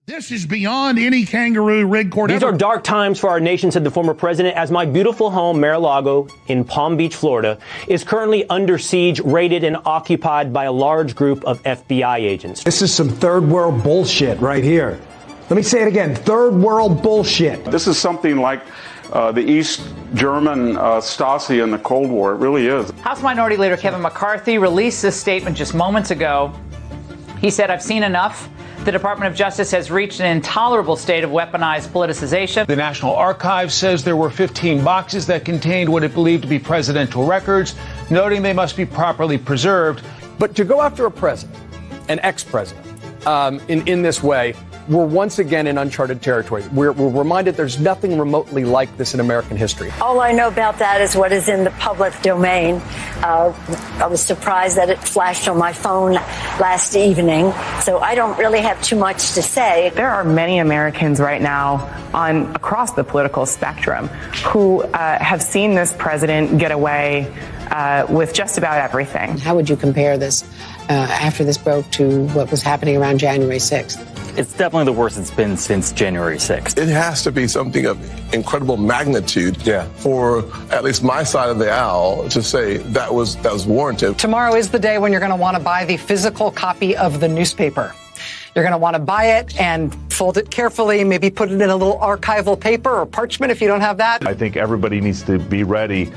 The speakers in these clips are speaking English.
This is beyond any kangaroo rig court. These are dark times for our nation, said the former president, as my beautiful home, Mar-a-Lago, in Palm Beach, Florida, is currently under siege, raided, and occupied by a large group of FBI agents. This is some third world bullshit right here. Let me say it again, third world bullshit. This is something like the East German Stasi in the Cold War. It really is. House Minority Leader Kevin McCarthy released this statement just moments ago. He said, "I've seen enough. The Department of Justice has reached an intolerable state of weaponized politicization." The National Archives says there were 15 boxes that contained what it believed to be presidential records, noting they must be properly preserved. But to go after a president, an ex-president, in this way, we're once again in uncharted territory. We're reminded there's nothing remotely like this in American history. All I know about that is what is in the public domain. I was surprised that it flashed on my phone last evening, so I don't really have too much to say. There are many Americans right now across the political spectrum who have seen this president get away with just about everything. How would you compare this after this broke to what was happening around January 6th? It's definitely the worst it's been since January 6th. It has to be something of incredible magnitude for at least my side of the aisle to say that was warranted. Tomorrow is the day when you're going to want to buy the physical copy of the newspaper. You're going to want to buy it and fold it carefully, maybe put it in a little archival paper or parchment if you don't have that. I think everybody needs to be ready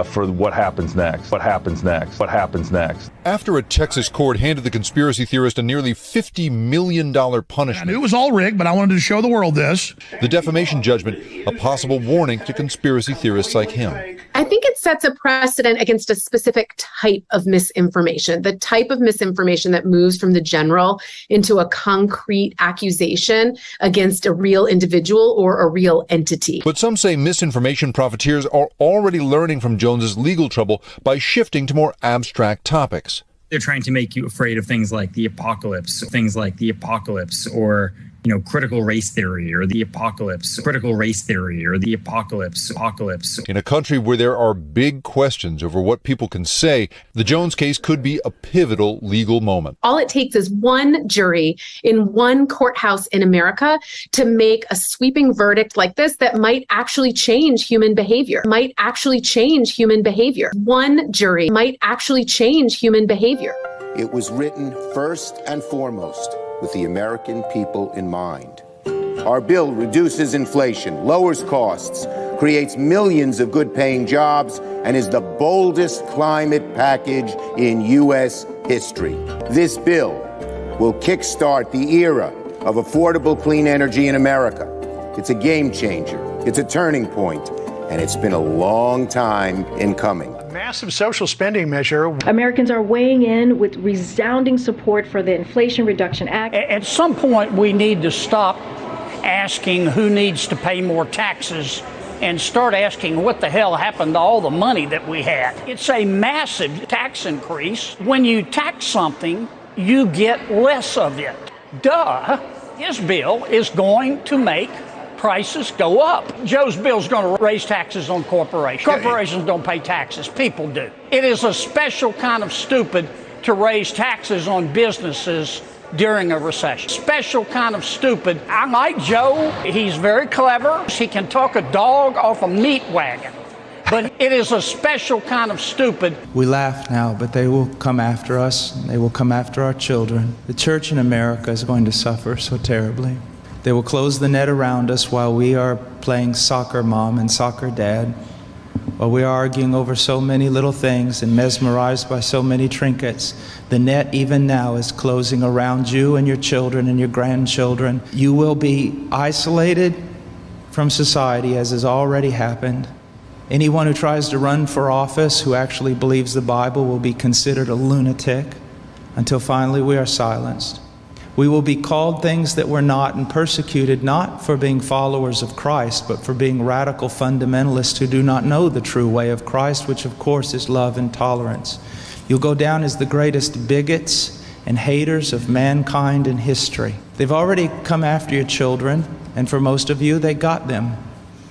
for what happens next. What happens next? What happens next? After a Texas court handed the conspiracy theorist a nearly $50 million punishment. I knew it was all rigged, but I wanted to show the world this. The defamation judgment, a possible warning to conspiracy theorists like him. I think it sets a precedent against a specific type of misinformation, the type of misinformation that moves from the general into a concrete accusation against a real individual or a real entity. But some say misinformation profiteers are already learning from Jones's legal trouble by shifting to more abstract topics. They're trying to make you afraid of things like the apocalypse, or critical race theory, or the apocalypse, critical race theory, or the apocalypse. In a country where there are big questions over what people can say, the Jones case could be a pivotal legal moment. All it takes is one jury in one courthouse in America to make a sweeping verdict like this that might actually change human behavior, One jury might actually change human behavior. It was written first and foremost with the American people in mind. Our bill reduces inflation, lowers costs, creates millions of good-paying jobs, and is the boldest climate package in U.S. history. This bill will kickstart the era of affordable clean energy in America. It's a game changer. It's a turning point, and it's been a long time in coming. Massive social spending measure. Americans are weighing in with resounding support for the Inflation Reduction Act. At some point, we need to stop asking who needs to pay more taxes and start asking what the hell happened to all the money that we had. It's a massive tax increase. When you tax something, you get less of it. Duh. This bill is going to make prices go up. Joe's bill's going to raise taxes on corporations. Corporations don't pay taxes. People do. It is a special kind of stupid to raise taxes on businesses during a recession. Special kind of stupid. I like Joe. He's very clever. He can talk a dog off a meat wagon. But it is a special kind of stupid. We laugh now, but they will come after us. They will come after our children. The church in America is going to suffer so terribly. They will close the net around us while we are playing soccer mom and soccer dad, while we are arguing over so many little things and mesmerized by so many trinkets. The net even now is closing around you and your children and your grandchildren. You will be isolated from society, as has already happened. Anyone who tries to run for office who actually believes the Bible will be considered a lunatic until finally we are silenced. We will be called things that we're not and persecuted not for being followers of Christ, but for being radical fundamentalists who do not know the true way of Christ, which of course is love and tolerance. You'll go down as the greatest bigots and haters of mankind in history. They've already come after your children, and for most of you, they got them.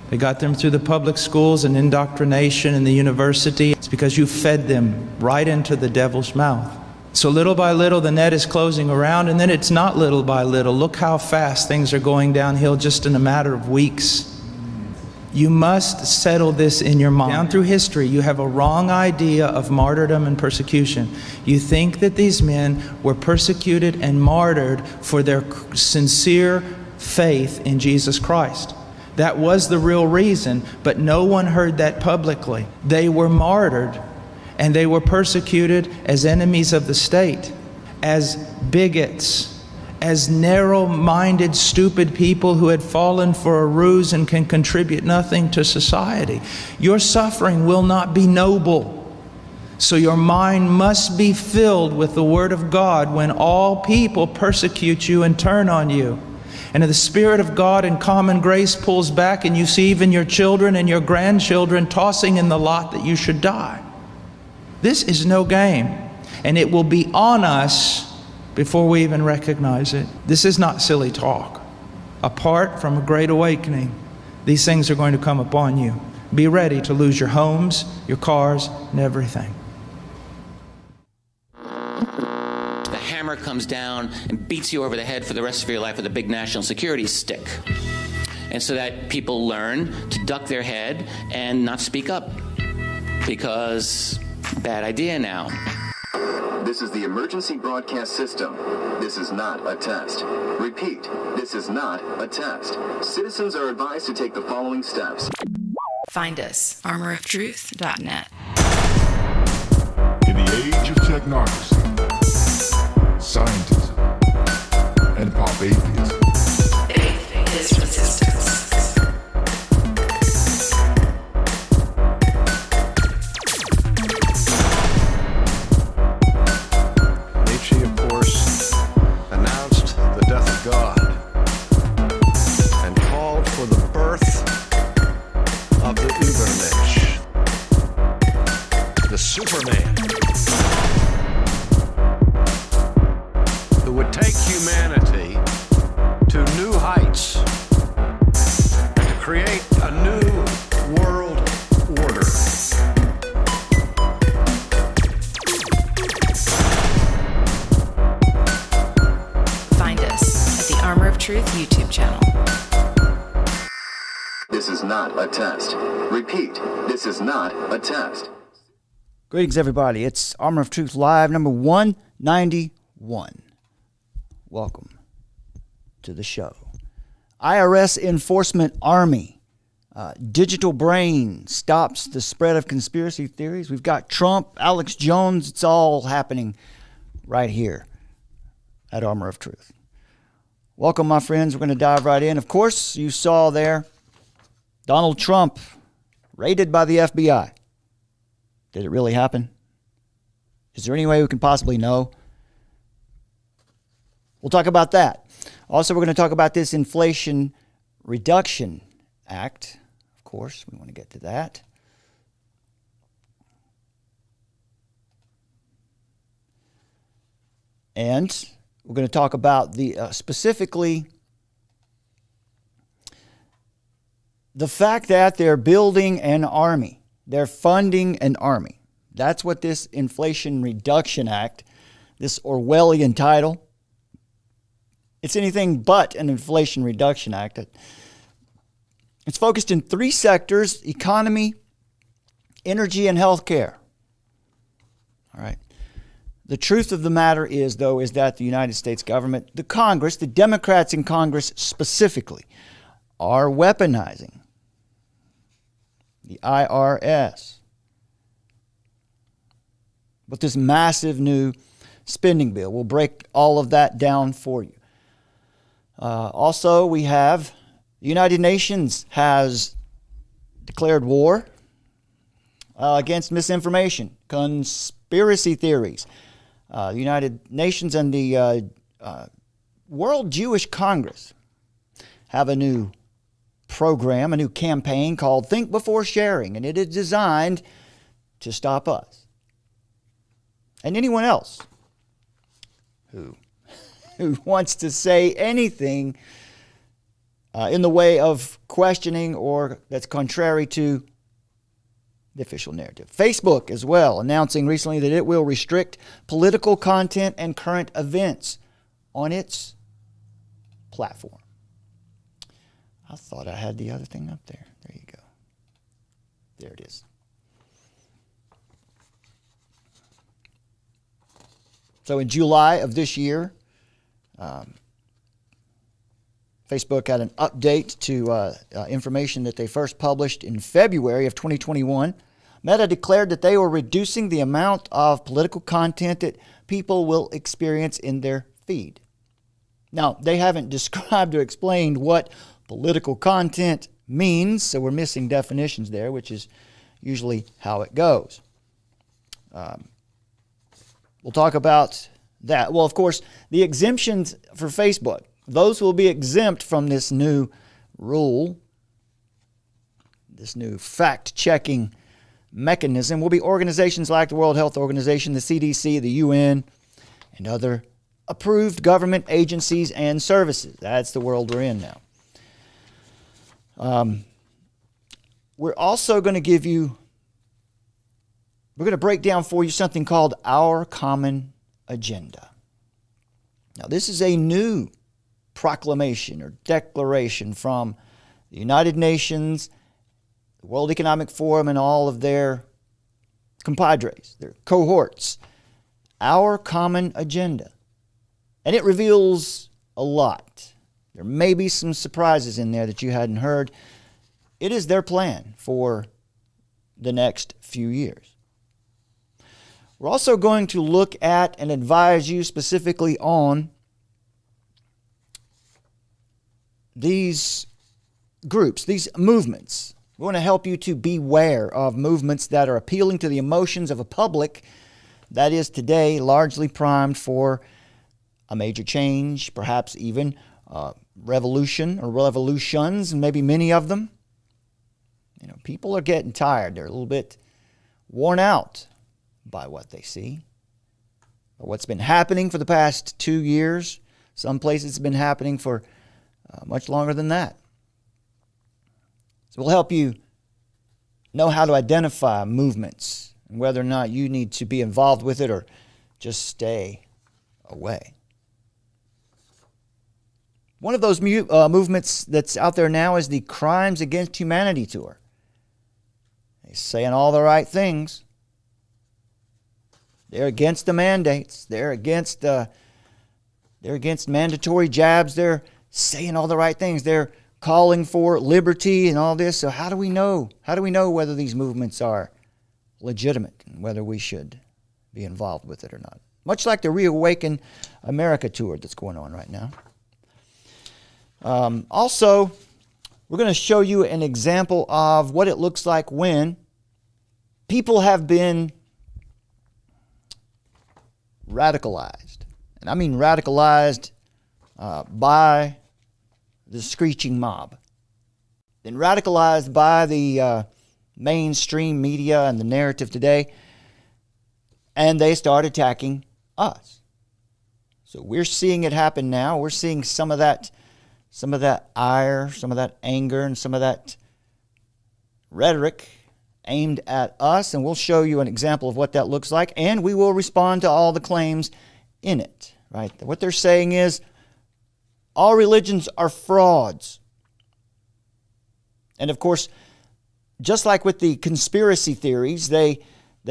They got them through the public schools and indoctrination in the university. It's because you fed them right into the devil's mouth. So little by little, the net is closing around, and then it's not little by little. Look how fast things are going downhill just in a matter of weeks. You must settle this in your mind. Down through history, you have a wrong idea of martyrdom and persecution. You think that these men were persecuted and martyred for their sincere faith in Jesus Christ. That was the real reason, but no one heard that publicly. They were martyred, and they were persecuted as enemies of the state, as bigots, as narrow-minded, stupid people who had fallen for a ruse and can contribute nothing to society. Your suffering will not be noble. So your mind must be filled with the Word of God when all people persecute you and turn on you. And if the Spirit of God in common grace pulls back and you see even your children and your grandchildren tossing in the lot that you should die. This is no game. And it will be on us before we even recognize it. This is not silly talk. Apart from a great awakening, these things are going to come upon you. Be ready to lose your homes, your cars, and everything. The hammer comes down and beats you over the head for the rest of your life with a big national security stick. And so that people learn to duck their head and not speak up. Because bad idea now. This is the emergency broadcast system. This is not a test. Repeat, this is not a test. Citizens are advised to take the following steps. Find us, armoroftruth.net. In the age of technocracy, scientism, and pop atheism, faith is resistance. God and called for the birth of the Übermensch, the Superman, who would take humanity to new heights and to create a new world order. Armor of Truth YouTube channel. This is not a test. Repeat, this is not a test. Greetings, everybody. It's Armor of Truth Live, number 191. Welcome to the show. IRS Enforcement Army. Digital Brain stops the spread of conspiracy theories. We've got Trump, Alex Jones. It's all happening right here at Armor of Truth. Welcome, my friends. We're going to dive right in. Of course, you saw there Donald Trump raided by the FBI. Did it really happen? Is there any way we can possibly know? We'll talk about that. Also, we're going to talk about this Inflation Reduction Act. Of course, we want to get to that. And we're going to talk about the specifically the fact that they're building an army. They're funding an army. That's what this Inflation Reduction Act, this Orwellian title, it's anything but an Inflation Reduction Act. It's focused in three sectors: economy, energy, and healthcare. All right. The truth of the matter is, though, is that the United States government, the Congress, the Democrats in Congress specifically, are weaponizing the IRS with this massive new spending bill. We'll break all of that down for you. Also, we have the United Nations has declared war against misinformation, conspiracy theories. The United Nations and the World Jewish Congress have a new program, a new campaign called Think Before Sharing, and it is designed to stop us and anyone else who wants to say anything in the way of questioning or that's contrary to the official narrative. Facebook as well, announcing recently that it will restrict political content and current events on its platform. I thought I had the other thing up there. There you go. There it is. So in July of this year, Facebook had an update to information that they first published in February of 2021. Meta declared that they were reducing the amount of political content that people will experience in their feed. Now, they haven't described or explained what political content means, so we're missing definitions there, which is usually how it goes. We'll talk about that. Well, of course, the exemptions for Facebook, those will be exempt from this new rule, this new fact-checking mechanism, will be organizations like the World Health Organization, the CDC, the UN, and other approved government agencies and services. That's the world we're in now. We're also going to give you, we're going to break down for you something called Our Common Agenda. Now, this is a new proclamation or declaration from the United Nations, the World Economic Forum, and all of their compadres, their cohorts. Our Common Agenda. And it reveals a lot. There may be some surprises in there that you hadn't heard. It is their plan for the next few years. We're also going to look at and advise you specifically on these groups, these movements. We want to help you to beware of movements that are appealing to the emotions of a public that is today largely primed for a major change, perhaps even revolution or revolutions, and maybe many of them. You know, people are getting tired. They're a little bit worn out by what they see, or what's been happening for the past 2 years. Some places it's been happening for much longer than that. So we'll help you know how to identify movements and whether or not you need to be involved with it or just stay away. One of those movements that's out there now is the Crimes Against Humanity Tour. They're saying all the right things. They're against the mandates. They're against mandatory jabs. They're saying all the right things. They're calling for liberty and all this. So how do we know? How do we know whether these movements are legitimate and whether we should be involved with it or not? Much like the Reawaken America tour that's going on right now. Also, we're going to show you an example of what it looks like when people have been radicalized. And I mean radicalized by the screeching mob. Been radicalized by the mainstream media and the narrative today. And they start attacking us. So we're seeing it happen now. We're seeing some of that ire, some of that anger, and some of that rhetoric aimed at us, and we'll show you an example of what that looks like, and we will respond to all the claims in it, right? What they're saying is all religions are frauds. And of course, just like with the conspiracy theories, they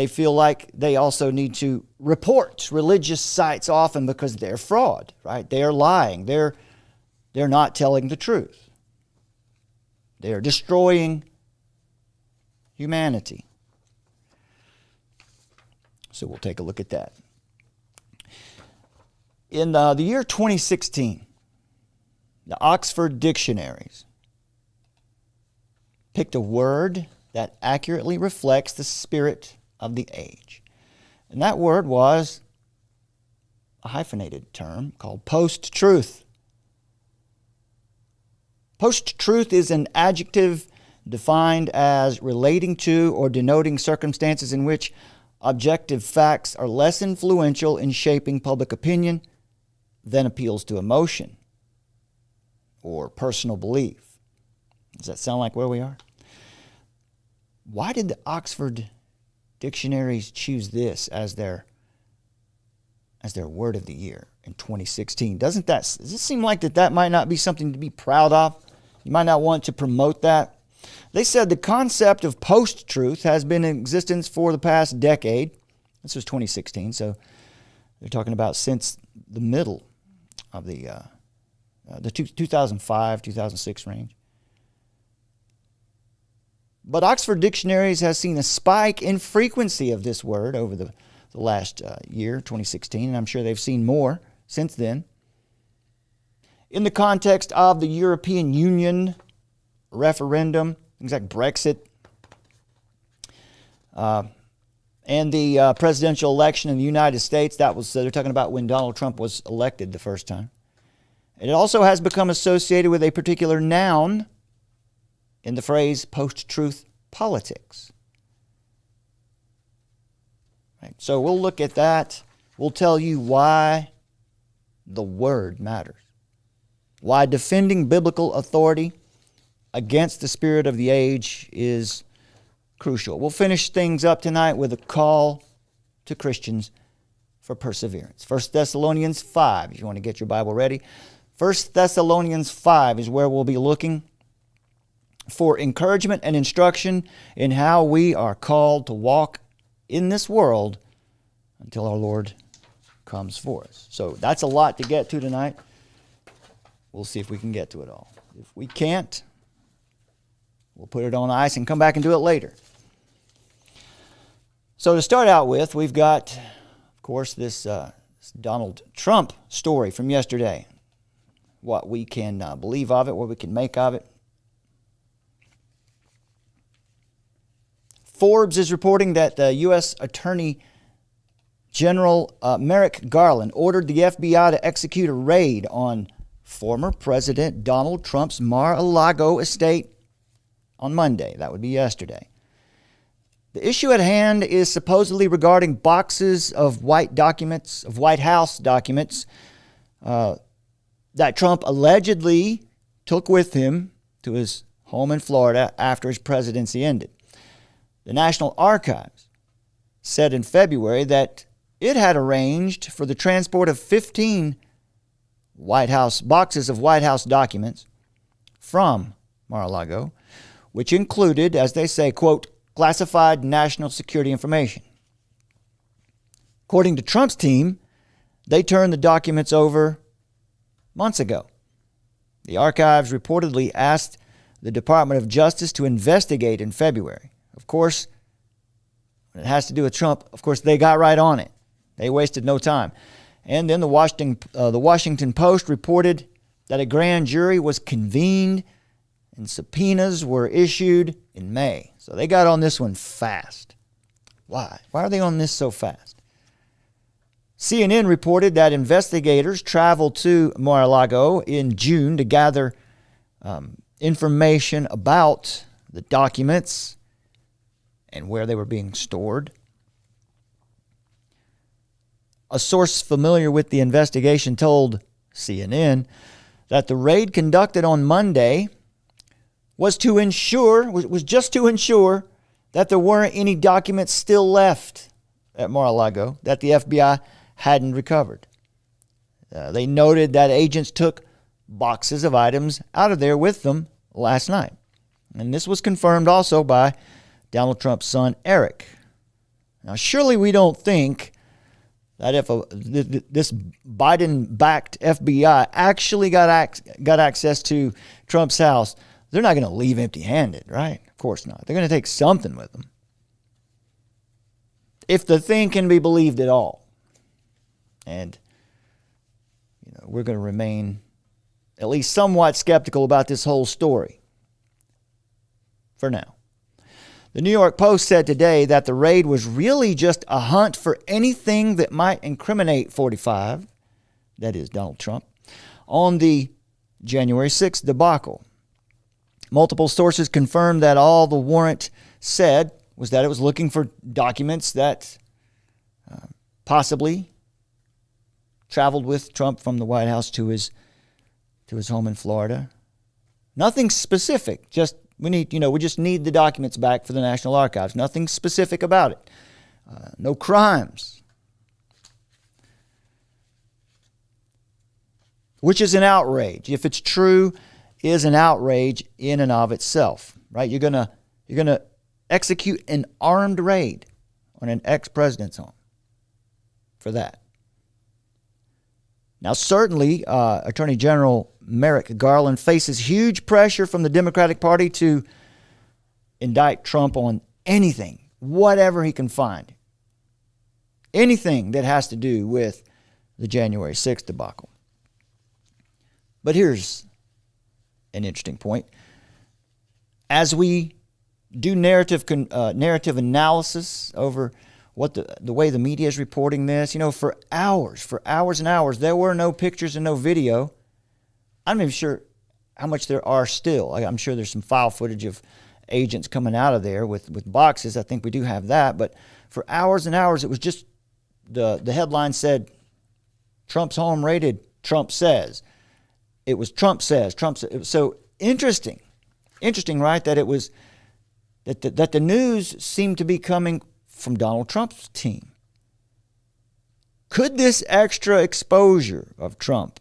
feel like they also need to report religious sites often because they're fraud, right? They're lying. They're not telling the truth. They're destroying humanity. So we'll take a look at that. In the year 2016, the Oxford Dictionaries picked a word that accurately reflects the spirit of the age. And that word was a hyphenated term called post-truth. Post-truth is an adjective defined as relating to or denoting circumstances in which objective facts are less influential in shaping public opinion than appeals to emotion or personal belief. Does that sound like where we are? Why did the Oxford dictionaries choose this as their word of the year in 2016? Does it seem like that might not be something to be proud of? You might not want to promote that. They said the concept of post-truth has been in existence for the past decade. This was 2016, so they're talking about since the middle of the 2005, 2006 range. But Oxford Dictionaries has seen a spike in frequency of this word over the last year, 2016, and I'm sure they've seen more since then. In the context of the European Union referendum, things like Brexit, and the presidential election in the United States, they're talking about when Donald Trump was elected the first time. It also has become associated with a particular noun in the phrase post-truth politics. Right, so we'll look at that. We'll tell you why the word matters. Why defending biblical authority against the spirit of the age is crucial. We'll finish things up tonight with a call to Christians for perseverance. 1 Thessalonians 5, if you want to get your Bible ready. 1 Thessalonians 5 is where we'll be looking for encouragement and instruction in how we are called to walk in this world until our Lord comes for us. So that's a lot to get to tonight. We'll see if we can get to it all. If we can't, we'll put it on ice and come back and do it later. So to start out with, we've got, of course, this Donald Trump story from yesterday. What we can believe of it, what we can make of it. Forbes is reporting that the U.S. Attorney General Merrick Garland ordered the FBI to execute a raid on former President Donald Trump's Mar-a-Lago estate on Monday. That would be yesterday. The issue at hand is supposedly regarding boxes of White House documents that Trump allegedly took with him to his home in Florida after his presidency ended. The National Archives said in February that it had arranged for the transport of 15 boxes of White House documents from Mar-a-Lago, which included, as they say, quote, classified national security information. According to Trump's team, they turned the documents over months ago. The archives reportedly asked the Department of Justice to investigate in February. Of course, when it has to do with Trump, of course, they got right on it. They wasted no time. And then the Washington Post reported that a grand jury was convened and subpoenas were issued in May. So they got on this one fast. Why? Why are they on this so fast? CNN reported that investigators traveled to Mar-a-Lago in June to gather information about the documents and where they were being stored. A source familiar with the investigation told CNN that the raid conducted on Monday was just to ensure that there weren't any documents still left at Mar-a-Lago that the FBI hadn't recovered. They noted that agents took boxes of items out of there with them last night. And this was confirmed also by Donald Trump's son, Eric. Now, surely we don't think that if this Biden-backed FBI actually got access to Trump's house, they're not going to leave empty-handed, right? Of course not. They're going to take something with them. If the thing can be believed at all. And we're going to remain at least somewhat skeptical about this whole story for now. The New York Post said today that the raid was really just a hunt for anything that might incriminate 45, that is Donald Trump, on the January 6th debacle. Multiple sources confirmed that all the warrant said was that it was looking for documents that possibly traveled with Trump from the White House to his home in Florida. Nothing specific, just We just need the documents back for the National Archives. Nothing specific about it. No crimes. Which is an outrage. If it's true, is an outrage in and of itself, right? You're gonna execute an armed raid on an ex-president's home for that. Now, certainly, Attorney General Merrick Garland faces huge pressure from the Democratic Party to indict Trump on anything, whatever he can find. Anything that has to do with the January 6th debacle. But here's an interesting point. As we do narrative analysis over what the way the media is reporting this, for hours and hours, there were no pictures and no video. I'm not even sure how much there are still. I'm sure there's some file footage of agents coming out of there with boxes. I think we do have that. But for hours and hours, it was just the headline said, Trump's home raided, Trump says. It was Trump says. It was so interesting, right? That it was that the news seemed to be coming from Donald Trump's team. Could this extra exposure of Trump,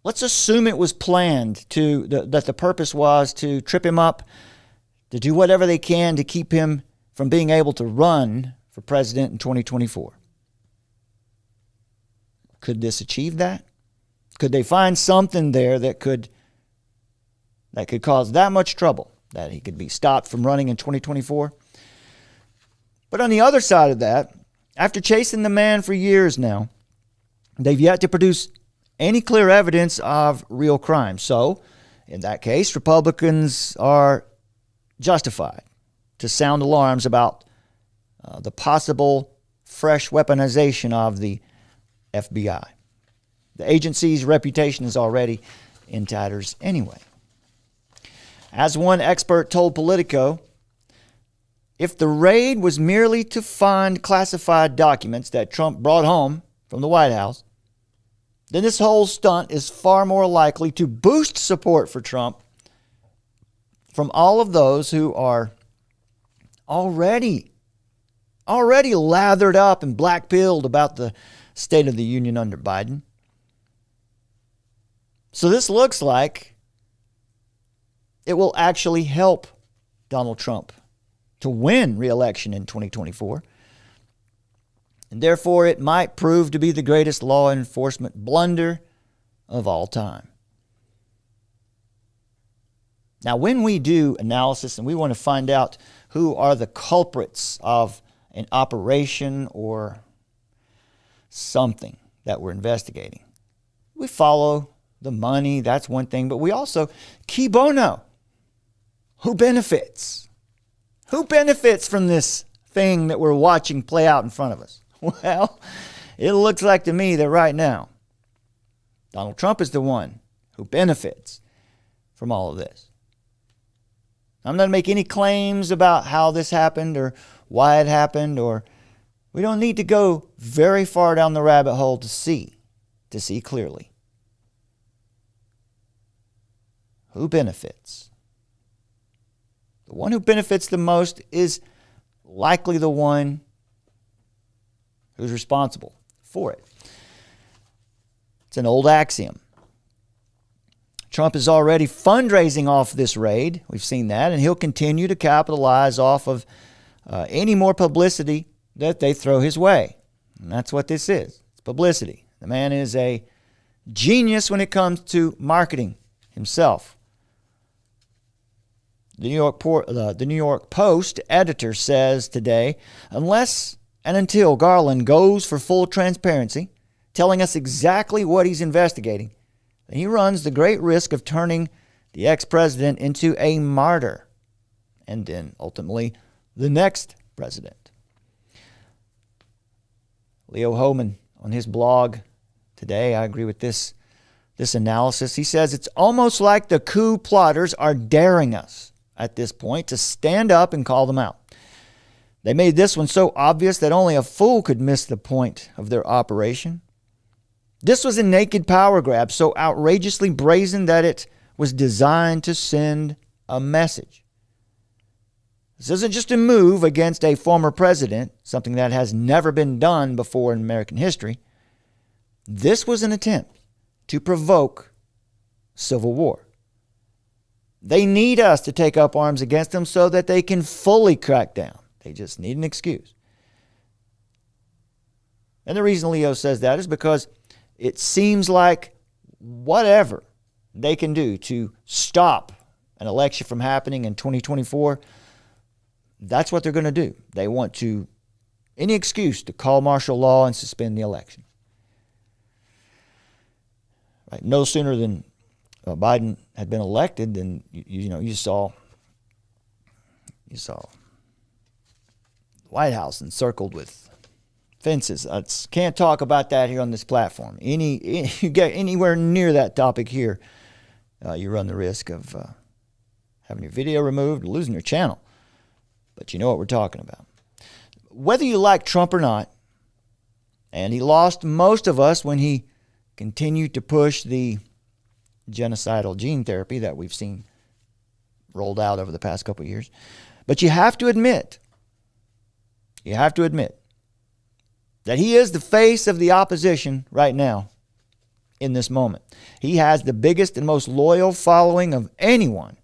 let's assume it was planned that the purpose was to trip him up, to do whatever they can to keep him from being able to run for president in 2024. Could this achieve that? Could they find something there that could cause that much trouble, that he could be stopped from running in 2024? But on the other side of that, after chasing the man for years now, they've yet to produce any clear evidence of real crime. So, in that case, Republicans are justified to sound alarms about the possible fresh weaponization of the FBI. The agency's reputation is already in tatters anyway. As one expert told Politico, if the raid was merely to find classified documents that Trump brought home from the White House, then this whole stunt is far more likely to boost support for Trump from all of those who are already lathered up and black-pilled about the State of the Union under Biden. So this looks like it will actually help Donald Trump to win re-election in 2024. And therefore, it might prove to be the greatest law enforcement blunder of all time. Now, when we do analysis and we want to find out who are the culprits of an operation or something that we're investigating, we follow the money, that's one thing, but we also, cui bono, who benefits? Who benefits from this thing that we're watching play out in front of us? Well, it looks like to me that right now, Donald Trump is the one who benefits from all of this. I'm not going to make any claims about how this happened or why it happened, or we don't need to go very far down the rabbit hole to see clearly. Who benefits? The one who benefits the most is likely the one who's responsible for it. It's an old axiom. Trump is already fundraising off this raid. We've seen that, and he'll continue to capitalize off of any more publicity that they throw his way. And that's what this is. It's publicity. The man is a genius when it comes to marketing himself. The New York Post editor says today, unless and until Garland goes for full transparency, telling us exactly what he's investigating, then he runs the great risk of turning the ex-president into a martyr, and then ultimately the next president. Leo Hohmann on his blog today, I agree with this analysis. He says it's almost like the coup plotters are daring us at this point to stand up and call them out. They made this one so obvious that only a fool could miss the point of their operation. This was a naked power grab, so outrageously brazen that it was designed to send a message. This isn't just a move against a former president, something that has never been done before in American history. This was an attempt to provoke civil war. They need us to take up arms against them so that they can fully crack down. They just need an excuse. And the reason Leo says that is because it seems like whatever they can do to stop an election from happening in 2024, that's what they're going to do. They want to, any excuse to call martial law and suspend the election. Right? No sooner than Biden had been elected than you saw the White House encircled with fences. I can't talk about that here on this platform. You get anywhere near that topic here, you run the risk of having your video removed, losing your channel. But you know what we're talking about. Whether you like Trump or not, and he lost most of us when he continued to push the genocidal gene therapy that we've seen rolled out over the past couple of years. But you have to admit that he is the face of the opposition right now in this moment. He has the biggest and most loyal following of anyone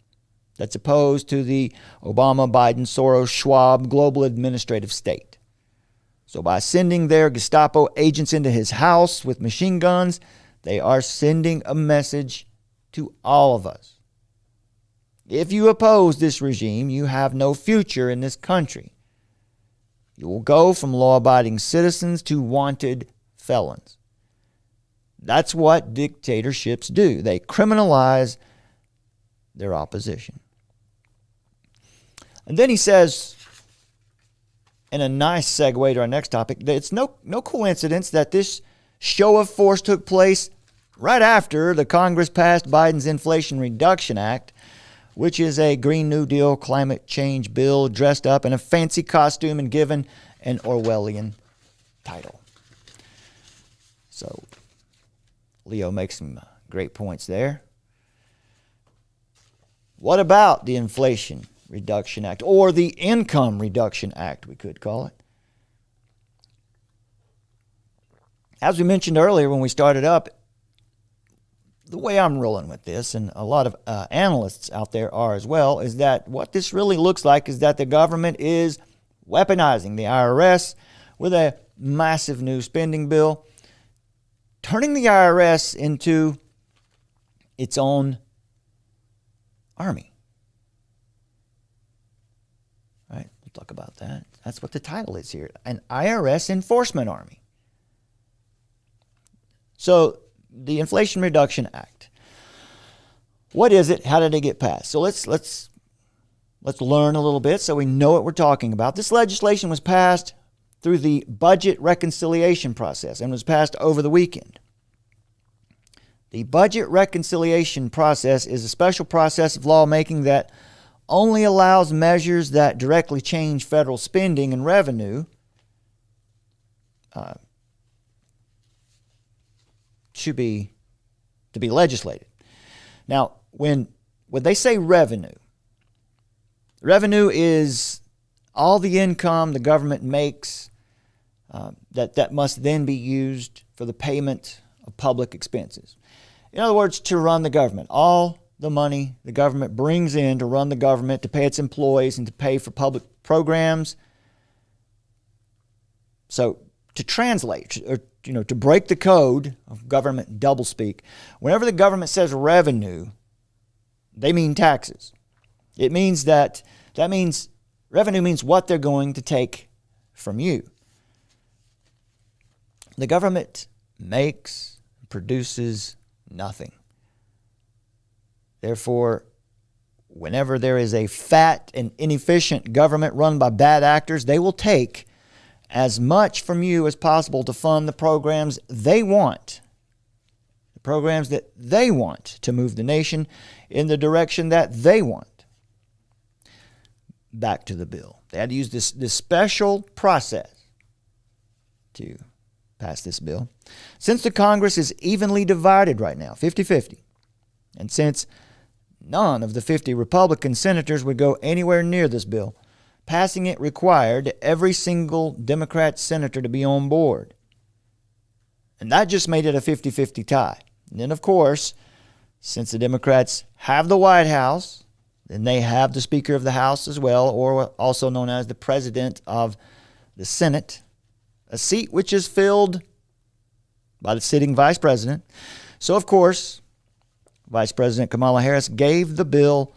that's opposed to the Obama, Biden, Soros, Schwab global administrative state. So by sending their Gestapo agents into his house with machine guns, they are sending a message to all of us. If you oppose this regime, you have no future in this country. You will go from law-abiding citizens to wanted felons. That's what dictatorships do. They criminalize their opposition. And then he says, in a nice segue to our next topic, that it's no coincidence that this show of force took place right after the Congress passed Biden's Inflation Reduction Act, which is a Green New Deal climate change bill dressed up in a fancy costume and given an Orwellian title. So Leo makes some great points there. What about the Inflation Reduction Act, or the Income Reduction Act, we could call it? As we mentioned earlier when we started up, the way I'm rolling with this, and a lot of analysts out there are as well, is that what this really looks like is that the government is weaponizing the IRS with a massive new spending bill, turning the IRS into its own army. Right? We'll talk about that. That's what the title is here, an IRS enforcement army. So the Inflation Reduction Act. What is it? How did it get passed? So let's learn a little bit so we know what we're talking about. This legislation was passed through the budget reconciliation process and was passed over the weekend. The budget reconciliation process is a special process of lawmaking that only allows measures that directly change federal spending and revenue to be legislated. Now, when they say revenue is all the income the government makes that must then be used for the payment of public expenses. In other words, to run the government. All the money the government brings in to run the government, to pay its employees, and to pay for public programs. So to translate, or to break the code of government doublespeak, whenever the government says revenue, they mean taxes. It means that means revenue means what they're going to take from you. The government makes, produces nothing. Therefore, whenever there is a fat and inefficient government run by bad actors, they will take as much from you as possible to fund the programs they want. The programs that they want to move the nation in the direction that they want. Back to the bill. They had to use this special process to pass this bill. Since the Congress is evenly divided right now, 50-50, and since none of the 50 Republican senators would go anywhere near this bill. Passing it required every single Democrat senator to be on board. And that just made it a 50-50 tie. And then, of course, since the Democrats have the White House, then they have the Speaker of the House as well, or also known as the President of the Senate, a seat which is filled by the sitting Vice President. So, of course, Vice President Kamal Harris gave the bill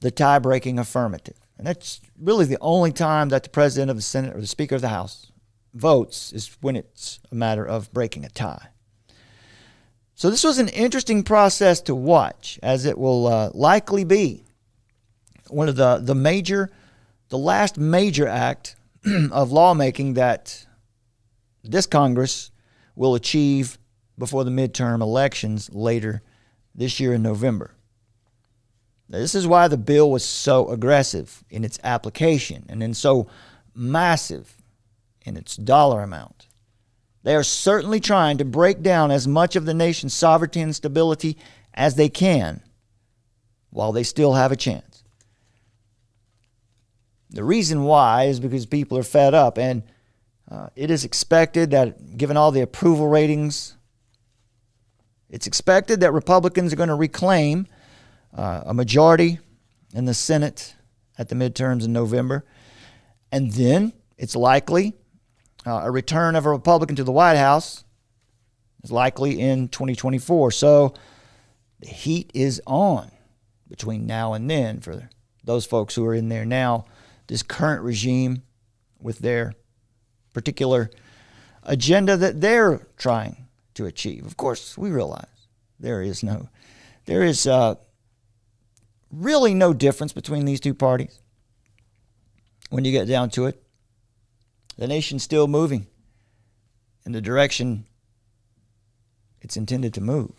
the tie-breaking affirmative. And that's really the only time that the President of the Senate or the Speaker of the House votes, is when it's a matter of breaking a tie. So this was an interesting process to watch, as it will likely be one of the last major act of lawmaking that this Congress will achieve before the midterm elections later this year in November. Now, this is why the bill was so aggressive in its application and then so massive in its dollar amount. They are certainly trying to break down as much of the nation's sovereignty and stability as they can while they still have a chance. The reason why is because people are fed up, and it is expected that, given all the approval ratings, it's expected that Republicans are going to reclaim a majority in the Senate at the midterms in November. And then it's likely a return of a Republican to the White House is likely in 2024. So the heat is on between now and then for those folks who are in there now, this current regime with their particular agenda that they're trying to achieve. Of course, we realize there is really no difference between these two parties. When you get down to it, the nation's still moving in the direction it's intended to move.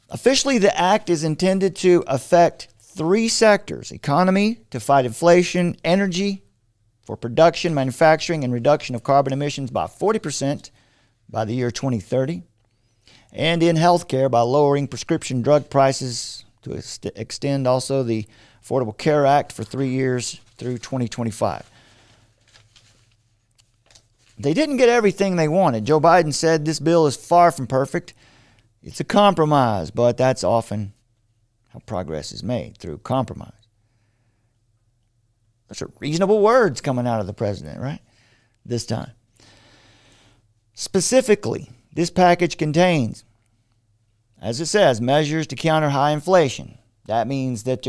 Officially, the act is intended to affect three sectors: economy, to fight inflation; energy, for production, manufacturing, and reduction of carbon emissions by 40% by the year 2030; and in healthcare, by lowering prescription drug prices, to extend also the Affordable Care Act for 3 years through 2025. They didn't get everything they wanted. Joe Biden said this bill is far from perfect. It's a compromise, but that's often how progress is made, through compromise. Those are reasonable words coming out of the president, right? This time. Specifically, this package contains, as it says, measures to counter high inflation. That means that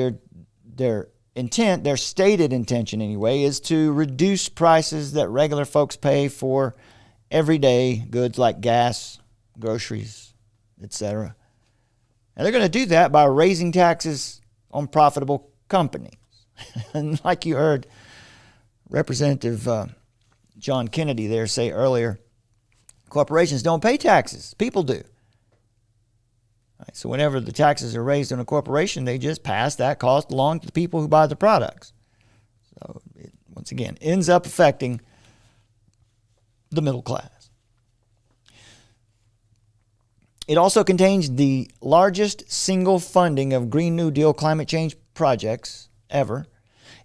their intent, their stated intention anyway, is to reduce prices that regular folks pay for everyday goods like gas, groceries, etc. And they're going to do that by raising taxes on profitable companies. And like you heard Representative John Kennedy there say earlier, corporations don't pay taxes. People do. Right, so whenever the taxes are raised on a corporation, they just pass that cost along to the people who buy the products. So it, once again, ends up affecting the middle class. It also contains the largest single funding of Green New Deal climate change projects ever,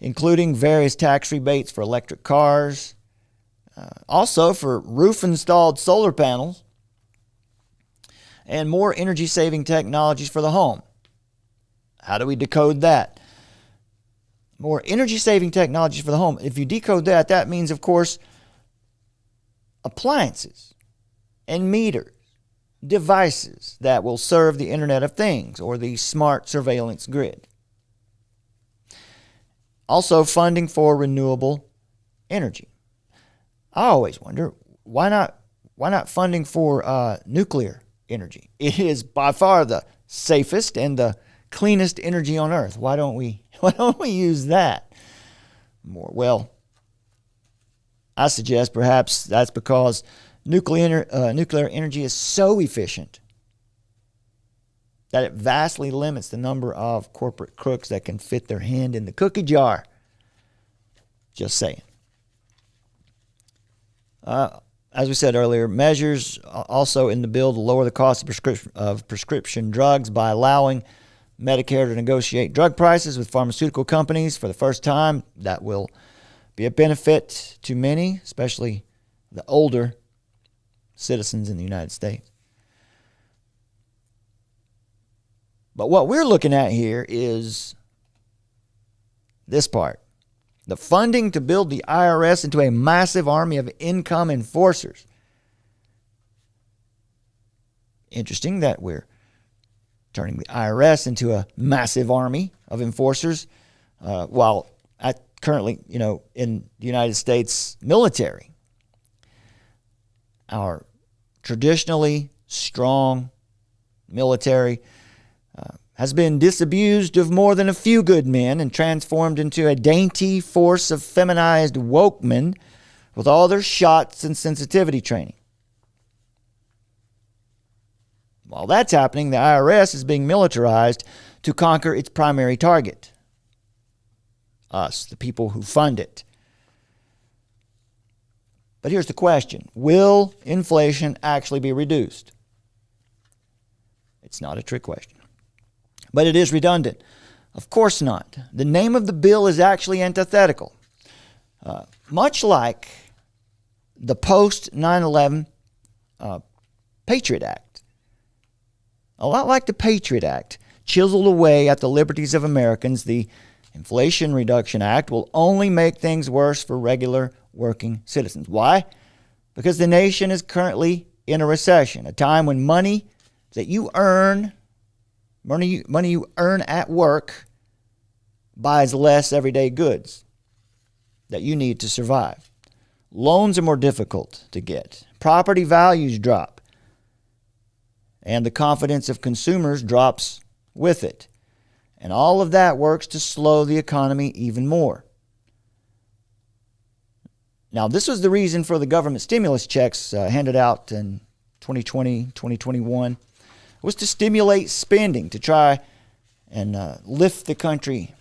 including various tax rebates for electric cars, also for roof-installed solar panels, and more energy-saving technologies for the home. How do we decode that? More energy-saving technologies for the home. If you decode that, that means, of course, appliances and meters, devices that will serve the Internet of Things or the smart surveillance grid. Also, funding for renewable energy. I always wonder, why not funding for nuclear energy? It is by far the safest and the cleanest energy on earth. Why don't we use that more? Well, I suggest perhaps that's because nuclear energy is so efficient that it vastly limits the number of corporate crooks that can fit their hand in the cookie jar. Just saying. as we said earlier, measures also in the bill to lower the cost of prescription drugs by allowing Medicare to negotiate drug prices with pharmaceutical companies for the first time. That will be a benefit to many, especially the older citizens in the United States. But what we're looking at here is this part. The funding to build the IRS into a massive army of income enforcers. Interesting that we're turning the IRS into a massive army of enforcers, while currently, in the United States military, our traditionally strong military has been disabused of more than a few good men and transformed into a dainty force of feminized wokemen with all their shots and sensitivity training. While that's happening, the IRS is being militarized to conquer its primary target, us, the people who fund it. But here's the question. Will inflation actually be reduced? It's not a trick question. But it is redundant. Of course not. The name of the bill is actually antithetical. Much like the post 9/11 Patriot Act. A lot like the Patriot Act chiseled away at the liberties of Americans, the Inflation Reduction Act will only make things worse for regular working citizens. Why? Because the nation is currently in a recession, a time when money that you earn, money you earn at work, buys less everyday goods that you need to survive. Loans are more difficult to get. Property values drop. And the confidence of consumers drops with it. And all of that works to slow the economy even more. Now, this was the reason for the government stimulus checks handed out in 2020, 2021, was to stimulate spending, to try and lift the country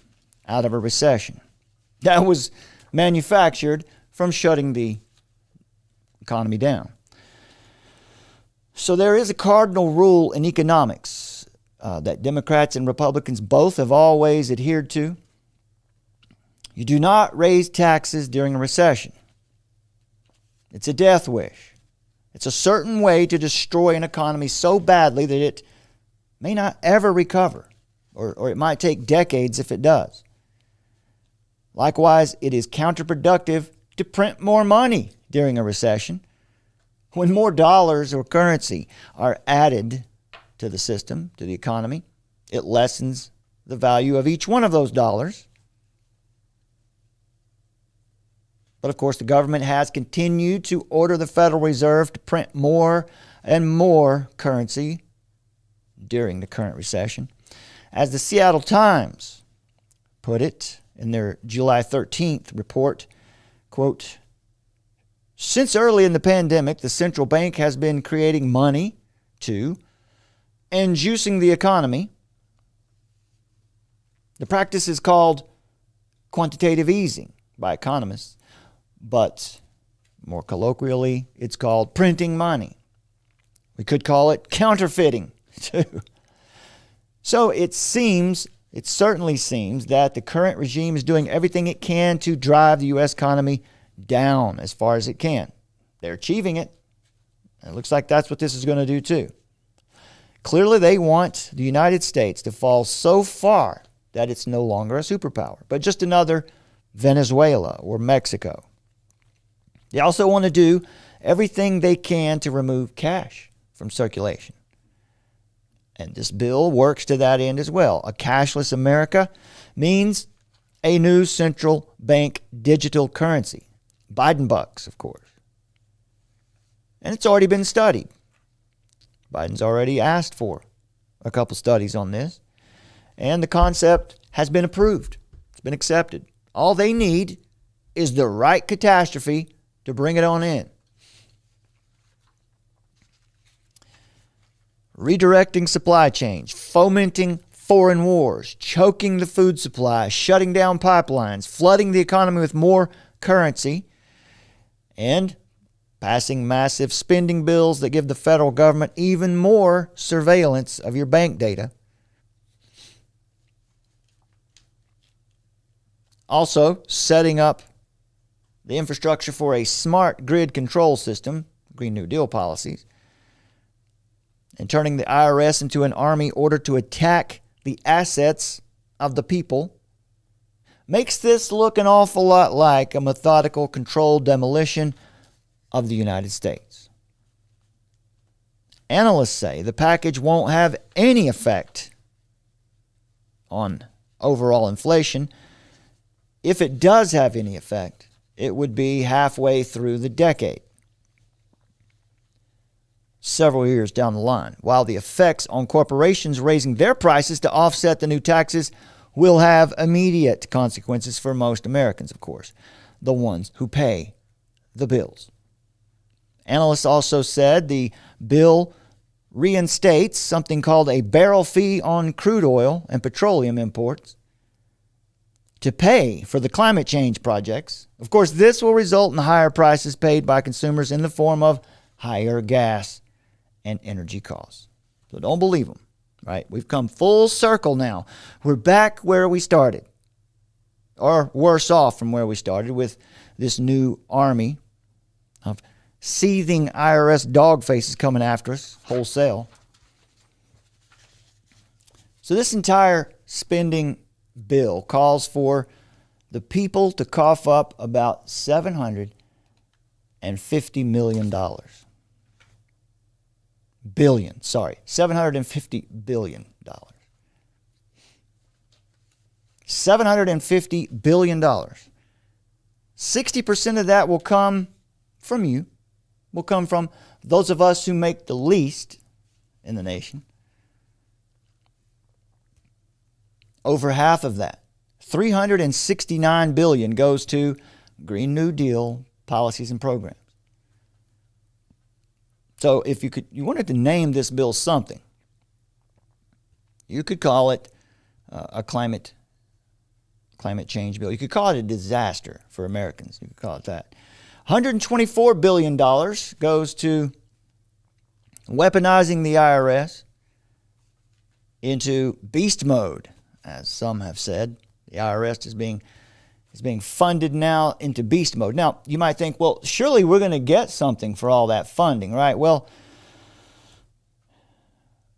out of a recession. That was manufactured from shutting the economy down. So there is a cardinal rule in economics that Democrats and Republicans both have always adhered to. You do not raise taxes during a recession. It's a death wish. It's a certain way to destroy an economy so badly that it may not ever recover, or it might take decades if it does. Likewise, it is counterproductive to print more money during a recession. When more dollars or currency are added to the system, to the economy, it lessens the value of each one of those dollars. But of course, the government has continued to order the Federal Reserve to print more and more currency during the current recession. As the Seattle Times put it in their July 13th report, quote, "Since early in the pandemic, the central bank has been creating money to and juicing the economy. The practice is called quantitative easing by economists, but more colloquially, it's called printing money. We could call it counterfeiting, too." So it certainly seems that the current regime is doing everything it can to drive the U.S. economy down as far as it can. They're achieving it. It looks like that's what this is going to do, too. Clearly, they want the United States to fall so far that it's no longer a superpower, but just another Venezuela or Mexico. They also want to do everything they can to remove cash from circulation. And this bill works to that end as well. A cashless America means a new central bank digital currency. Biden bucks, of course. And it's already been studied. Biden's already asked for a couple studies on this. And the concept has been approved. It's been accepted. All they need is the right catastrophe to bring it on in. Redirecting supply chains, fomenting foreign wars, choking the food supply, shutting down pipelines, flooding the economy with more currency, and passing massive spending bills that give the federal government even more surveillance of your bank data. Also, setting up the infrastructure for a smart grid control system, Green New Deal policies, and turning the IRS into an army ordered to attack the assets of the people, makes this look an awful lot like a methodical, controlled demolition of the United States. Analysts say the package won't have any effect on overall inflation. If it does have any effect, it would be halfway through the decade, several years down the line, while the effects on corporations raising their prices to offset the new taxes will have immediate consequences for most Americans, of course, the ones who pay the bills. Analysts also said the bill reinstates something called a barrel fee on crude oil and petroleum imports to pay for the climate change projects. Of course, this will result in higher prices paid by consumers in the form of higher gas and energy costs. So don't believe them, right? We've come full circle now. We're back where we started, or worse off from where we started, with this new army of seething IRS dog faces coming after us wholesale. So this entire spending bill calls for the people to cough up about $750 million. $750 billion. $750 billion. 60% of that will come from you, will come from those of us who make the least in the nation. Over half of that, $369 billion, goes to Green New Deal policies and programs. So if you wanted to name this bill something, you could call it a climate change bill. You could call it a disaster for Americans. You could call it that. $124 billion goes to weaponizing the IRS into beast mode, as some have said. The IRS is being funded now into beast mode. Now, you might think, well, surely we're going to get something for all that funding, right? Well,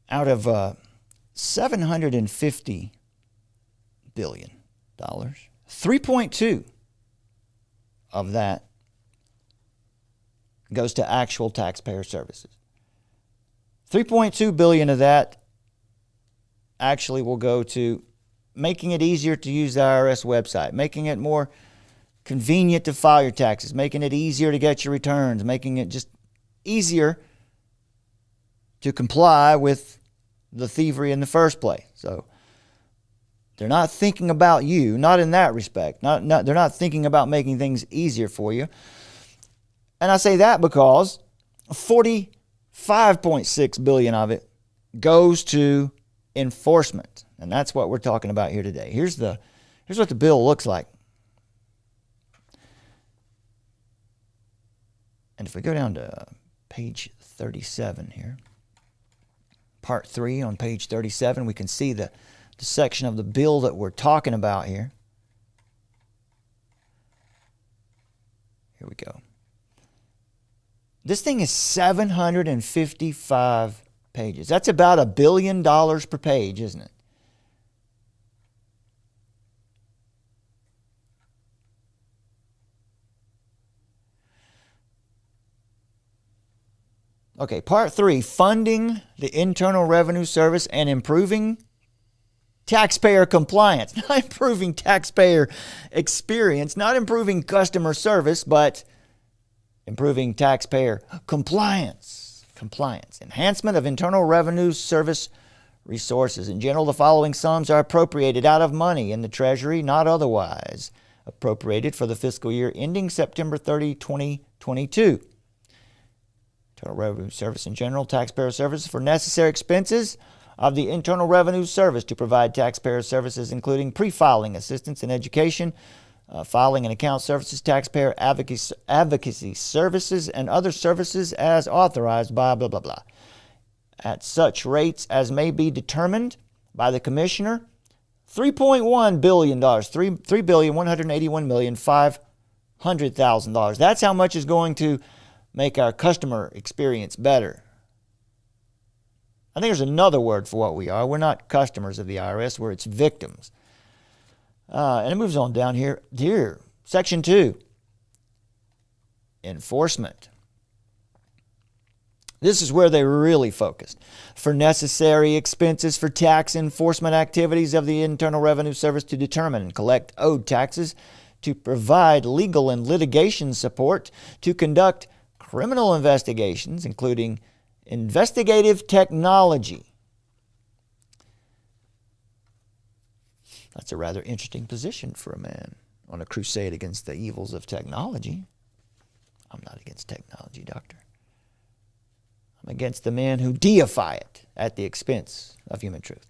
out of $750 billion, 3.2 of that goes to actual taxpayer services. 3.2 billion of that actually will go to making it easier to use the IRS website, making it more convenient to file your taxes, making it easier to get your returns, making it just easier to comply with the thievery in the first place. So they're not thinking about you, not in that respect. They're not thinking about making things easier for you. And I say that because 45.6 billion of it goes to enforcement. And that's what we're talking about here today. Here's what the bill looks like. And if we go down to page 37 here, part 3 on page 37, we can see the section of the bill that we're talking about here. Here we go. This thing is 755 pages. That's about $1 billion per page, isn't it? Okay, part 3, funding the Internal Revenue Service and improving taxpayer compliance. Not improving taxpayer experience, not improving customer service, but improving taxpayer compliance. Enhancement of Internal Revenue Service resources. In general, the following sums are appropriated out of money in the Treasury, not otherwise appropriated, for the fiscal year ending September 30, 2022. Internal Revenue Service in general, taxpayer services for necessary expenses of the Internal Revenue Service to provide taxpayer services, including pre-filing assistance and education filing and account services, taxpayer advocacy services, and other services as authorized by blah, blah, blah, at such rates as may be determined by the Commissioner. $3.1 billion, $3,181,500,000. That's how much is going to make our customer experience better. I think there's another word for what we are. We're not customers of the IRS, we're its victims. And it moves on down here. Section 2, enforcement. This is where they really focused. For necessary expenses for tax enforcement activities of the Internal Revenue Service to determine and collect owed taxes, to provide legal and litigation support, to conduct criminal investigations, including investigative technology. That's a rather interesting position for a man on a crusade against the evils of technology. I'm not against technology, doctor. I'm against the men who deify it at the expense of human truth.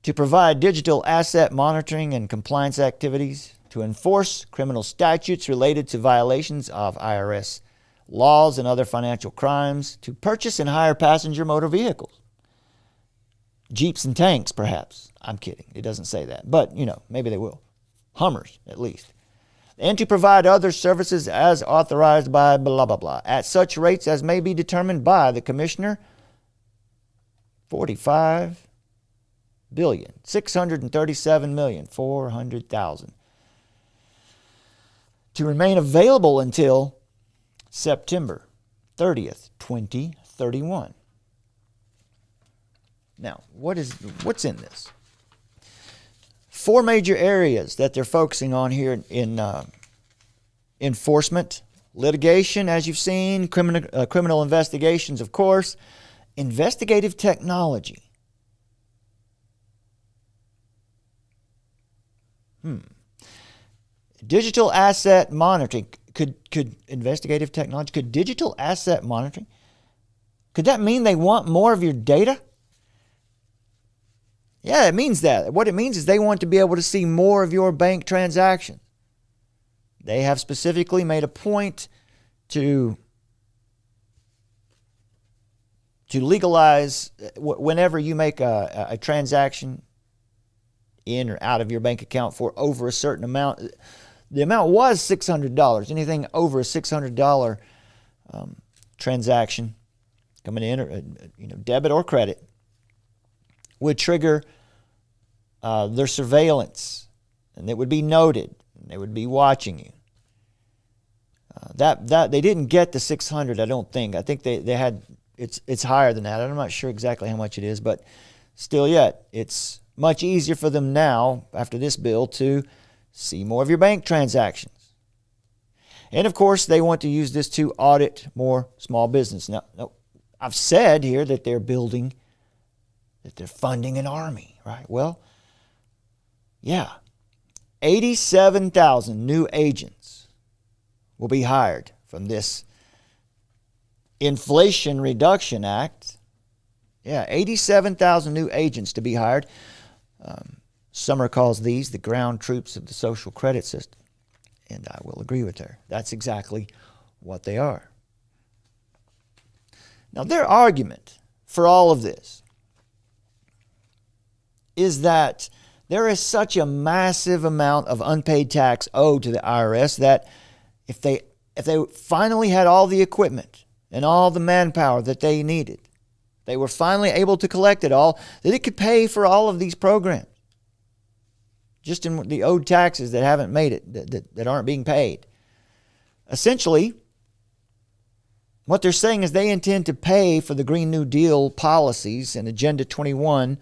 To provide digital asset monitoring and compliance activities, to enforce criminal statutes related to violations of IRS laws and other financial crimes, to purchase and hire passenger motor vehicles. Jeeps and tanks, perhaps. I'm kidding. It doesn't say that. But, maybe they will. Hummers, at least. And to provide other services as authorized by blah, blah, blah, at such rates as may be determined by the Commissioner. $45,637,400,000. To remain available until September 30th, 2031. Now, what's in this? 4 major areas that they're focusing on here in enforcement, litigation, as you've seen, criminal investigations, of course, investigative technology. Digital asset monitoring. Could investigative technology, could digital asset monitoring, could that mean they want more of your data? Yeah, it means that. What it means is they want to be able to see more of your bank transactions. They have specifically made a point to legalize whenever you make a transaction in or out of your bank account for over a certain amount. The amount was $600. Anything over a $600 transaction coming in, or debit or credit, would trigger their surveillance, and it would be noted. And they would be watching you. That they didn't get the 600. I don't think. I think they had. It's higher than that. I'm not sure exactly how much it is, but still, yet it's much easier for them now after this bill to see more of your bank transactions. And of course, they want to use this to audit more small business. Now, I've said here that they're funding an army, right? Well, yeah. 87,000 new agents will be hired from this Inflation Reduction Act. Yeah, 87,000 new agents to be hired. Summer calls these the ground troops of the social credit system. And I will agree with her. That's exactly what they are. Now, their argument for all of this is that there is such a massive amount of unpaid tax owed to the IRS that if they finally had all the equipment and all the manpower that they needed, they were finally able to collect it all, that it could pay for all of these programs. Just in the owed taxes that haven't made it, that aren't being paid. Essentially, what they're saying is they intend to pay for the Green New Deal policies and Agenda 21,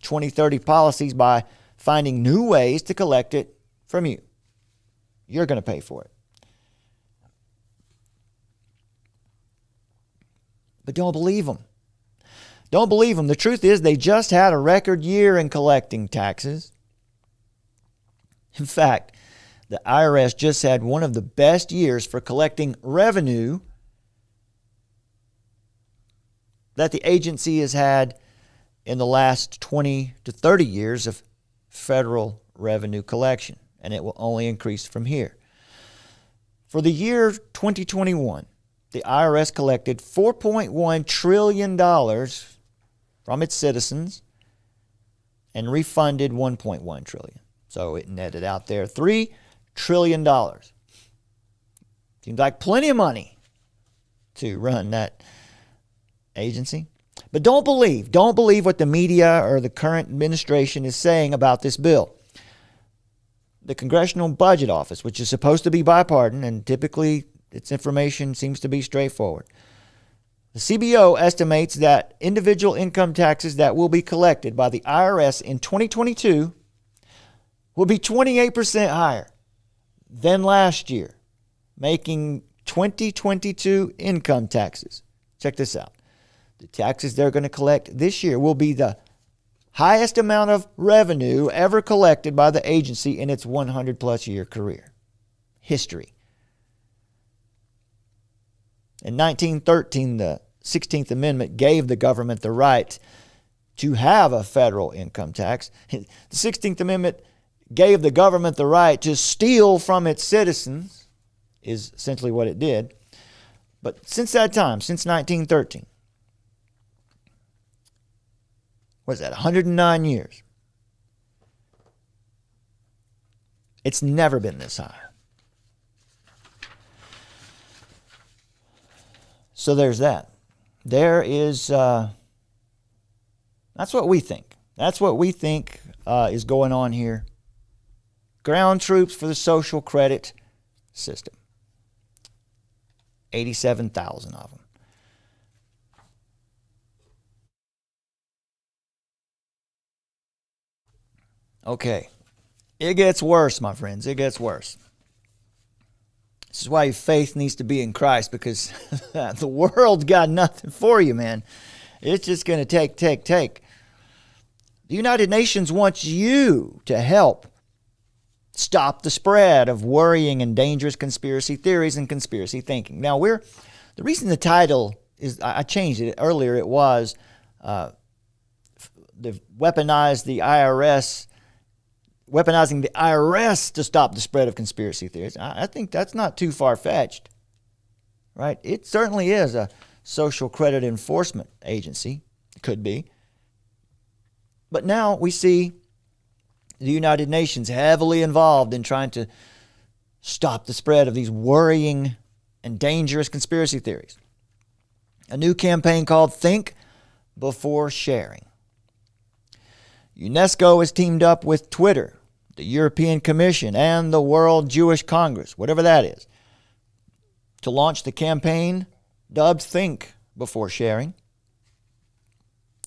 2030 policies by finding new ways to collect it from you. You're going to pay for it. But don't believe them. Don't believe them. The truth is they just had a record year in collecting taxes. In fact, the IRS just had one of the best years for collecting revenue that the agency has had in the last 20 to 30 years of federal revenue collection. and it will only increase from here. For the year 2021, the IRS collected $4.1 trillion from its citizens and refunded $1.1 trillion. So it netted out there $3 trillion. Seems like plenty of money to run that agency. But don't believe what the media or the current administration is saying about this bill. The Congressional Budget Office, which is supposed to be bipartisan, and typically its information seems to be straightforward. The CBO estimates that individual income taxes that will be collected by the IRS in 2022 will be 28% higher than last year, making 2022 income taxes. Check this out. The taxes they're going to collect this year will be the highest amount of revenue ever collected by the agency in its 100-plus year career. History. In 1913, the 16th Amendment gave the government the right to have a federal income tax. The 16th Amendment gave the government the right to steal from its citizens, is essentially what it did. But since that time, since 1913, what is that, 109 years, it's never been this high. So there's that. There is, that's what we think. That's what we think is going on here. Ground troops for the social credit system. 87,000 of them. Okay. It gets worse, my friends. It gets worse. This is why your faith needs to be in Christ, because the world got nothing for you, man. It's just going to take. The United Nations wants you to help stop the spread of worrying and dangerous conspiracy theories and conspiracy thinking. Now, the reason the title is, I changed it earlier, it was weaponizing the IRS to stop the spread of conspiracy theories. I think that's not too far-fetched, right? It certainly is a social credit enforcement agency. It could be. But now we see the United Nations heavily involved in trying to stop the spread of these worrying and dangerous conspiracy theories. A new campaign called Think Before Sharing. UNESCO has teamed up with Twitter, the European Commission, and the World Jewish Congress, whatever that is, to launch the campaign dubbed Think Before Sharing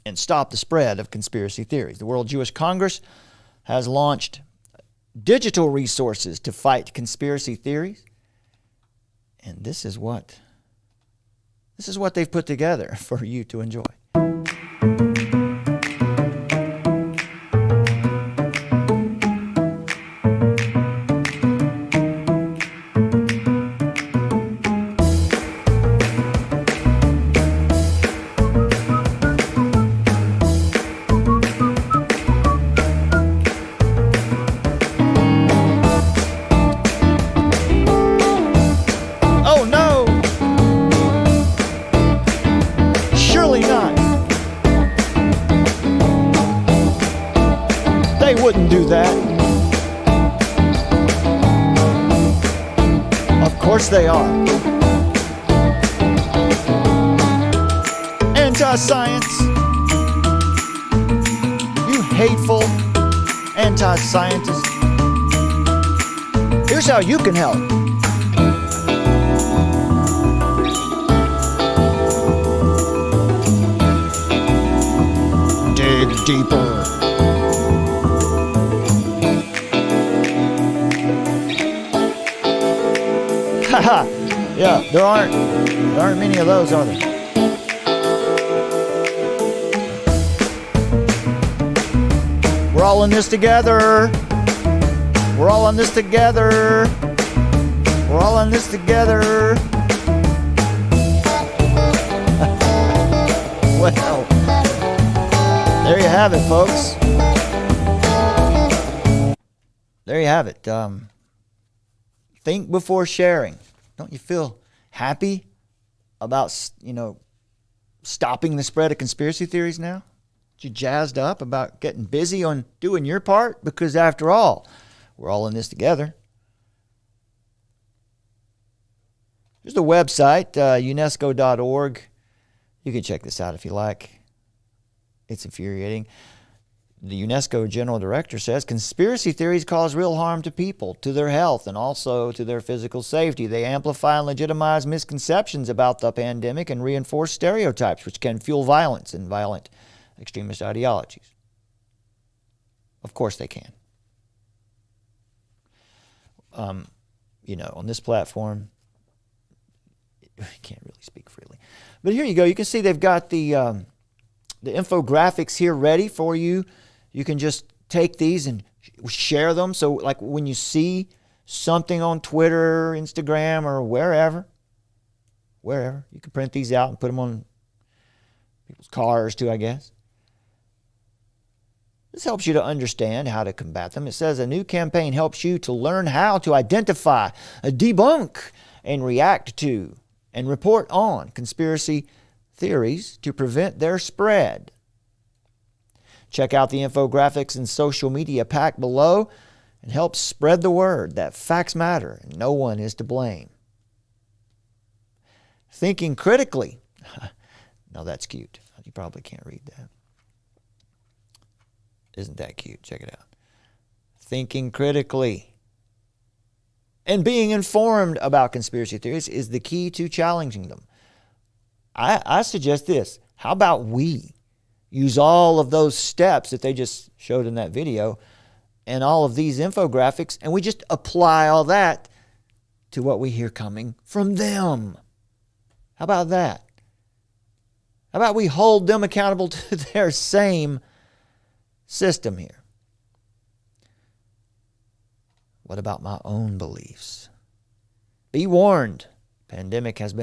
and stop the spread of conspiracy theories. The World Jewish Congress has launched digital resources to fight conspiracy theories. And this is what they've put together for you to enjoy. They are. Anti-science. You hateful anti-scientist. Here's how you can help. Dig deeper. Yeah, there aren't many of those, are there? We're all in this together. We're all in this together. We're all in this together. Well, there you have it, folks. there you have it. Think before sharing. Don't you feel happy about, stopping the spread of conspiracy theories now? You jazzed up about getting busy on doing your part? Because after all, we're all in this together. There's the website, unesco.org. You can check this out if you like. It's infuriating. The UNESCO General Director says conspiracy theories cause real harm to people, to their health, and also to their physical safety. They amplify and legitimize misconceptions about the pandemic and reinforce stereotypes, which can fuel violence and violent extremist ideologies. Of course they can. On this platform, I can't really speak freely. But here you go. You can see they've got the infographics here ready for you. You can just take these and share them. So like when you see something on Twitter, Instagram, or wherever, you can print these out and put them on people's cars too, I guess. This helps you to understand how to combat them. It says a new campaign helps you to learn how to identify, debunk, and react to and report on conspiracy theories to prevent their spread. Check out the infographics and social media pack below and help spread the word that facts matter and no one is to blame. Thinking critically. No, that's cute. You probably can't read that. Isn't that cute? Check it out. Thinking critically and being informed about conspiracy theories is the key to challenging them. I suggest this. How about we use all of those steps that they just showed in that video and all of these infographics, and we just apply all that to what we hear coming from them? How about that? How about we hold them accountable to their same system here? What about my own beliefs? Be warned. Pandemic has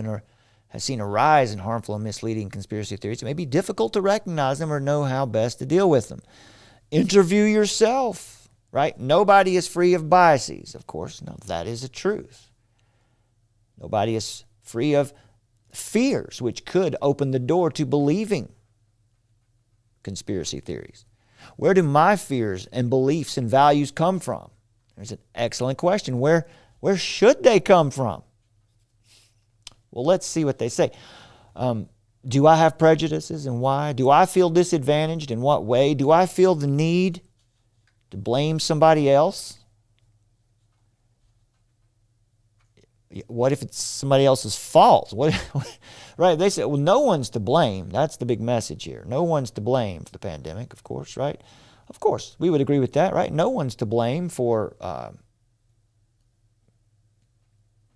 seen a rise in harmful and misleading conspiracy theories. It may be difficult to recognize them or know how best to deal with them. Interview yourself, right? Nobody is free of biases, of course. No, that is a truth. Nobody is free of fears, which could open the door to believing conspiracy theories. Where do my fears and beliefs and values come from? There's an excellent question. Where should they come from? Well, let's see what they say. Do I have prejudices and why? Do I feel disadvantaged in what way? Do I feel the need to blame somebody else? What if it's somebody else's fault? Right? They say, well, no one's to blame. That's the big message here. No one's to blame for the pandemic, of course, right? Of course, we would agree with that, right? No one's to blame for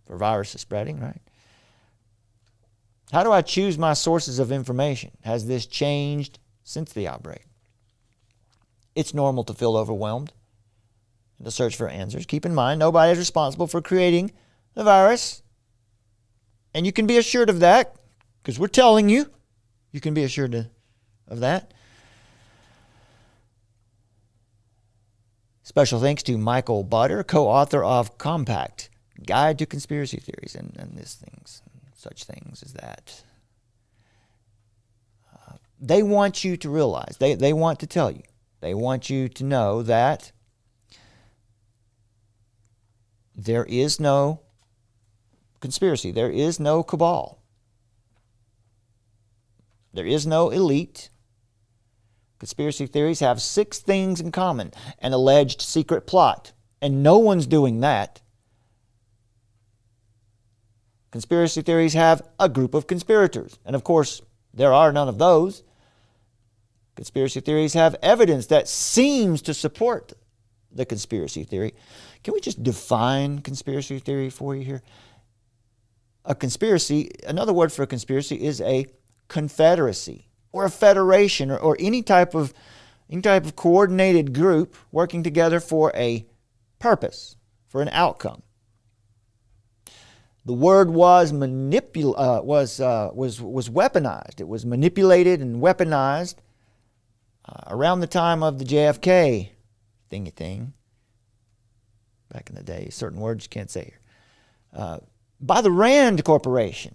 viruses spreading, right? How do I choose my sources of information? Has this changed since the outbreak? It's normal to feel overwhelmed and to search for answers. Keep in mind, nobody is responsible for creating the virus. And you can be assured of that because we're telling you. You can be assured of that. Special thanks to Michael Butter, co-author of Compact Guide to Conspiracy Theories and such things as that. They want you to realize, they want to tell you, they want you to know that there is no conspiracy, there is no cabal, there is no elite. Conspiracy theories have 6 things in common: an alleged secret plot, and no one's doing that. Conspiracy theories have a group of conspirators, and of course, there are none of those. Conspiracy theories have evidence that seems to support the conspiracy theory. Can we just define conspiracy theory for you here? A conspiracy, another word for a conspiracy is a confederacy or a federation or any type of coordinated group working together for a purpose, for an outcome. The word was weaponized. It was manipulated and weaponized around the time of the JFK thing. back in the day. Certain words you can't say here. By the Rand Corporation,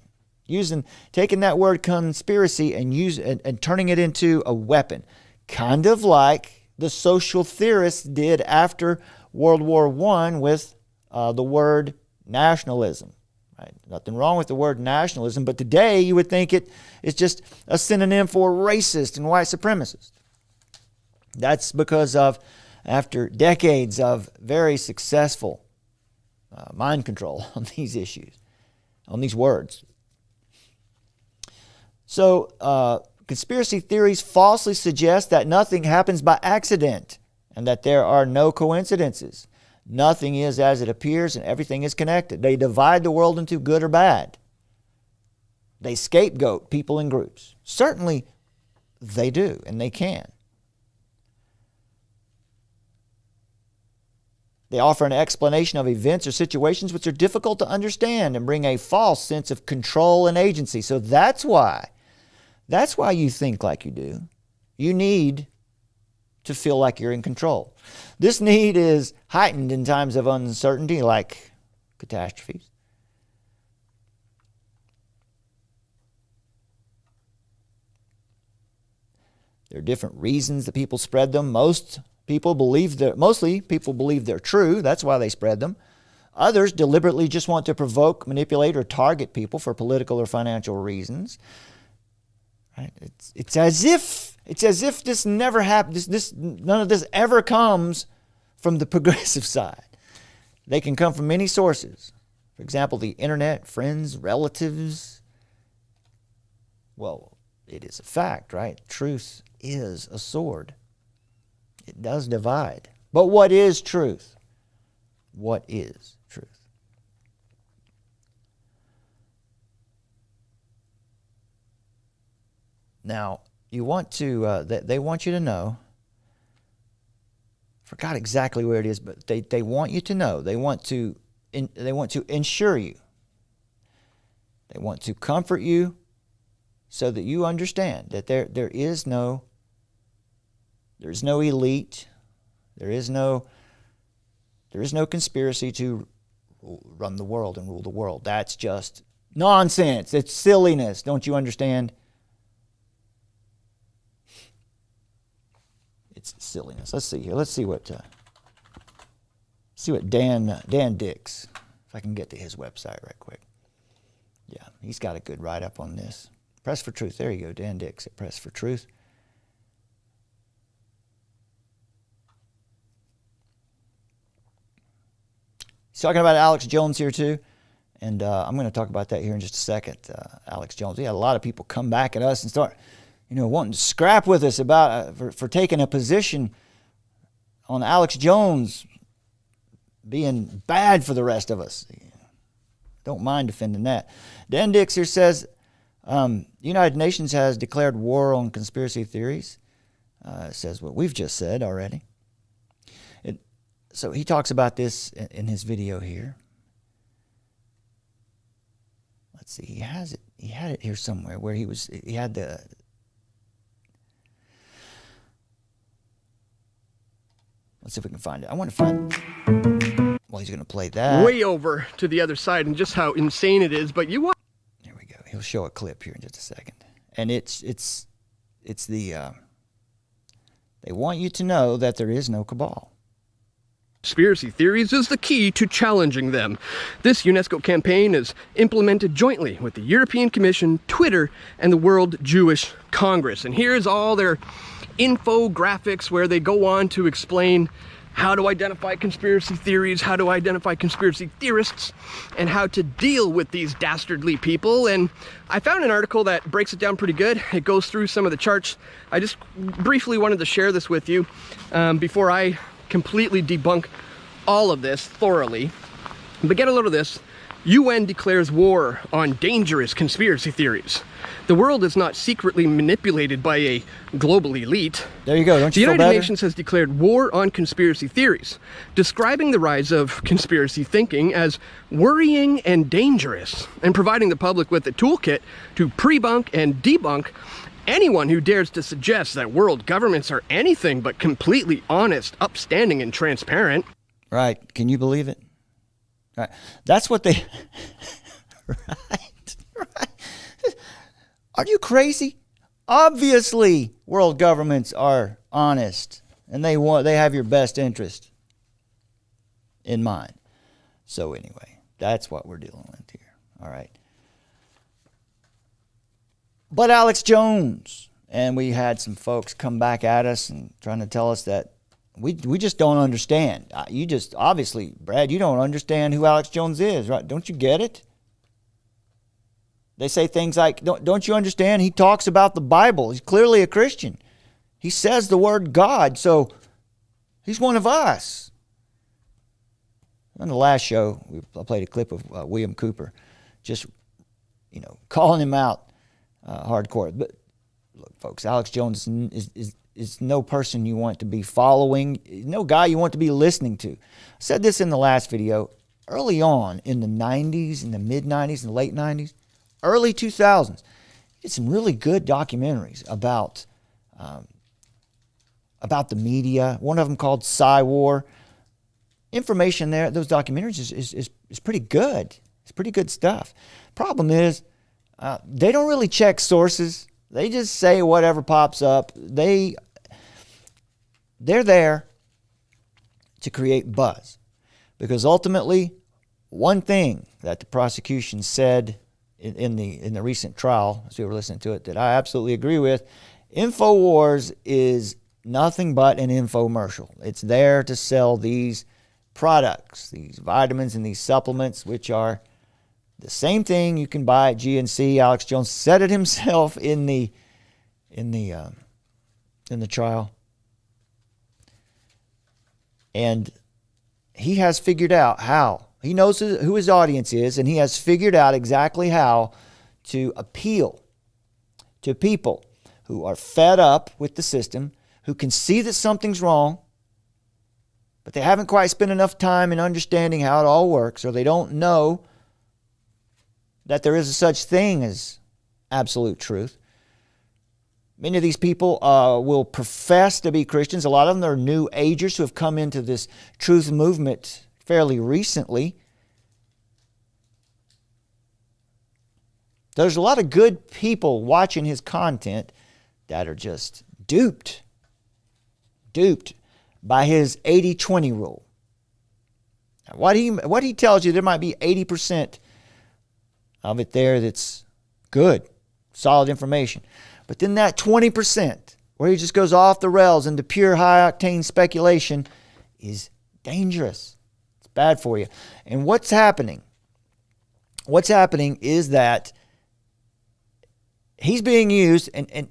taking that word conspiracy and turning it into a weapon, kind of like the social theorists did after World War I with the word nationalism. Right? Nothing wrong with the word nationalism, but today you would think it's just a synonym for racist and white supremacist. That's because of, after decades of very successful mind control on these issues, on these words. So, conspiracy theories falsely suggest that nothing happens by accident and that there are no coincidences. Nothing is as it appears and everything is connected. They divide the world into good or bad. They scapegoat people in groups. Certainly they do, and they can. They offer an explanation of events or situations which are difficult to understand and bring a false sense of control and agency. So that's why you think like you do. You need to feel like you're in control. This need is heightened in times of uncertainty, like catastrophes. There are different reasons that people spread them. Mostly people believe they're true. That's why they spread them. Others deliberately just want to provoke, manipulate, or target people for political or financial reasons. Right? It's as if this never happens. None of this ever comes from the progressive side. They can come from many sources. For example, the internet, friends, relatives. Well, it is a fact, right? Truth is a sword. It does divide. But what is truth? What is truth? Now, they want you to know, I forgot exactly where it is, but they want you to know. They want to ensure you. They want to comfort you so that you understand that there is no elite, there is no conspiracy to run the world and rule the world. That's just nonsense. It's silliness. Don't you understand? It's silliness. Let's see here. Let's see what Dan Dix, if I can get to his website right quick. Yeah, he's got a good write-up on this. Press for Truth. There you go, Dan Dix at Press for Truth. He's talking about Alex Jones here too, and I'm going to talk about that here in just a second. Alex Jones. We had a lot of people come back at us and start, wanting to scrap with us about for taking a position on Alex Jones being bad for the rest of us. Don't mind defending that. Dan Dix here says, the United Nations has declared war on conspiracy theories. It says what we've just said already. So he talks about this in his video here. Let's see, he had it here somewhere where he had the. Let's see if we can find it. I want to find. Well, he's going to play that. Way over to the other side and just how insane it is, but you want. There we go. He'll show a clip here in just a second, and it's the. They want you to know that there is no cabal. Conspiracy theories is the key to challenging them. This UNESCO campaign is implemented jointly with the European Commission, Twitter, and the World Jewish Congress. And here's all their infographics where they go on to explain how to identify conspiracy theories, how to identify conspiracy theorists, and how to deal with these dastardly people. And I found an article that breaks it down pretty good. It goes through some of the charts. I just briefly wanted to share this with you before I completely debunk all of this thoroughly. But get a load of this. UN declares war on dangerous conspiracy theories. The world is not secretly manipulated by a global elite. There you go. Don't you feel better? The United better? Nations has declared war on conspiracy theories, describing the rise of conspiracy thinking as worrying and dangerous, and providing the public with a toolkit to pre-bunk and debunk anyone who dares to suggest that world governments are anything but completely honest, upstanding, and transparent. Right. Can you believe it? Right. That's what they... Right. Are you crazy? Obviously, world governments are honest, and they have your best interest in mind. So anyway, that's what we're dealing with here. All right. But Alex Jones, and we had some folks come back at us and trying to tell us that we just don't understand. You just, obviously, Brad, you don't understand who Alex Jones is, right? Don't you get it? They say things like, don't you understand? He talks about the Bible. He's clearly a Christian. He says the word God, so he's one of us. On the last show, I played a clip of William Cooper, just, calling him out hardcore. But look, folks, Alex Jones is no person you want to be following, no guy you want to be listening to. I said this in the last video. Early on in the 90s, in the mid-90s, and late 90s, early 2000s, he did some really good documentaries about the media. One of them called Psyop. Information there, those documentaries is pretty good. It's pretty good stuff. Problem is, they don't really check sources. They just say whatever pops up. They're there to create buzz. Because ultimately, one thing that the prosecution said in the recent trial, as we were listening to it, that I absolutely agree with, InfoWars is nothing but an infomercial. It's there to sell these products, these vitamins and these supplements, which are the same thing you can buy at GNC. Alex Jones said it himself in the trial. And he has figured out how. He knows who his audience is, and he has figured out exactly how to appeal to people who are fed up with the system, who can see that something's wrong, but they haven't quite spent enough time in understanding how it all works, or they don't know that there is a such thing as absolute truth. Many of these people will profess to be Christians. A lot of them are New Agers who have come into this truth movement fairly recently. There's a lot of good people watching his content that are just duped by his 80-20 rule. What he tells you, there might be 80% of it there that's good, solid information. But then that 20% where he just goes off the rails into pure high-octane speculation is dangerous. It's bad for you. And what's happening? What's happening is that he's being used, and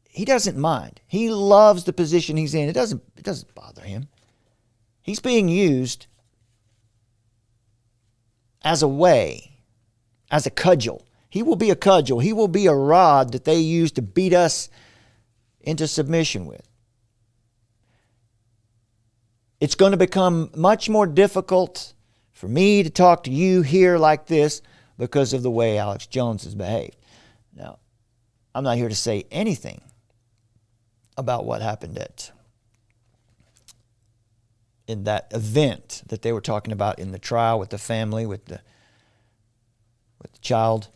he doesn't mind. He loves the position he's in. It doesn't bother him. He's being used as a way, as a cudgel. He will be a cudgel. He will be a rod that they use to beat us into submission with. It's going to become much more difficult for me to talk to you here like this because of the way Alex Jones has behaved. Now, I'm not here to say anything about what happened in that event that they were talking about in the trial with the family, with the child.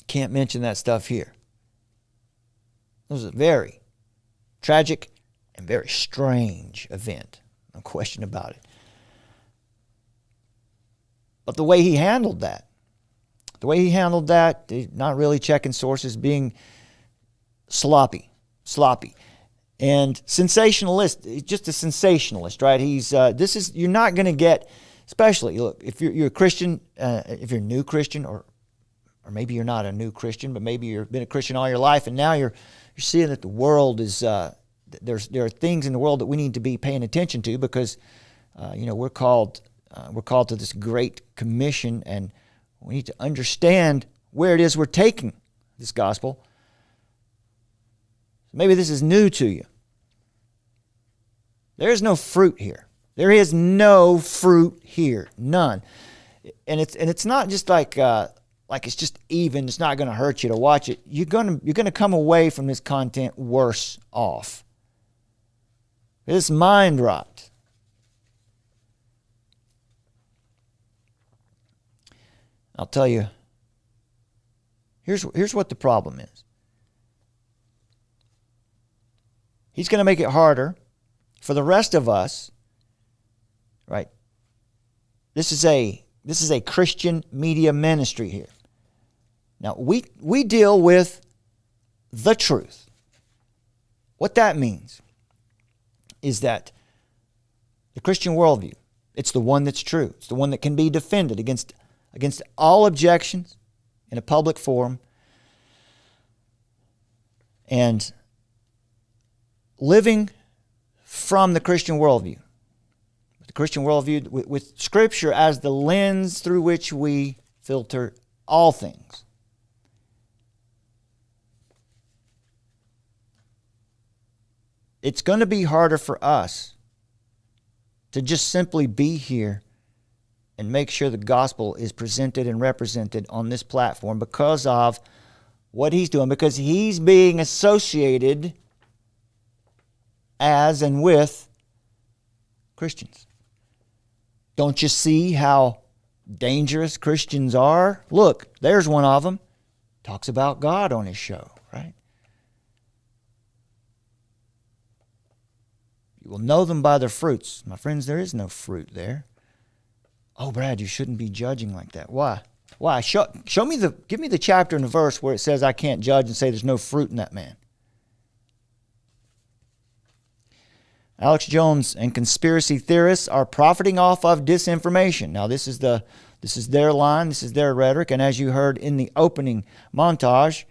Can't mention that stuff here. It was a very tragic and very strange event. No question about it. But the way he handled that, not really checking sources, being sloppy, and sensationalist, just a sensationalist, right? You're not going to get, especially, look, if you're a Christian, if you're a new Christian, or maybe you're not a new Christian, but maybe you've been a Christian all your life, and now you're seeing that the world is, there are things in the world that we need to be paying attention to because, we're called to this great commission, and we need to understand where it is we're taking this gospel. Maybe this is new to you. There is no fruit here. There is no fruit here, none. And it's not just like it's just even. It's not going to hurt you to watch it. You're going to come away from this content worse off. This mind rot. I'll tell you, here's what the problem is. He's going to make it harder for the rest of us, right? This is a Christian media ministry here. Now, we deal with the truth. What that means is that the Christian worldview, it's the one that's true. It's the one that can be defended against all objections in a public forum. And living from the Christian worldview, the Christian worldview with Scripture as the lens through which we filter all things. It's going to be harder for us to just simply be here and make sure the gospel is presented and represented on this platform because of what he's doing, because he's being associated as and with Christians. Don't you see how dangerous Christians are? Look, there's one of them. Talks about God on his show, right? You will know them by their fruits. My friends, there is no fruit there. Oh, Brad, you shouldn't be judging like that. Why? Why? Give me the chapter and the verse where it says I can't judge and say there's no fruit in that man. Alex Jones and conspiracy theorists are profiting off of disinformation. Now, this is their line, this is their rhetoric, and as you heard in the opening montage,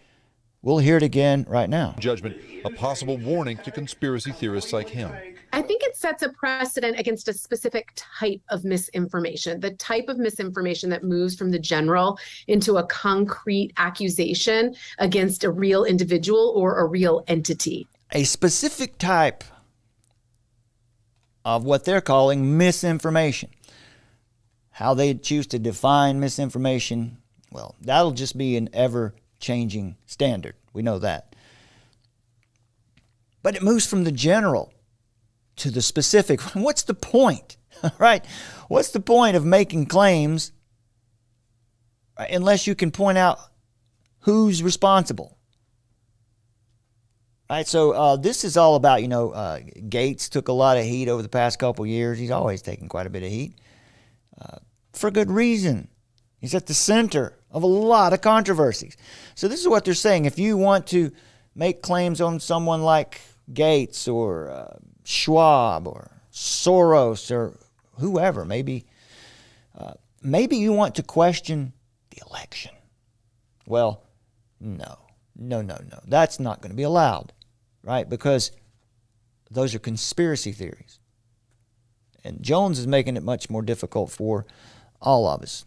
we'll hear it again right now. Judgment, a possible warning to conspiracy theorists like him. I think it sets a precedent against a specific type of misinformation, the type of misinformation that moves from the general into a concrete accusation against a real individual or a real entity. A specific type of what they're calling misinformation. How they choose to define misinformation, well, that'll just be an ever-changing standard. We know that. But it moves from the general to the specific. What's the point, right? What's the point of making claims unless you can point out who's responsible? Right, so this is all about, Gates took a lot of heat over the past couple years. He's always taken quite a bit of heat for good reason. He's at the center of a lot of controversies. So this is what they're saying. If you want to make claims on someone like Gates or Schwab or Soros or whoever, maybe you want to question the election. Well, no. That's not going to be allowed, right? Because those are conspiracy theories. And Jones is making it much more difficult for all of us.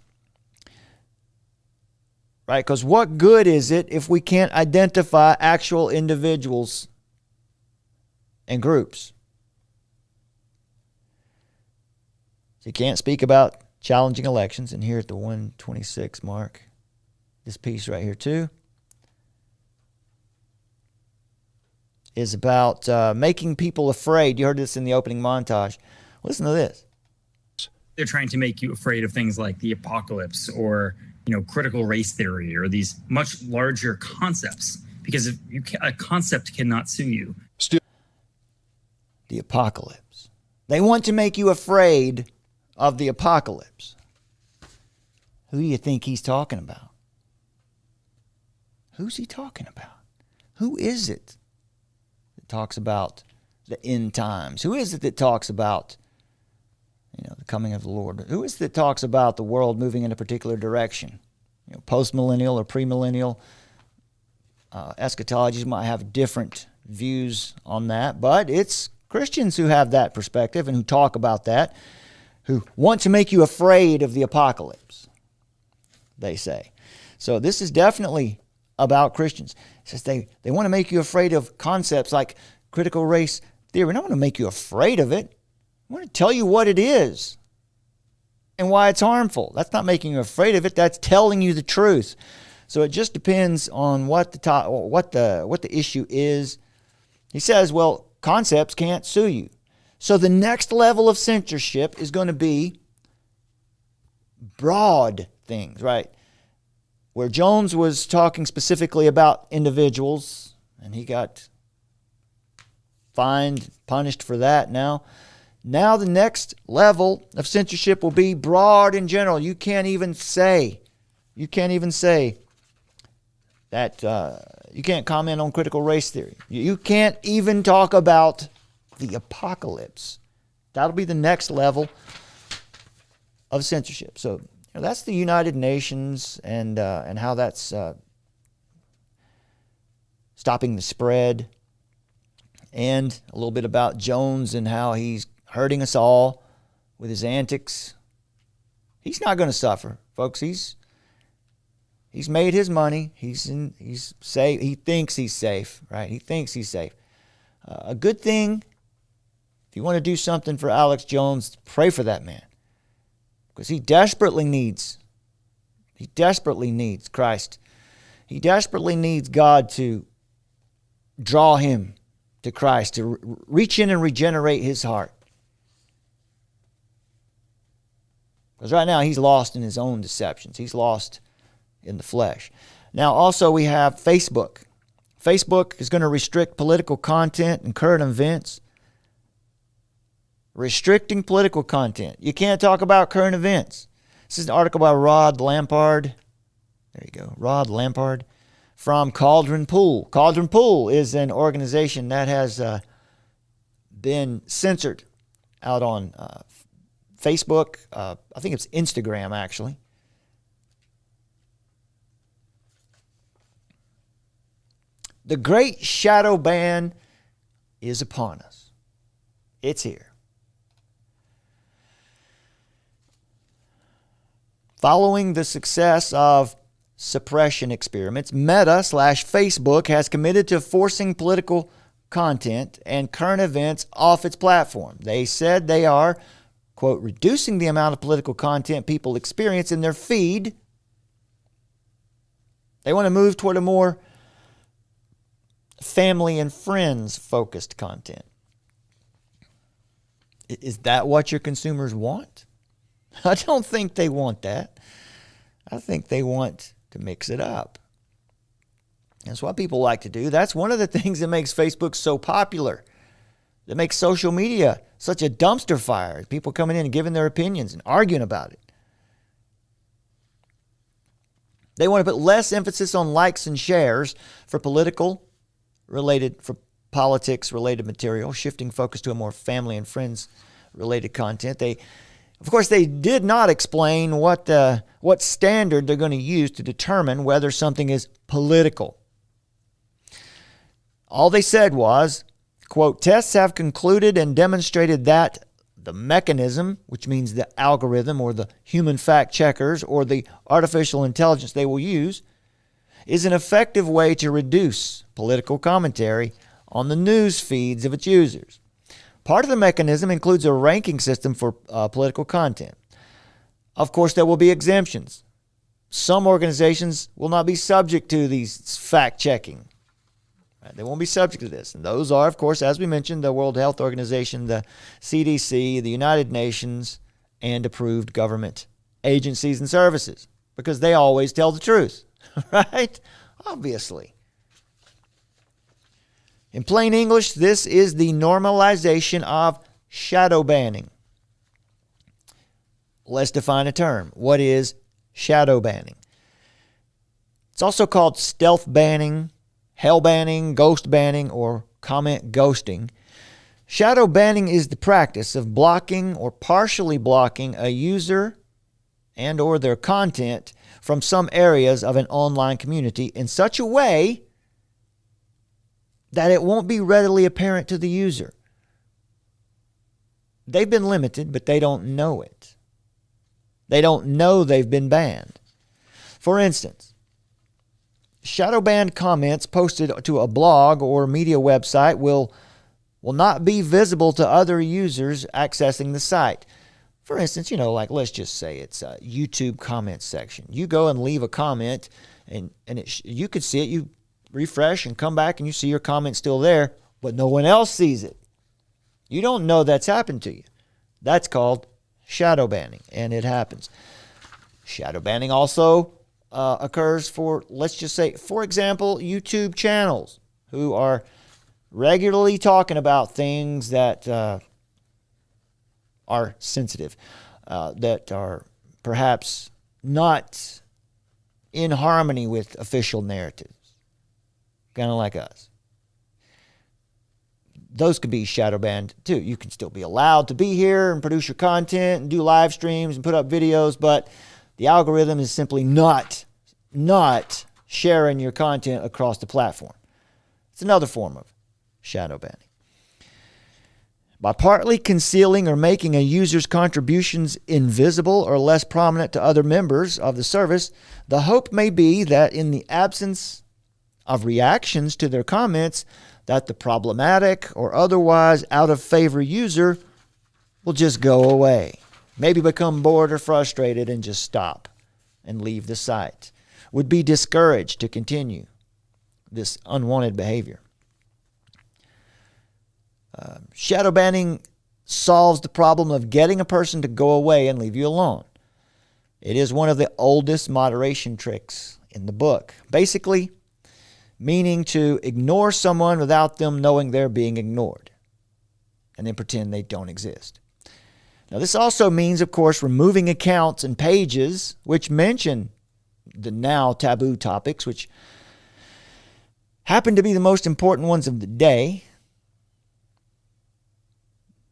Right? Because what good is it if we can't identify actual individuals and groups? So you can't speak about challenging elections. And here at the 126 mark, this piece right here too is about making people afraid. You heard this in the opening montage. Listen to this. They're trying to make you afraid of things like the apocalypse or, critical race theory or these much larger concepts because a concept cannot sue you. The apocalypse. They want to make you afraid of the apocalypse. Who do you think he's talking about? Who's he talking about? Who is it that talks about the end times? Who is it that talks about the coming of the Lord? Who is it that talks about the world moving in a particular direction? Post-millennial or premillennial eschatologies might have different views on that, but it's Christians who have that perspective and who talk about that, who want to make you afraid of the apocalypse, they say. So this is definitely about Christians. It says they want to make you afraid of concepts like critical race theory. I don't want to make you afraid of it. I want to tell you what it is and why it's harmful. That's not making you afraid of it. That's telling you the truth. So it just depends on what the issue is. He says, well, concepts can't sue you. So the next level of censorship is going to be broad things, right? where Jones was talking specifically about individuals, and he got fined, punished for that. Now the next level of censorship will be broad in general. You can't even say that you can't comment on critical race theory. You can't even talk about the apocalypse. That'll be the next level of censorship. So that's the United Nations and how that's stopping the spread, and a little bit about Jones and how he's hurting us all with his antics. He's not going to suffer, folks. He's made his money. He's safe. He thinks he's safe, right? He thinks he's safe. A good thing, if you want to do something for Alex Jones, pray for that man, because he desperately needs Christ. He desperately needs God to draw him to Christ, to reach in and regenerate his heart. Because right now he's lost in his own deceptions. He's lost in the flesh. Now also we have Facebook. Facebook is going to restrict political content and current events. Restricting political content. You can't talk about current events. This is an article by Rod Lampard. There you go. Rod Lampard from Cauldron Pool. Cauldron Pool is an organization that has been censored out on Facebook. I think it's Instagram, actually. The great shadow ban is upon us. It's here. Following the success of suppression experiments, Meta/Facebook has committed to forcing political content and current events off its platform. They said they are, quote, reducing the amount of political content people experience in their feed. They want to move toward a more family and friends focused content. Is that what your consumers want? I don't think they want that. I think they want to mix it up. That's what people like to do. That's one of the things that makes Facebook so popular, that makes social media such a dumpster fire. People coming in and giving their opinions and arguing about it. They want to put less emphasis on likes and shares for politics-related material, shifting focus to a more family and friends-related content. Of course, they did not explain what standard they're going to use to determine whether something is political. All they said was, quote, tests have concluded and demonstrated that the mechanism, which means the algorithm or the human fact checkers or the artificial intelligence they will use, is an effective way to reduce political commentary on the news feeds of its users. Part of the mechanism includes a ranking system for political content. Of course, there will be exemptions. Some organizations will not be subject to these fact-checking. Right? They won't be subject to this. And those are, of course, as we mentioned, the World Health Organization, the CDC, the United Nations, and approved government agencies and services, because they always tell the truth, right? Obviously. In plain English, this is the normalization of shadow banning. Let's define a term. What is shadow banning? It's also called stealth banning, hell banning, ghost banning, or comment ghosting. Shadow banning is the practice of blocking or partially blocking a user and or their content from some areas of an online community in such a way that it won't be readily apparent to the user. They've been limited, but they don't know it. They don't know they've been banned. For instance, shadow banned comments posted to a blog or media website will not be visible to other users accessing the site. For instance, like let's just say it's a YouTube comment section. You go and leave a comment, and you could see it. You refresh and come back and you see your comment still there, but no one else sees it. You don't know that's happened to you. That's called shadow banning, and it happens. Shadow banning also occurs for, let's just say, for example, YouTube channels who are regularly talking about things that are sensitive, that are perhaps not in harmony with official narratives, kind of like us. Those could be shadow banned too. You can still be allowed to be here and produce your content and do live streams and put up videos, but the algorithm is simply not sharing your content across the platform. It's another form of shadow banning. By partly concealing or making a user's contributions invisible or less prominent to other members of the service, the hope may be that in the absence of reactions to their comments, that the problematic or otherwise out of favor user will just go away, maybe become bored or frustrated and just stop and leave the site, would be discouraged to continue this unwanted behavior. Shadow banning solves the problem of getting a person to go away and leave you alone. It is one of the oldest moderation tricks in the book. Basically, meaning to ignore someone without them knowing they're being ignored, and then pretend they don't exist. Now, this also means, of course, removing accounts and pages which mention the now taboo topics, which happen to be the most important ones of the day.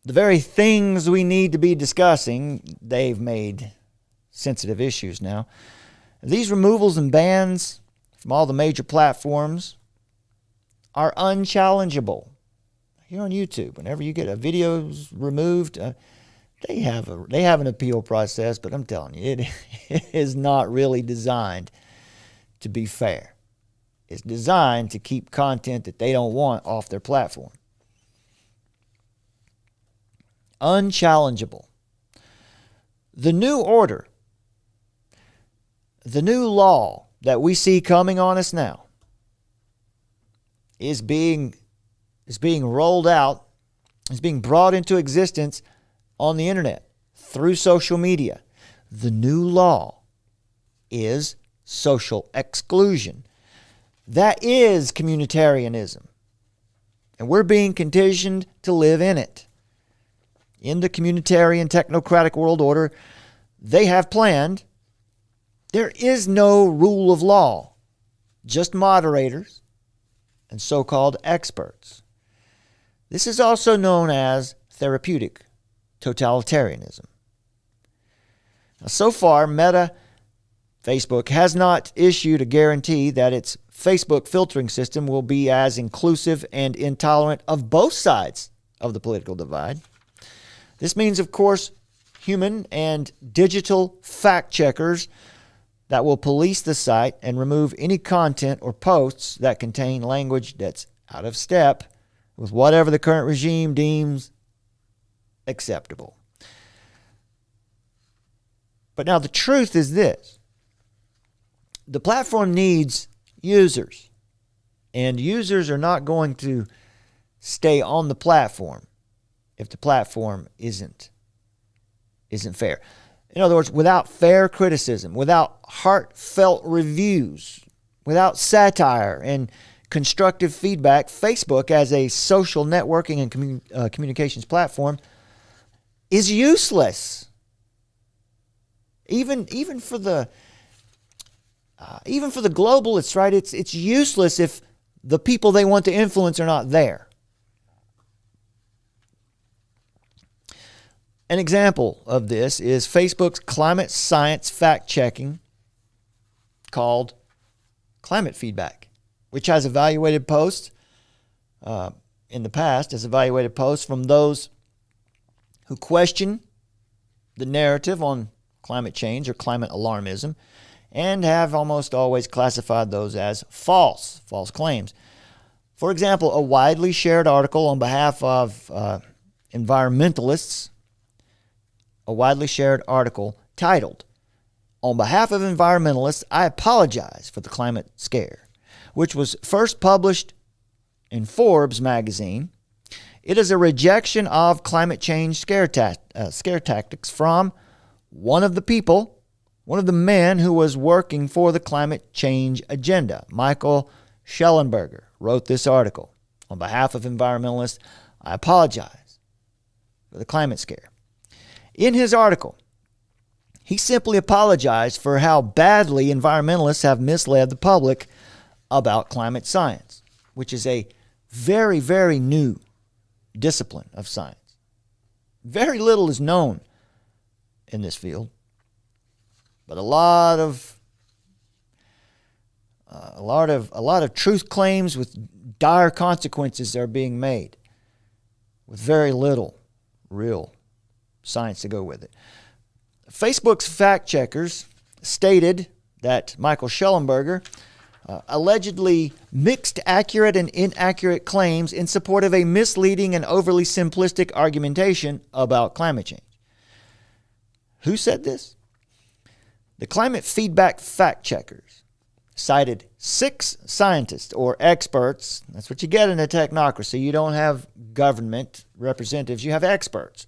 The very things we need to be discussing, they've made sensitive issues now. These removals and bans from all the major platforms are unchallengeable. Here on YouTube, whenever you get a video removed, they have an appeal process, but I'm telling you, it is not really designed to be fair. It's designed to keep content that they don't want off their platform. Unchallengeable. The new order, the new law that we see coming on us now is being rolled out, is being brought into existence on the internet through social media. The new law is social exclusion. That is communitarianism. And we're being conditioned to live in it. In the communitarian technocratic world order, they have planned, there is no rule of law, just moderators and so-called experts. This is also known as therapeutic totalitarianism. Now, so far, Meta, Facebook, has not issued a guarantee that its Facebook filtering system will be as inclusive and intolerant of both sides of the political divide. This means, of course, human and digital fact checkers that will police the site and remove any content or posts that contain language that's out of step with whatever the current regime deems acceptable. But now the truth is this. The platform needs users, and users are not going to stay on the platform if the platform isn't fair. In other words, without fair criticism, without heartfelt reviews, without satire and constructive feedback, Facebook as a social networking and communications platform is useless. Even for the globalists, right? It's useless if the people they want to influence are not there. An example of this is Facebook's climate science fact-checking called Climate Feedback, which has evaluated posts in the past, has evaluated posts from those who question the narrative on climate change or climate alarmism and have almost always classified those as false claims. For example, a widely shared article on behalf of environmentalists, a widely shared article titled, "On behalf of environmentalists, I apologize for the climate scare," which was first published in Forbes magazine. It is a rejection of climate change scare tactics from one of the people one of the men who was working for the climate change agenda, Michael Schellenberger, wrote this article. On behalf of environmentalists, I apologize for the climate scare. In his article, he simply apologized for how badly environmentalists have misled the public about climate science, which is a very, very new discipline of science. Very little is known in this field, but a lot of truth claims with dire consequences are being made, with very little real science to go with it. Facebook's fact checkers stated that Michael Schellenberger allegedly mixed accurate and inaccurate claims in support of a misleading and overly simplistic argumentation about climate change. Who said this? The climate feedback fact checkers cited 6 scientists or experts. That's what you get in a technocracy. You don't have government representatives, you have experts.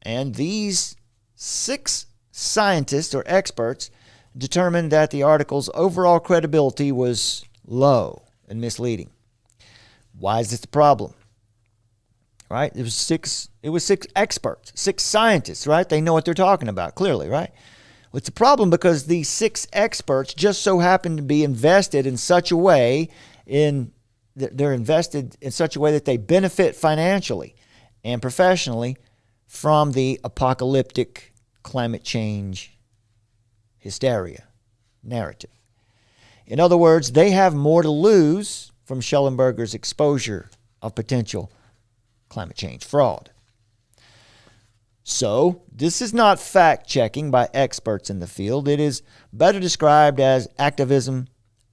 And these 6 scientists or experts determined that the article's overall credibility was low and misleading. Why is this a problem? Right? It was six experts, 6 scientists, right? They know what they're talking about, clearly, right? Well, it's a problem because these 6 experts just so happen to be invested in such a way they're invested in such a way that they benefit financially and professionally from the apocalyptic climate change hysteria narrative. In other words, they have more to lose from Schellenberger's exposure of potential climate change fraud. So, this is not fact-checking by experts in the field. It is better described as activism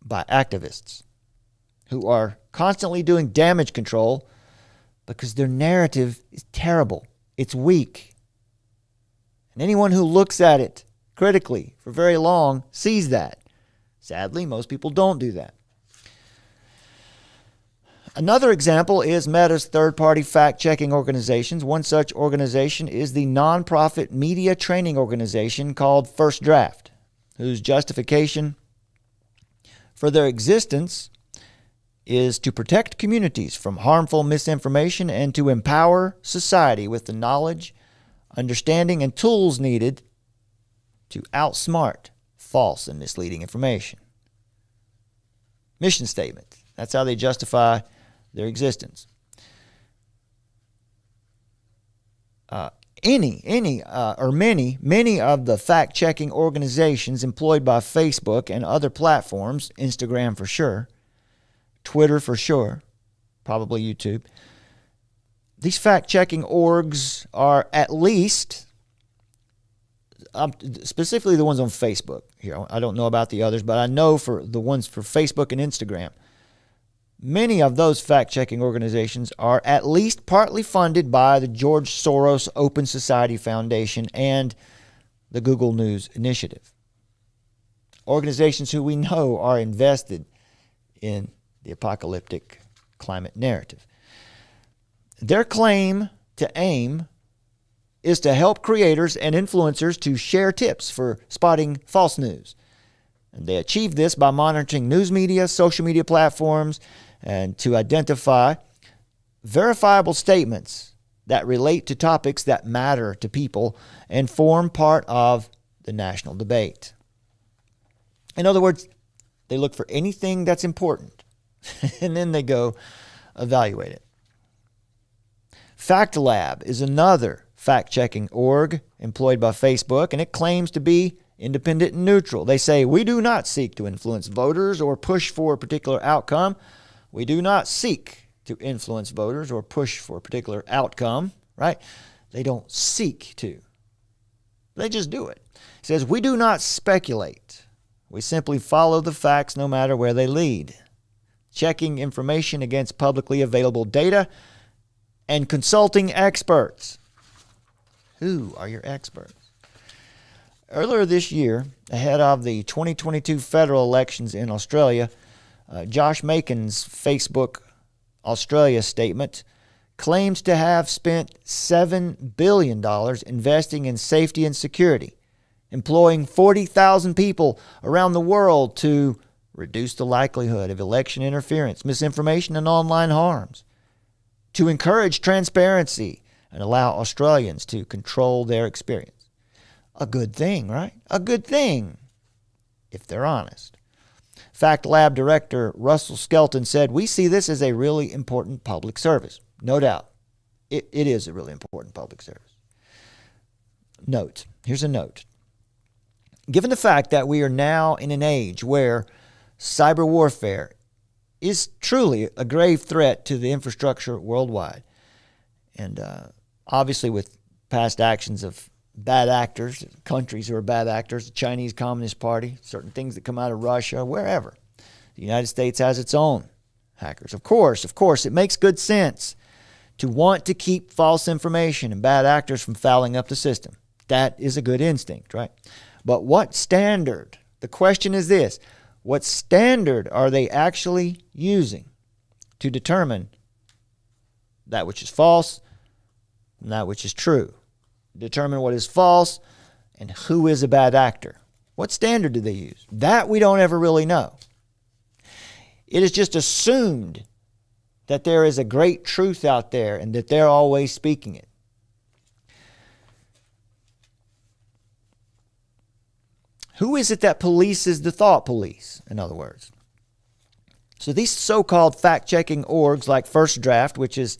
by activists who are constantly doing damage control because their narrative is terrible. It's weak. And anyone who looks at it critically for very long sees that. Sadly, most people don't do that. Another example is Meta's third-party fact-checking organizations. One such organization is the nonprofit media training organization called First Draft, whose justification for their existence is to protect communities from harmful misinformation and to empower society with the knowledge, understanding, and tools needed to outsmart false and misleading information. Mission statement. That's how they justify their existence. Many of the fact-checking organizations employed by Facebook and other platforms, Instagram for sure, Twitter for sure, probably YouTube, these fact-checking orgs are at least, specifically the ones on Facebook here. I don't know about the others, but I know for the ones for Facebook and Instagram, many of those fact-checking organizations are at least partly funded by the George Soros Open Society Foundation and the Google News Initiative. Organizations who we know are invested in the apocalyptic climate narrative. Their claim to aim is to help creators and influencers to share tips for spotting false news. And they achieve this by monitoring news media, social media platforms, and to identify verifiable statements that relate to topics that matter to people and form part of the national debate. In other words, they look for anything that's important, and then they go evaluate it. FactLab is another fact-checking org employed by Facebook, and it claims to be independent and neutral. They say, we do not seek to influence voters or push for a particular outcome. We do not seek to influence voters or push for a particular outcome, right? They don't seek to. They just do it. It says, we do not speculate. We simply follow the facts no matter where they lead, checking information against publicly available data and consulting experts. Who are your experts? Earlier this year, ahead of the 2022 federal elections in Australia, Josh Makin's Facebook Australia statement claims to have spent $7 billion investing in safety and security employing 40,000 people around the world to reduce the likelihood of election interference, misinformation, and online harms, to encourage transparency and allow Australians to control their experience. A good thing, right? A good thing, if they're honest. Fact Lab Director Russell Skelton said, "We see this as a really important public service." No doubt. It is a really important public service. Note. Here's a note. Given the fact that we are now in an age where cyber warfare is truly a grave threat to the infrastructure worldwide, and obviously with past actions of bad actors, countries who are bad actors, the Chinese Communist Party, certain things that come out of Russia, wherever. The United States has its own hackers. Of course, it makes good sense to want to keep false information and bad actors from fouling up the system. That is a good instinct, right? But what standard? The question is this: what standard are they actually using to determine that which is false and that which is true? Determine what is false and who is a bad actor. What standard do they use? That we don't ever really know. It is just assumed that there is a great truth out there and that they're always speaking it. Who is it that polices the thought police, in other words? So these so-called fact-checking orgs like First Draft, which is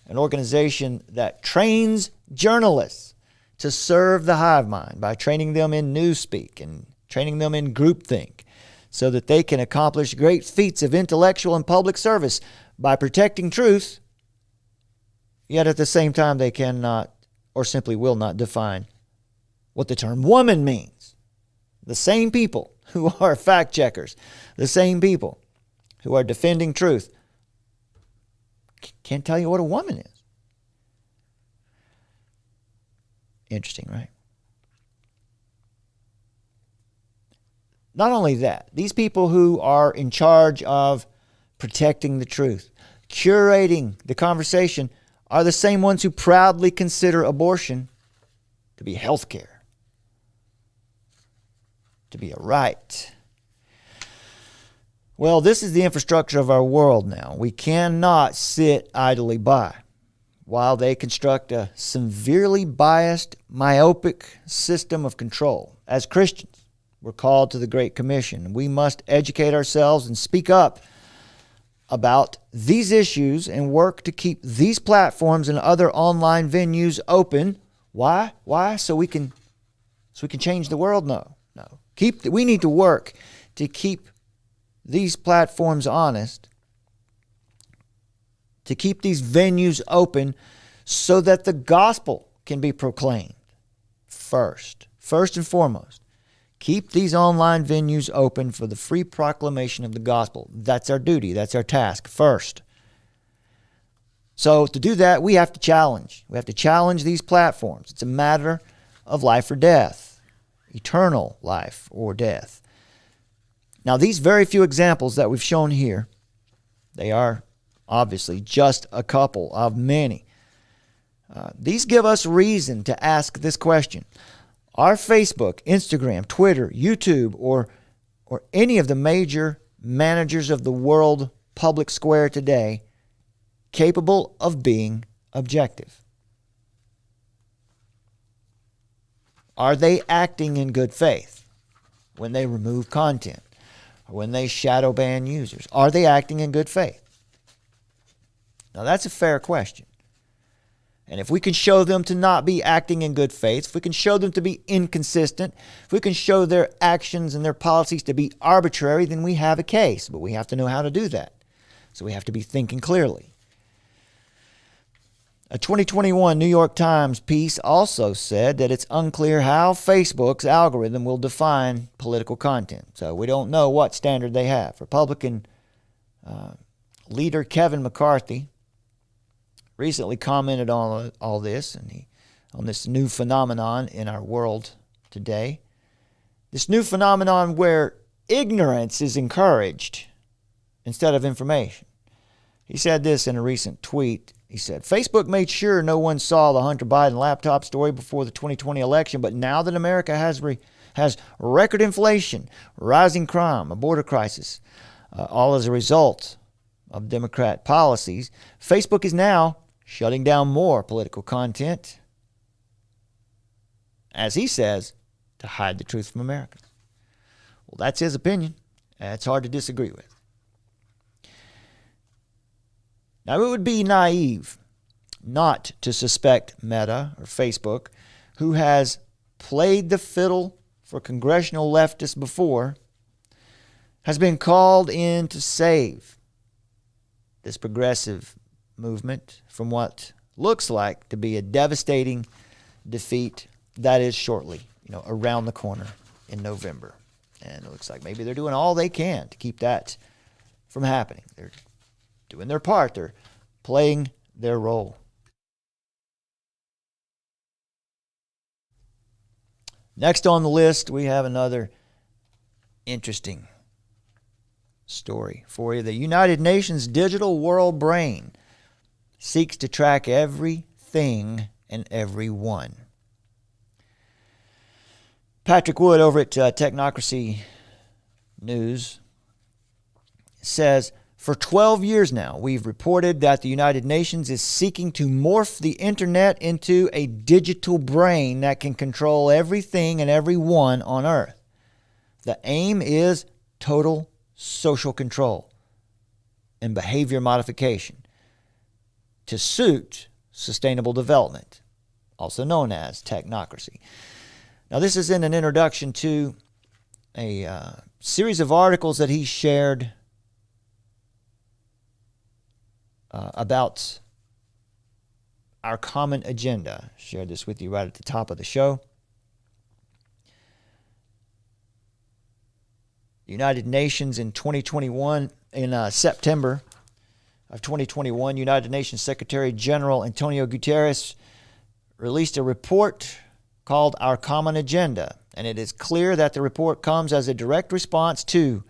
an organization that trains journalists to serve the hive mind by training them in newspeak and training them in groupthink so that they can accomplish great feats of intellectual and public service by protecting truth, yet at the same time they cannot or simply will not define what the term woman means. The same people who are fact checkers, the same people who are defending truth, can't tell you what a woman is. Interesting, right? Not only that, these people who are in charge of protecting the truth, curating the conversation, are the same ones who proudly consider abortion to be health care, to be a right. Well, this is the infrastructure of our world now. We cannot sit idly by while they construct a severely biased, myopic system of control. As Christians, we're called to the Great Commission. We must educate ourselves and speak up about these issues and work to keep these platforms and other online venues open. Why? So we can change the world? No. We need to work to keep these platforms honest, to keep these venues open so that the gospel can be proclaimed first and foremost. Keep these online venues open for the free proclamation of the gospel. That's our duty. That's our task first. So to do that, we have to challenge. We have to challenge these platforms. It's a matter of life or death, eternal life or death. Now, these very few examples that we've shown here, they are obviously just a couple of many. These give us reason to ask this question. Are Facebook, Instagram, Twitter, YouTube, or any of the major managers of the world public square today capable of being objective? Are they acting in good faith when they remove content or when they shadow ban users? Are they acting in good faith? Now, that's a fair question. And if we can show them to not be acting in good faith, if we can show them to be inconsistent, if we can show their actions and their policies to be arbitrary, then we have a case. But we have to know how to do that. So we have to be thinking clearly. A 2021 New York Times piece also said that it's unclear how Facebook's algorithm will define political content. So we don't know what standard they have. Republican leader Kevin McCarthy recently commented on all this and on this new phenomenon in our world today. This new phenomenon where ignorance is encouraged instead of information. He said this in a recent tweet. He said, Facebook made sure no one saw the Hunter Biden laptop story before the 2020 election, but now that America has record inflation, rising crime, a border crisis, all as a result of Democrat policies, Facebook is now shutting down more political content, as he says, to hide the truth from Americans. Well, that's his opinion. It's hard to disagree with. Now, it would be naive not to suspect Meta or Facebook, who has played the fiddle for congressional leftists before, has been called in to save this progressive movement from what looks like to be a devastating defeat that is shortly, around the corner in November. And it looks like maybe they're doing all they can to keep that from happening. They're doing their part. They're playing their role. Next on the list, we have another interesting story for you. The United Nations Digital World Brain seeks to track everything and everyone. Patrick Wood over at Technocracy News says, for 12 years now, we've reported that the United Nations is seeking to morph the internet into a digital brain that can control everything and everyone on Earth. The aim is total social control and behavior modification to suit sustainable development, also known as technocracy. Now, this is in an introduction to a series of articles that he shared about our common agenda. Shared this with you right at the top of the show. United Nations in 2021, in September of 2021, United Nations Secretary General Antonio Guterres released a report called Our Common Agenda, and it is clear that the report comes as a direct response to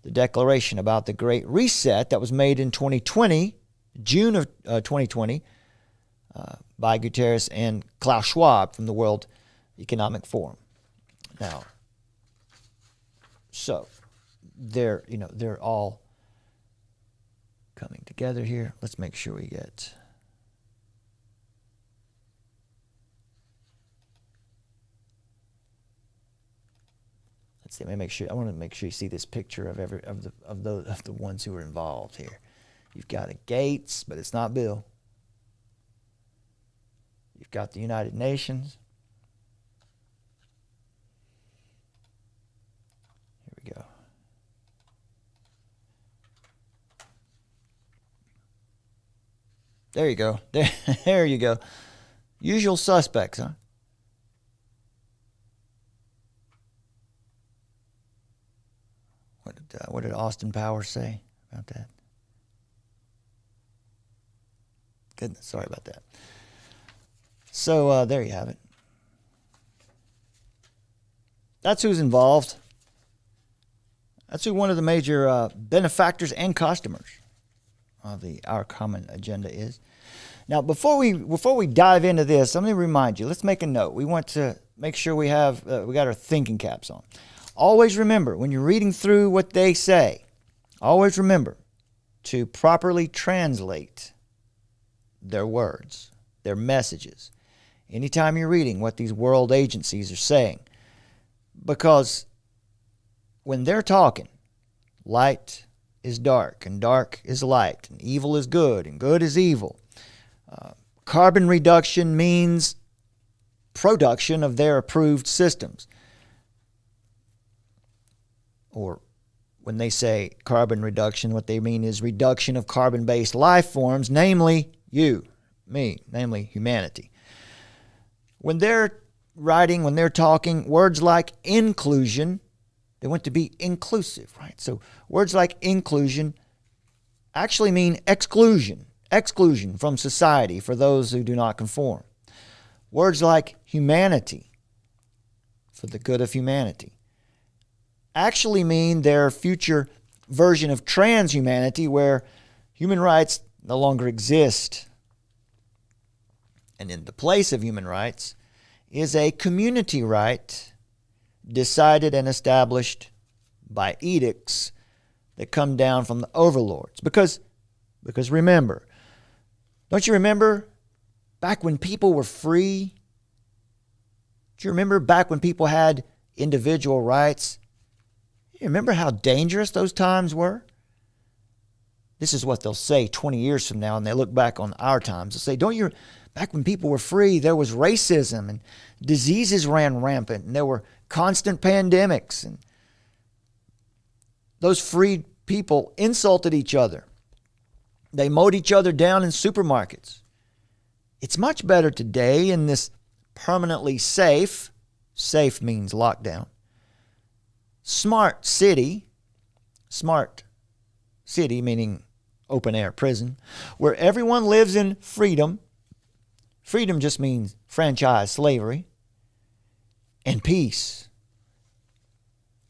the declaration about the Great Reset that was made in 2020, June of 2020, by Guterres and Klaus Schwab from the World Economic Forum. Now, so they're all coming together here. Let's make sure we get. Let's see. Let me make sure. I want to make sure you see this picture of the ones who are involved here. You've got a Gates, but it's not Bill. You've got the United Nations. Here we go. There you go. There you go. Usual suspects, huh? What did Austin Powers say about that? Goodness, sorry about that. So there you have it. That's who's involved. That's who one of the major benefactors and customers of Our Common Agenda is. Now, before we dive into this, let me remind you. Let's make a note. We want to make sure we got our thinking caps on. Always remember, when you're reading through what they say, always remember to properly translate their words, their messages, anytime you're reading what these world agencies are saying. Because when they're talking, light is dark, and dark is light, and evil is good, and good is evil. Carbon reduction means production of their approved systems. Or when they say carbon reduction, what they mean is reduction of carbon-based life forms, namely you, me, namely humanity. When they're writing, when they're talking, words like inclusion, they want to be inclusive, right? So words like inclusion actually mean exclusion from society for those who do not conform. Words like humanity, for the good of humanity, actually mean their future version of transhumanity, where human rights no longer exist And in the place of human rights is a community right decided and established by edicts that come down from the overlords. Because remember, don't you remember back when people were free? Do you remember back when people had individual rights? You remember how dangerous those times were? This is what they'll say 20 years from now, and they look back on our times. They'll say, back when people were free, there was racism and diseases ran rampant, and there were constant pandemics, and those freed people insulted each other. They mowed each other down in supermarkets. It's much better today in this permanently safe means lockdown, smart city meaning open air prison, where everyone lives in freedom. Freedom just means franchise slavery. And peace.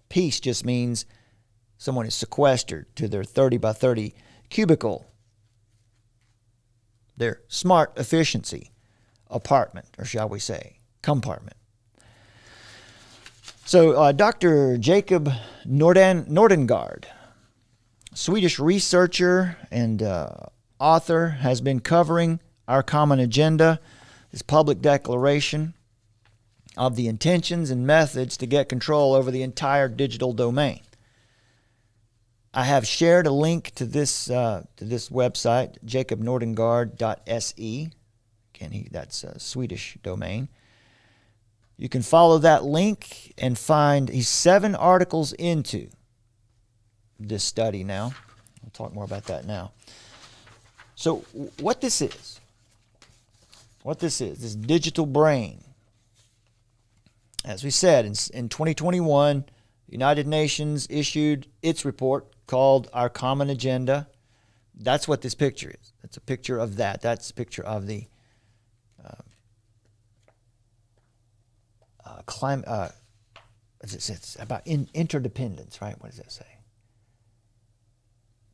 Peace just means someone is sequestered to their 30 by 30 cubicle, their smart efficiency apartment, or shall we say, compartment. So Dr. Jacob Nordengard, Swedish researcher and author, has been covering Our Common Agenda, this public declaration of the intentions and methods to get control over the entire digital domain. I have shared a link to this website, jacobnordengard.se. Again, that's a Swedish domain. You can follow that link and find, he's 7 articles into this study now. We'll talk more about that now. So what this is, this digital brain, as we said, in 2021, the United Nations issued its report called Our Common Agenda. That's what this picture is. That's a picture of that. That's a picture of the climate. It's about interdependence, right? What does that say?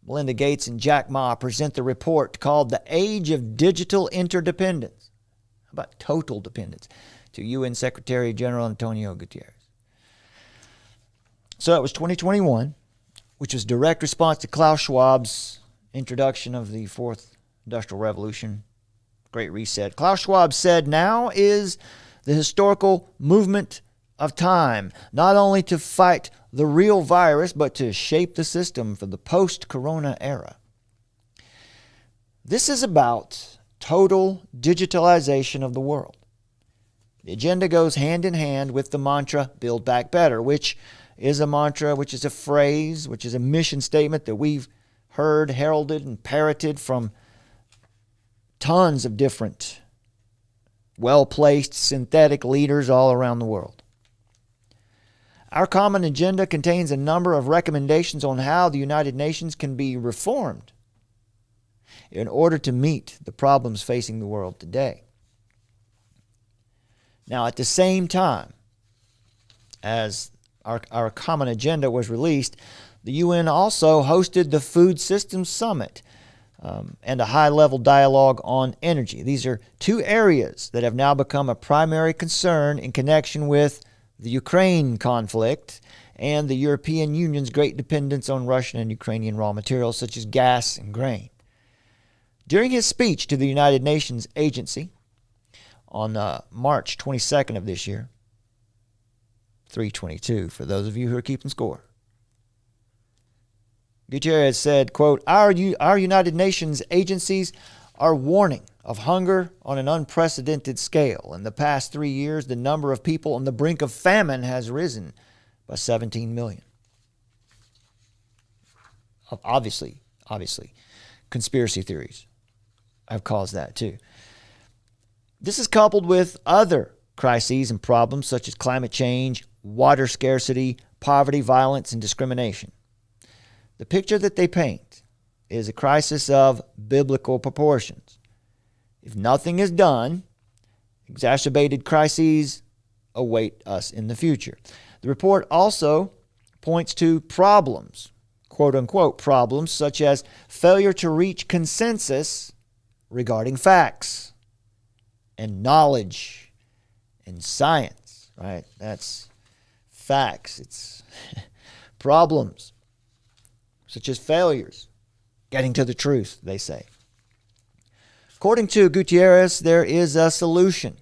Melinda Gates and Jack Ma present the report called The Age of Digital Interdependence. How about total dependence? To UN Secretary General Antonio Guterres. So it was 2021, which was direct response to Klaus Schwab's introduction of the Fourth Industrial Revolution, Great Reset. Klaus Schwab said, now is the historical movement of time, not only to fight the real virus, but to shape the system for the post-corona era. This is about total digitalization of the world. The agenda goes hand in hand with the mantra, Build Back Better, which is a mantra, which is a phrase, which is a mission statement that we've heard heralded and parroted from tons of different well-placed synthetic leaders all around the world. Our common agenda contains a number of recommendations on how the United Nations can be reformed in order to meet the problems facing the world today. Now, at the same time as our common agenda was released, the UN also hosted the Food Systems Summit and a high-level dialogue on energy. These are 2 areas that have now become a primary concern in connection with the Ukraine conflict and the European Union's great dependence on Russian and Ukrainian raw materials such as gas and grain. During his speech to the United Nations agency on March 22nd of this year, 3/22 for those of you who are keeping score, Guterres said, quote, Our United Nations agencies are warning of hunger on an unprecedented scale. In the past 3 years, the number of people on the brink of famine has risen by 17 million. Obviously, conspiracy theories have caused that too. This is coupled with other crises and problems such as climate change, water scarcity, poverty, violence, and discrimination. The picture that they paint is a crisis of biblical proportions. If nothing is done, exacerbated crises await us in the future. The report also points to problems, quote-unquote problems, such as failure to reach consensus regarding facts. and knowledge and science, right? That's facts. It's problems, such as failures, getting to the truth, they say. According to Gutierrez, there is a solution.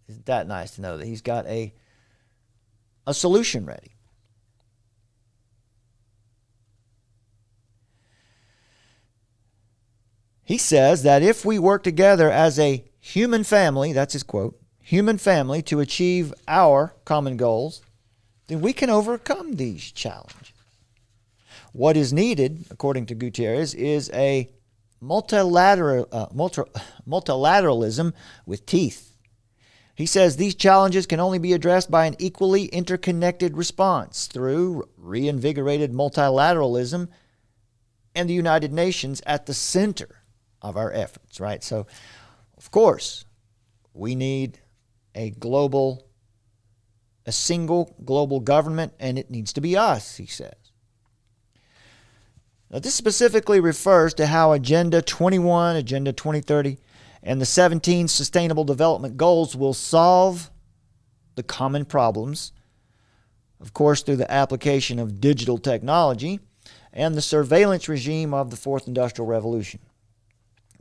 Isn't that nice to know that he's got a solution ready? He says that if we work together as a human family, that's his quote, human family, to achieve our common goals, then we can overcome these challenges. What is needed, according to Gutierrez, is a multilateralism with teeth. He says these challenges can only be addressed by an equally interconnected response through reinvigorated multilateralism and the United Nations at the center of our efforts, right? So, of course, we need a single global government, and it needs to be us, he says. Now, this specifically refers to how Agenda 21, Agenda 2030, and the 17 Sustainable Development Goals will solve the common problems, of course, through the application of digital technology and the surveillance regime of the Fourth Industrial Revolution.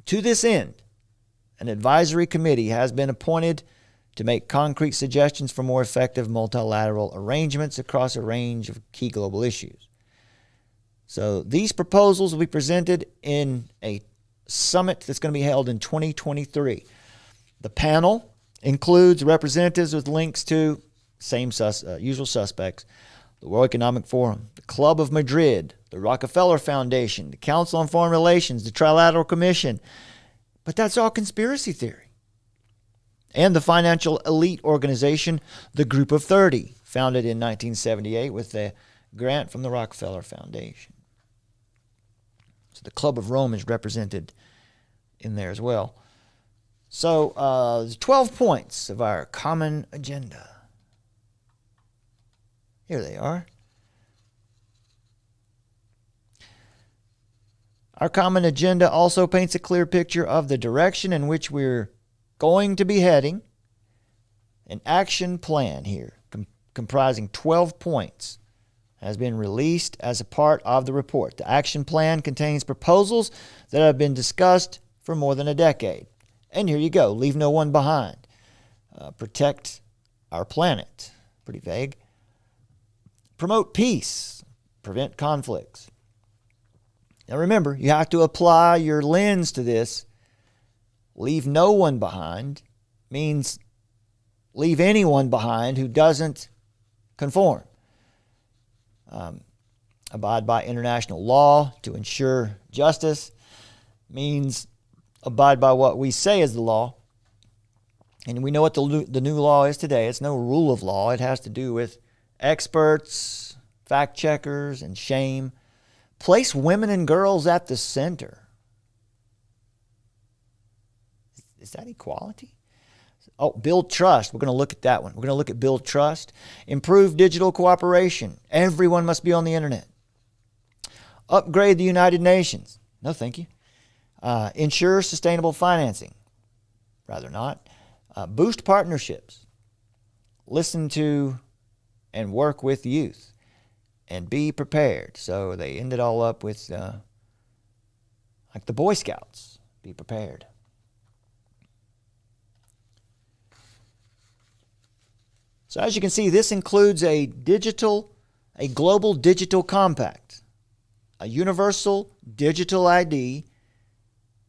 To this end, an advisory committee has been appointed to make concrete suggestions for more effective multilateral arrangements across a range of key global issues. So these proposals will be presented in a summit that's going to be held in 2023. The panel includes representatives with links to usual suspects, the World Economic Forum, the Club of Madrid, the Rockefeller Foundation, the Council on Foreign Relations, the Trilateral Commission. But that's all conspiracy theory. And the financial elite organization, the Group of 30, founded in 1978 with a grant from the Rockefeller Foundation. So the Club of Rome is represented in there as well. So there's 12 points of our common agenda. Here they are. Our common agenda also paints a clear picture of the direction in which we're going to be heading. An action plan here comprising 12 points has been released as a part of the report. The action plan contains proposals that have been discussed for more than a decade. And here you go. Leave no one behind. Protect our planet. Pretty vague. Promote peace. Prevent conflicts. Now remember, you have to apply your lens to this. Leave no one behind means leave anyone behind who doesn't conform. Abide by international law to ensure justice means abide by what we say is the law. And we know what the new law is today. It's no rule of law. It has to do with experts, fact checkers, and shame. Place women and girls at the center. Is that equality? Oh, build trust. We're going to look at that one. We're going to look at build trust. Improve digital cooperation. Everyone must be on the internet. Upgrade the United Nations. No, thank you. Ensure sustainable financing. Rather not. Boost partnerships. Listen to and work with youth. And be prepared. So they ended all up with, like the Boy Scouts, be prepared. So as you can see, this includes a global digital compact, a universal digital ID,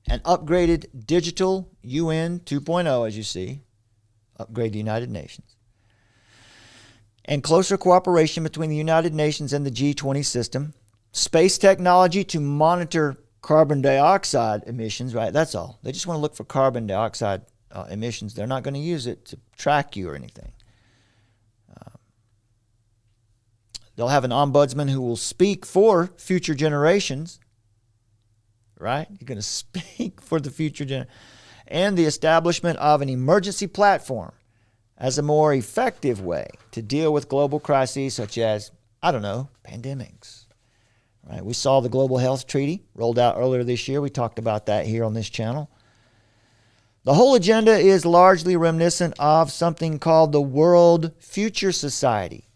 an upgraded digital UN 2.0, as you see, upgrade the United Nations, and closer cooperation between the United Nations and the G20 system, space technology to monitor carbon dioxide emissions, right? That's all. They just want to look for carbon dioxide emissions. They're not going to use it to track you or anything. They'll have an ombudsman who will speak for future generations, right? You're going to speak for the future generation. And the establishment of an emergency platform as a more effective way to deal with global crises such as, pandemics. Right? We saw the Global Health Treaty rolled out earlier this year. We talked about that here on this channel. The whole agenda is largely reminiscent of something called the World Future Society.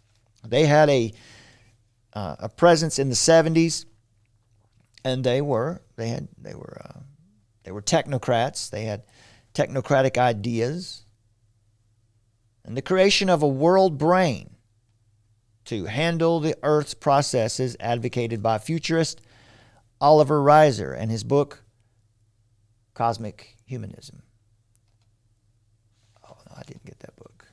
They had a presence in the 70s, and they were technocrats. They had technocratic ideas, and the creation of a world brain to handle the Earth's processes advocated by futurist Oliver Reiser and his book Cosmic Humanism. Oh, no, I didn't get that book.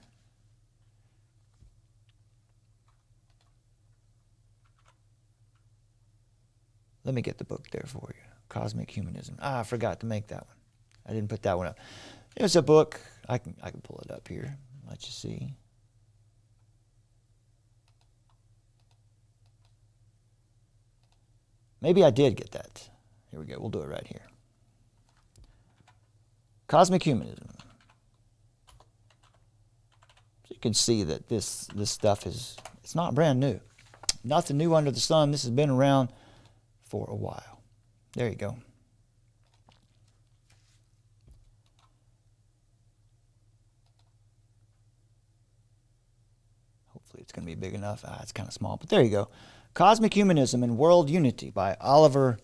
Let me get the book there for you. Cosmic Humanism. I forgot to make that one. I didn't put that one up. It's a book. I can pull it up here. Let you see. Maybe I did get that. Here we go. We'll do it right here. Cosmic Humanism. So you can see that this stuff it's not brand new. Nothing new under the sun. This has been around for a while. There you go. Hopefully it's going to be big enough. It's kind of small, but there you go. Cosmic Humanism and World Unity by Oliver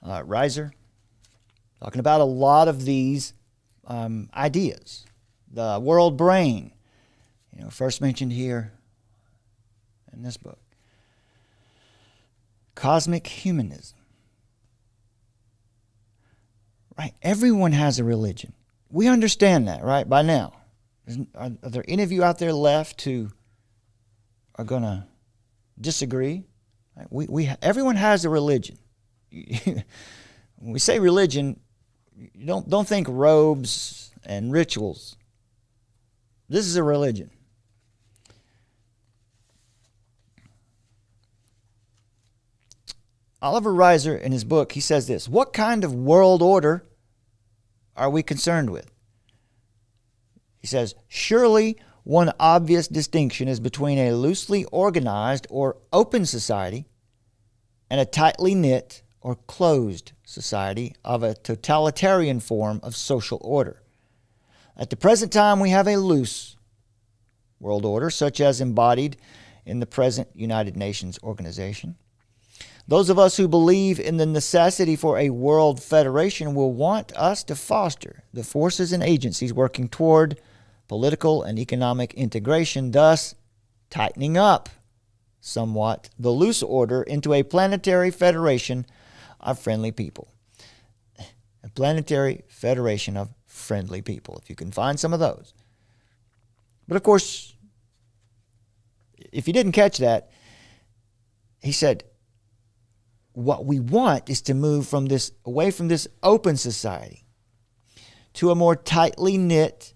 Reiser. Talking about a lot of these ideas. The world brain, first mentioned here in this book. Cosmic Humanism. Right, everyone has a religion. We understand that, right, by now. Are there any of you out there left who are going to disagree? Everyone has a religion. When we say religion, you don't think robes and rituals. This is a religion. Oliver Reiser, in his book, he says this: what kind of world order are we concerned with? He says, surely one obvious distinction is between a loosely organized or open society and a tightly knit or closed society of a totalitarian form of social order. At the present time, we have a loose world order, such as embodied in the present United Nations organization. Those of us who believe in the necessity for a world federation will want us to foster the forces and agencies working toward political and economic integration, thus tightening up somewhat the loose order into a planetary federation of friendly people. A planetary federation of friendly people, if you can find some of those. But of course, if you didn't catch that, he said, what we want is to move away from this open society to a more tightly knit,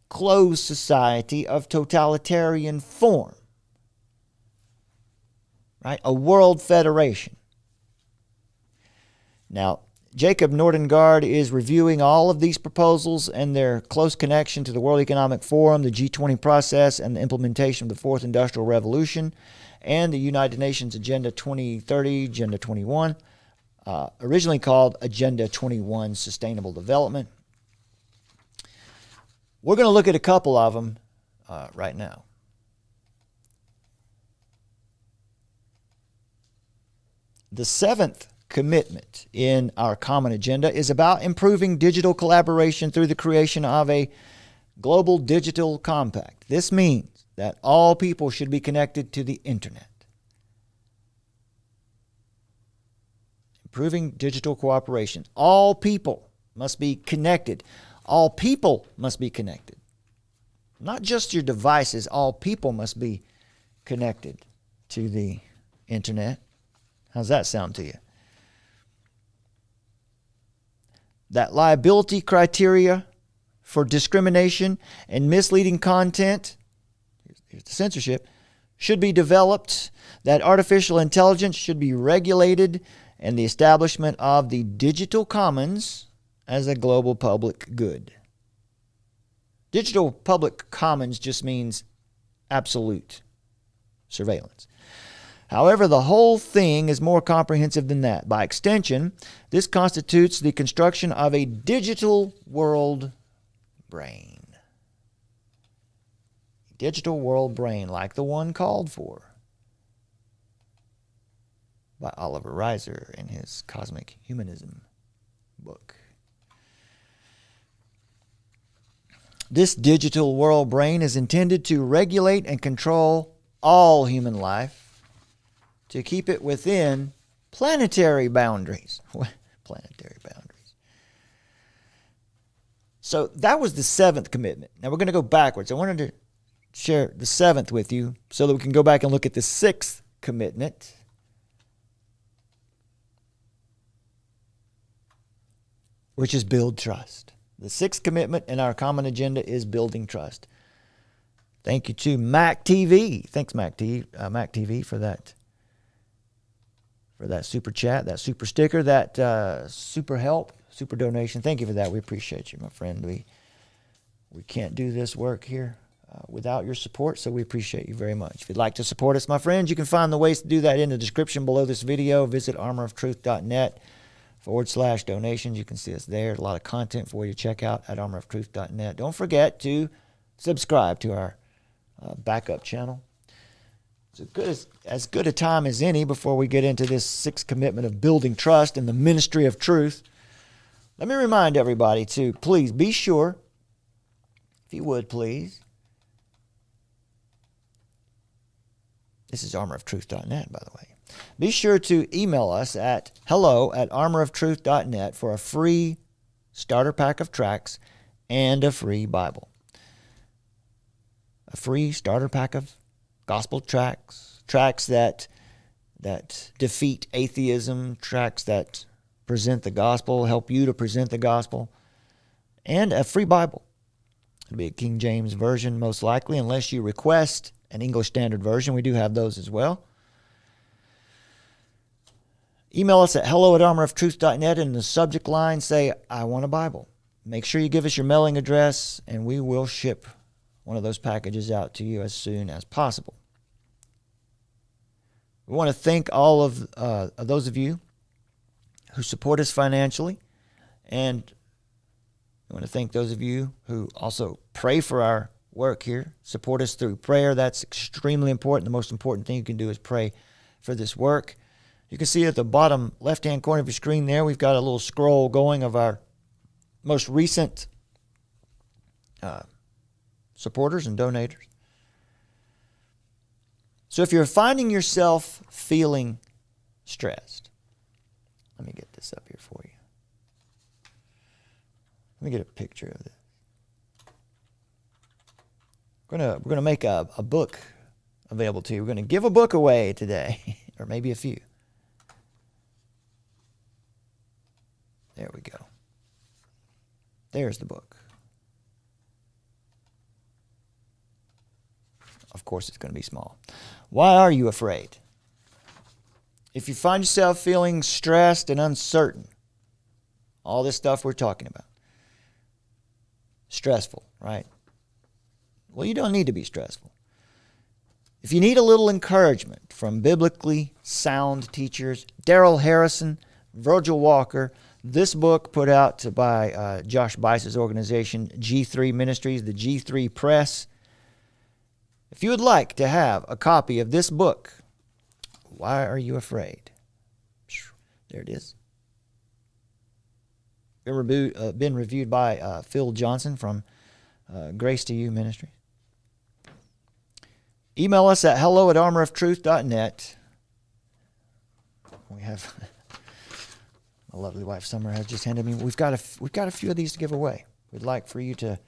closed society of totalitarian form. Right? A world federation. Now, Jacob Nordengard is reviewing all of these proposals and their close connection to the World Economic Forum, the G20 process, and the implementation of the Fourth Industrial Revolution, and the United Nations Agenda 2030, Agenda 21, originally called Agenda 21 Sustainable Development. We're going to look at a couple of them right now. The seventh commitment in our common agenda is about improving digital collaboration through the creation of a global digital compact. This means that all people should be connected to the internet. Improving digital cooperation. All people must be connected. All people must be connected. Not just your devices. All people must be connected to the internet. How's that sound to you? That liability criteria for discrimination and misleading content, here's the censorship, should be developed, that artificial intelligence should be regulated, and the establishment of the digital commons as a global public good. Digital public commons just means absolute surveillance. However, the whole thing is more comprehensive than that. By extension, this constitutes the construction of a digital world brain. Digital world brain like the one called for by Oliver Reiser in his Cosmic Humanism book. This digital world brain is intended to regulate and control all human life to keep it within planetary boundaries. Planetary boundaries. So that was the 7th commitment. Now we're going to go backwards. I wanted to share the 7th with you so that we can go back and look at the 6th commitment. Which is build trust. The 6th commitment in our common agenda is building trust. Thank you to Mac TV. Thanks, Mac TV, for that super chat, that super sticker, that super help, super donation. Thank you for that. We appreciate you, my friend. We can't do this work here without your support, so we appreciate you very much. If you'd like to support us, my friends, you can find the ways to do that in the description below this video. Visit armoroftruth.net/donations. You can see us there. A lot of content for you to check out at armoroftruth.net. Don't forget to subscribe to our backup channel. It's as good a time as any before we get into this 6th commitment of building trust in the ministry of truth. Let me remind everybody to please be sure, if you would please, this is armoroftruth.net, by the way. Be sure to email us at hello@armoroftruth.net for a free starter pack of tracts and a free Bible. A free starter pack of gospel tracts that defeat atheism, tracts that present the gospel, help you to present the gospel, and a free Bible. It'll be a King James version most likely, unless you request an English Standard Version. We do have those as well. Email us at hello@armoroftruth.net, and in the subject line say, I want a Bible. Make sure you give us your mailing address, and we will ship one of those packages out to you as soon as possible. We want to thank all of those of you who support us financially, and we want to thank those of you who also pray for our work here, support us through prayer. That's extremely important. The most important thing you can do is pray for this work. You can see at the bottom left-hand corner of your screen there, we've got a little scroll going of our most recent supporters and donators. So if you're finding yourself feeling stressed, let me get this up here for you. Let me get a picture of this. We're gonna make a book available to you. We're gonna give a book away today, or maybe a few. There we go. There's the book. Of course, it's going to be small. Why are you afraid? If you find yourself feeling stressed and uncertain, all this stuff we're talking about, stressful, right? Well, you don't need to be stressful. If you need a little encouragement from biblically sound teachers, Darrell Harrison, Virgil Walker, this book put out by Josh Bice's organization, G3 Ministries, the G3 Press. If you would like to have a copy of this book, Why Are You Afraid? There it is. Been reviewed by Phil Johnson from Grace to You Ministries. Email us at hello@armoroftruth.net. We have my lovely wife Summer has just handed me. We've got a few of these to give away. We'd like for you to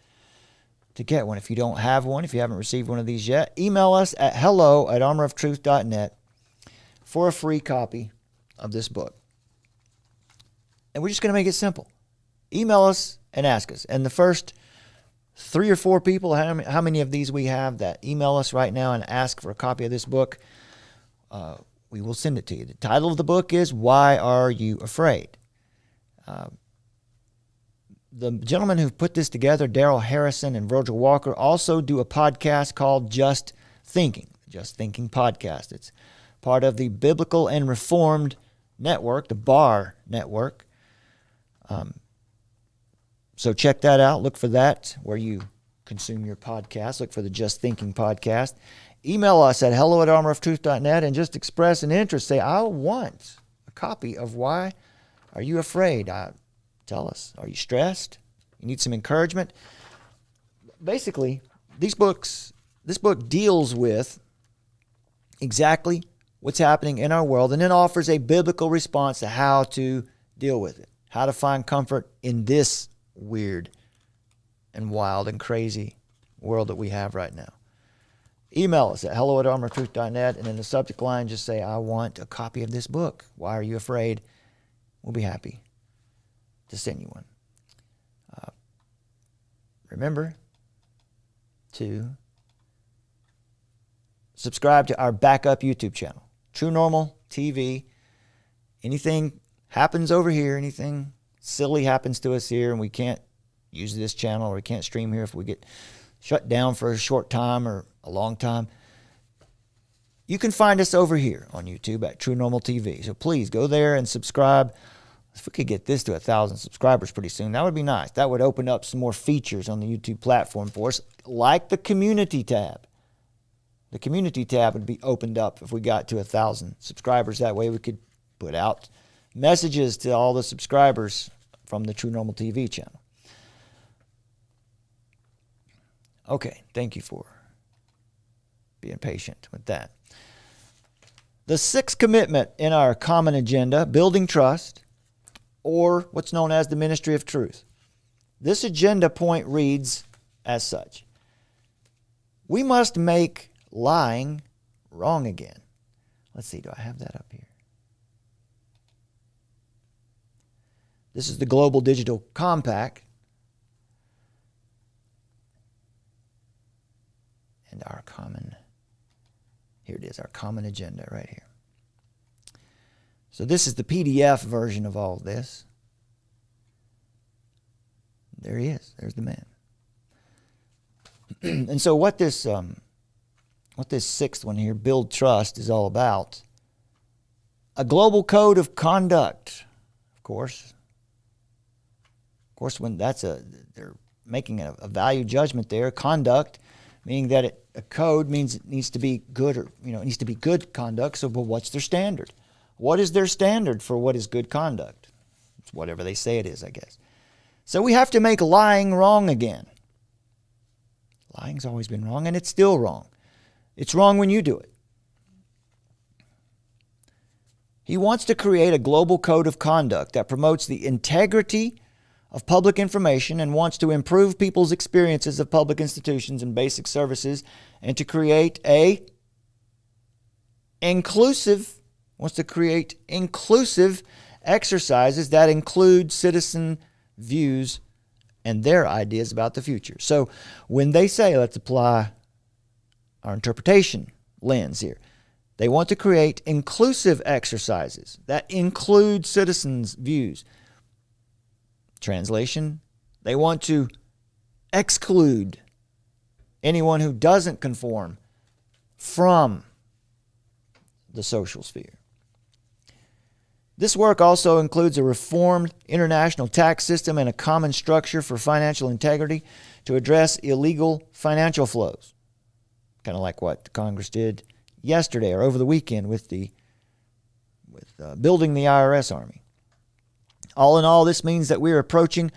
get one. If you don't have one, if you haven't received one of these yet, email us at hello@armoroftruth.net for a free copy of this book. And we're just going to make it simple. Email us and ask us. And the first 3 or 4 people, how many of these we have that email us right now and ask for a copy of this book, we will send it to you. The title of the book is Why Are You Afraid? The gentlemen who put this together, Darrell Harrison and Virgil Walker, also do a podcast called Just Thinking podcast. It's part of the Biblical and Reformed Network, the BAR Network. So check that out. Look for that where you consume your podcast. Look for the Just Thinking podcast. Email us at hello@armoroftruth.net and just express an interest. Say, I want a copy of Why Are You Afraid? Tell us. Are you stressed? You need some encouragement? Basically, this book deals with exactly what's happening in our world and then offers a biblical response to how to deal with it, how to find comfort in this weird and wild and crazy world that we have right now. Email us at hello@armoroftruth.net, and in the subject line, just say, I want a copy of this book. Why Are You Afraid? We'll be happy to send you one. Remember to subscribe to our backup YouTube channel, True Normal TV. Anything happens over here, anything silly happens to us here, and we can't use this channel or we can't stream here if we get shut down for a short time or a long time, you can find us over here on YouTube at True Normal TV. So please go there and subscribe. If we could get this to 1,000 subscribers pretty soon, that would be nice. That would open up some more features on the YouTube platform for us, like the community tab. The community tab would be opened up if we got to 1,000 subscribers. That way we could put out messages to all the subscribers from the True Normal TV channel. Okay, thank you for being patient with that. The sixth commitment in our common agenda, building trust, or what's known as the ministry of truth. This agenda point reads as such: we must make lying wrong again. Let's see, do I have that up here? This is the Global Digital Compact. And our common, here it is, our common agenda right here. So this is the PDF version of all this. There he is. There's the man. And so what this sixth one here, build trust, is all about, a global code of conduct. Of course, when they're making a value judgment there, conduct, meaning that a code means it needs to be good, or it needs to be good conduct. So, but what's their standard? What is their standard for what is good conduct? It's whatever they say it is, I guess. So we have to make lying wrong again. Lying's always been wrong, and it's still wrong. It's wrong when you do it. He wants to create a global code of conduct that promotes the integrity of public information and wants to improve people's experiences of public institutions and basic services, and to create inclusive exercises that include citizen views and their ideas about the future. So when they say, let's apply our interpretation lens here, they want to create inclusive exercises that include citizens' views. Translation, they want to exclude anyone who doesn't conform from the social sphere. This work also includes a reformed international tax system and a common structure for financial integrity to address illegal financial flows. Kind of like what Congress did yesterday or over the weekend with building the IRS army. All in all, this means that we are approaching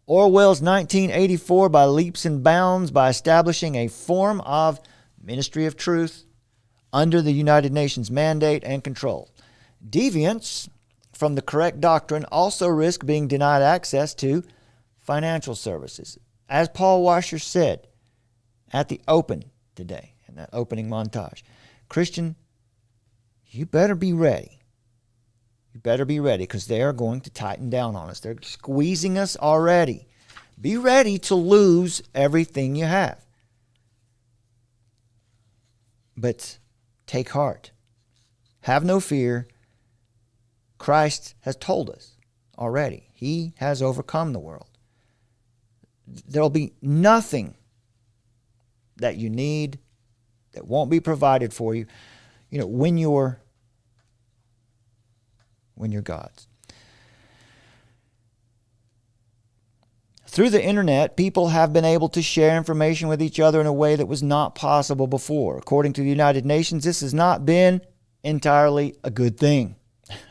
Orwell's 1984 by leaps and bounds by establishing a form of ministry of truth under the United Nations mandate and control. Deviants from the correct doctrine also risk being denied access to financial services. As Paul Washer said at the Open today, in that opening montage, Christian, you better be ready. You better be ready, because they are going to tighten down on us. They're squeezing us already. Be ready to lose everything you have. But take heart. Have no fear. Christ has told us already. He has overcome the world. There'll be nothing that you need that won't be provided for you, when you're God's. Through the internet, people have been able to share information with each other in a way that was not possible before. According to the United Nations, this has not been entirely a good thing.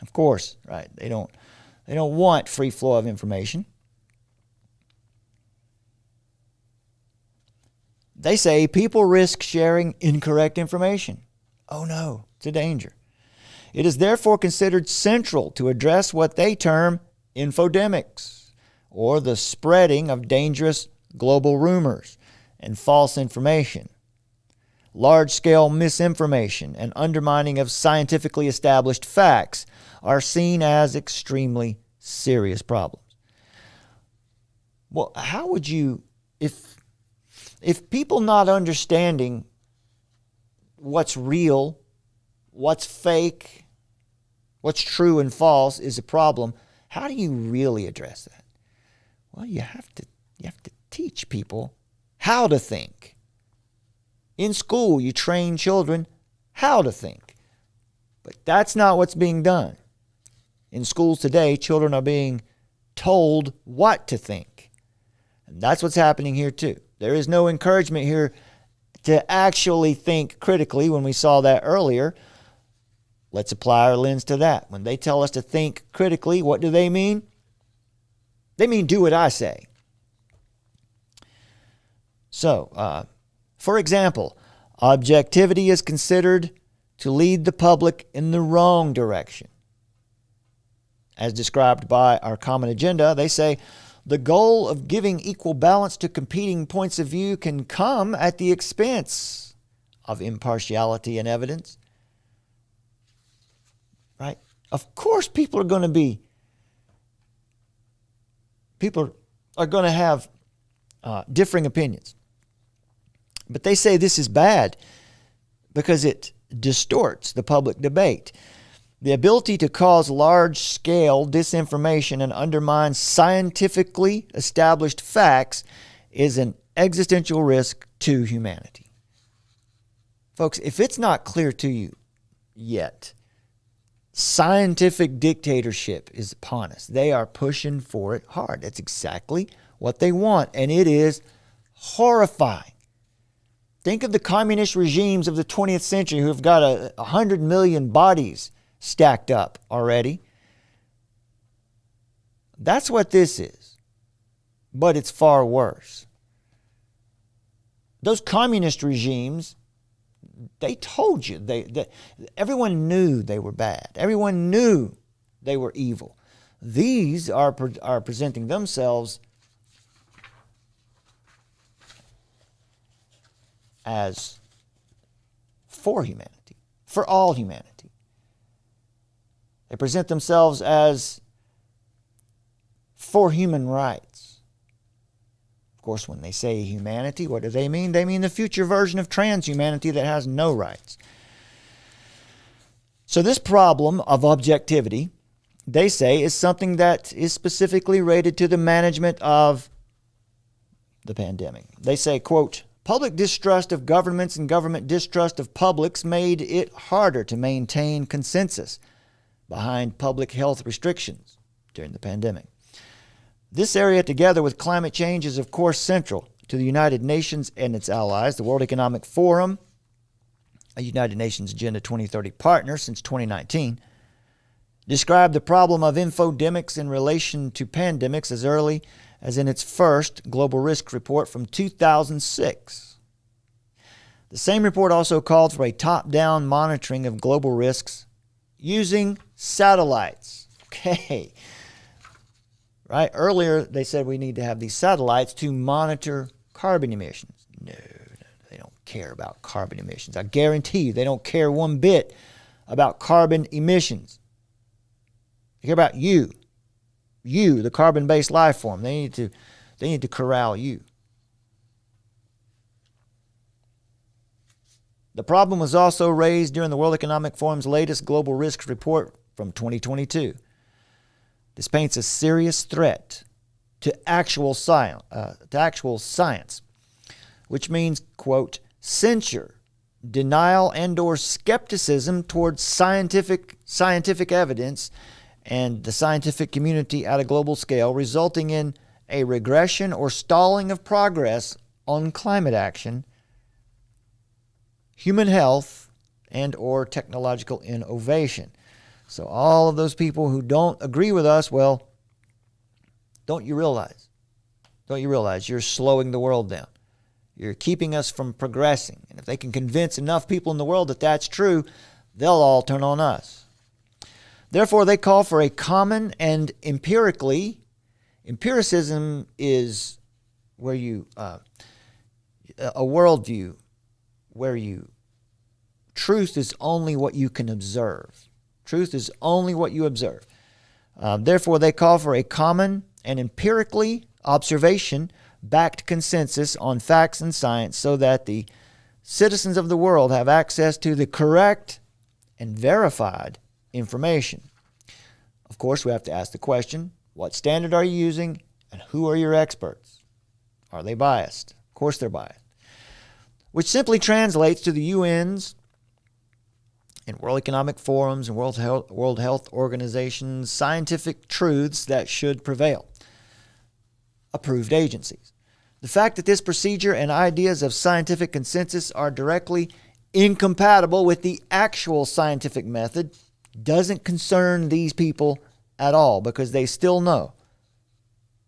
Of course, right? They don't want free flow of information. They say people risk sharing incorrect information. Oh no, it's a danger. It is therefore considered central to address what they term infodemics, or the spreading of dangerous global rumors and false information. Large-scale misinformation and undermining of scientifically established facts are seen as extremely serious problems. Well, how would you, if people not understanding what's real, what's fake, what's true and false is a problem, how do you really address that? Well, you have to teach people how to think. In school, you train children how to think. But that's not what's being done. In schools today, children are being told what to think. And that's what's happening here too. There is no encouragement here to actually think critically. When we saw that earlier, let's apply our lens to that. When they tell us to think critically, what do they mean? They mean do what I say. So, for example, objectivity is considered to lead the public in the wrong direction. As described by our common agenda, they say the goal of giving equal balance to competing points of view can come at the expense of impartiality and evidence. Right? Of course, people are going to have differing opinions. But they say this is bad because it distorts the public debate. The ability to cause large-scale disinformation and undermine scientifically established facts is an existential risk to humanity. Folks, if it's not clear to you yet, scientific dictatorship is upon us. They are pushing for it hard. That's exactly what they want, and it is horrifying. Think of the communist regimes of the 20th century who have got 100 million bodies stacked up already. That's what this is. But it's far worse. Those communist regimes, they told you. Everyone knew they were bad. Everyone knew they were evil. These are presenting themselves as for humanity, for all humanity. They present themselves as for human rights. Of course, when they say humanity, what do they mean? They mean the future version of transhumanity that has no rights. So this problem of objectivity, they say, is something that is specifically related to the management of the pandemic. They say, quote, public distrust of governments and government distrust of publics made it harder to maintain consensus behind public health restrictions during the pandemic. This area, together with climate change, is of course central to the United Nations and its allies. The World Economic Forum, a United Nations Agenda 2030 partner since 2019, described the problem of infodemics in relation to pandemics as early as in its first global risk report from 2006. The same report also called for a top-down monitoring of global risks using satellites. Okay. Right? Earlier, they said we need to have these satellites to monitor carbon emissions. No, they don't care about carbon emissions. I guarantee you, they don't care one bit about carbon emissions. They care about you. You, the carbon-based life form. They need to corral you. The problem was also raised during the World Economic Forum's latest global risks report from 2022. This paints a serious threat to actual science, which means, quote, censure, denial, and/or skepticism towards scientific evidence and the scientific community at a global scale, resulting in a regression or stalling of progress on climate action, human health, and or technological innovation. So all of those people who don't agree with us, well, don't you realize you're slowing the world down? You're keeping us from progressing. And if they can convince enough people in the world that that's true, they'll all turn on us. Therefore, they call for a common and empiricism is where you, a worldview where truth is only what you can observe. Truth is only what you observe. Therefore, they call for a common and empirically observation-backed consensus on facts and science so that the citizens of the world have access to the correct and verified information. Of course, we have to ask the question, what standard are you using and who are your experts? Are they biased? Of course they're biased. Which simply translates to the UN's and World Economic Forums and World Health Organization's scientific truths that should prevail. Approved agencies. The fact that this procedure and ideas of scientific consensus are directly incompatible with the actual scientific method doesn't concern these people at all, because they still know,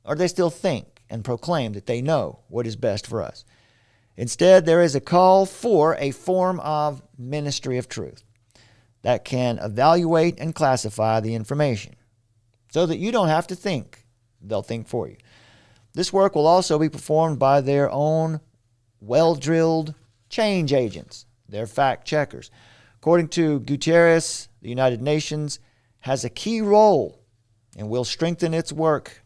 or they still think and proclaim that they know what is best for us. Instead, there is a call for a form of ministry of truth that can evaluate and classify the information so that you don't have to think. They'll think for you. This work will also be performed by their own well-drilled change agents, their fact checkers. According to Guterres, the United Nations has a key role and will strengthen its work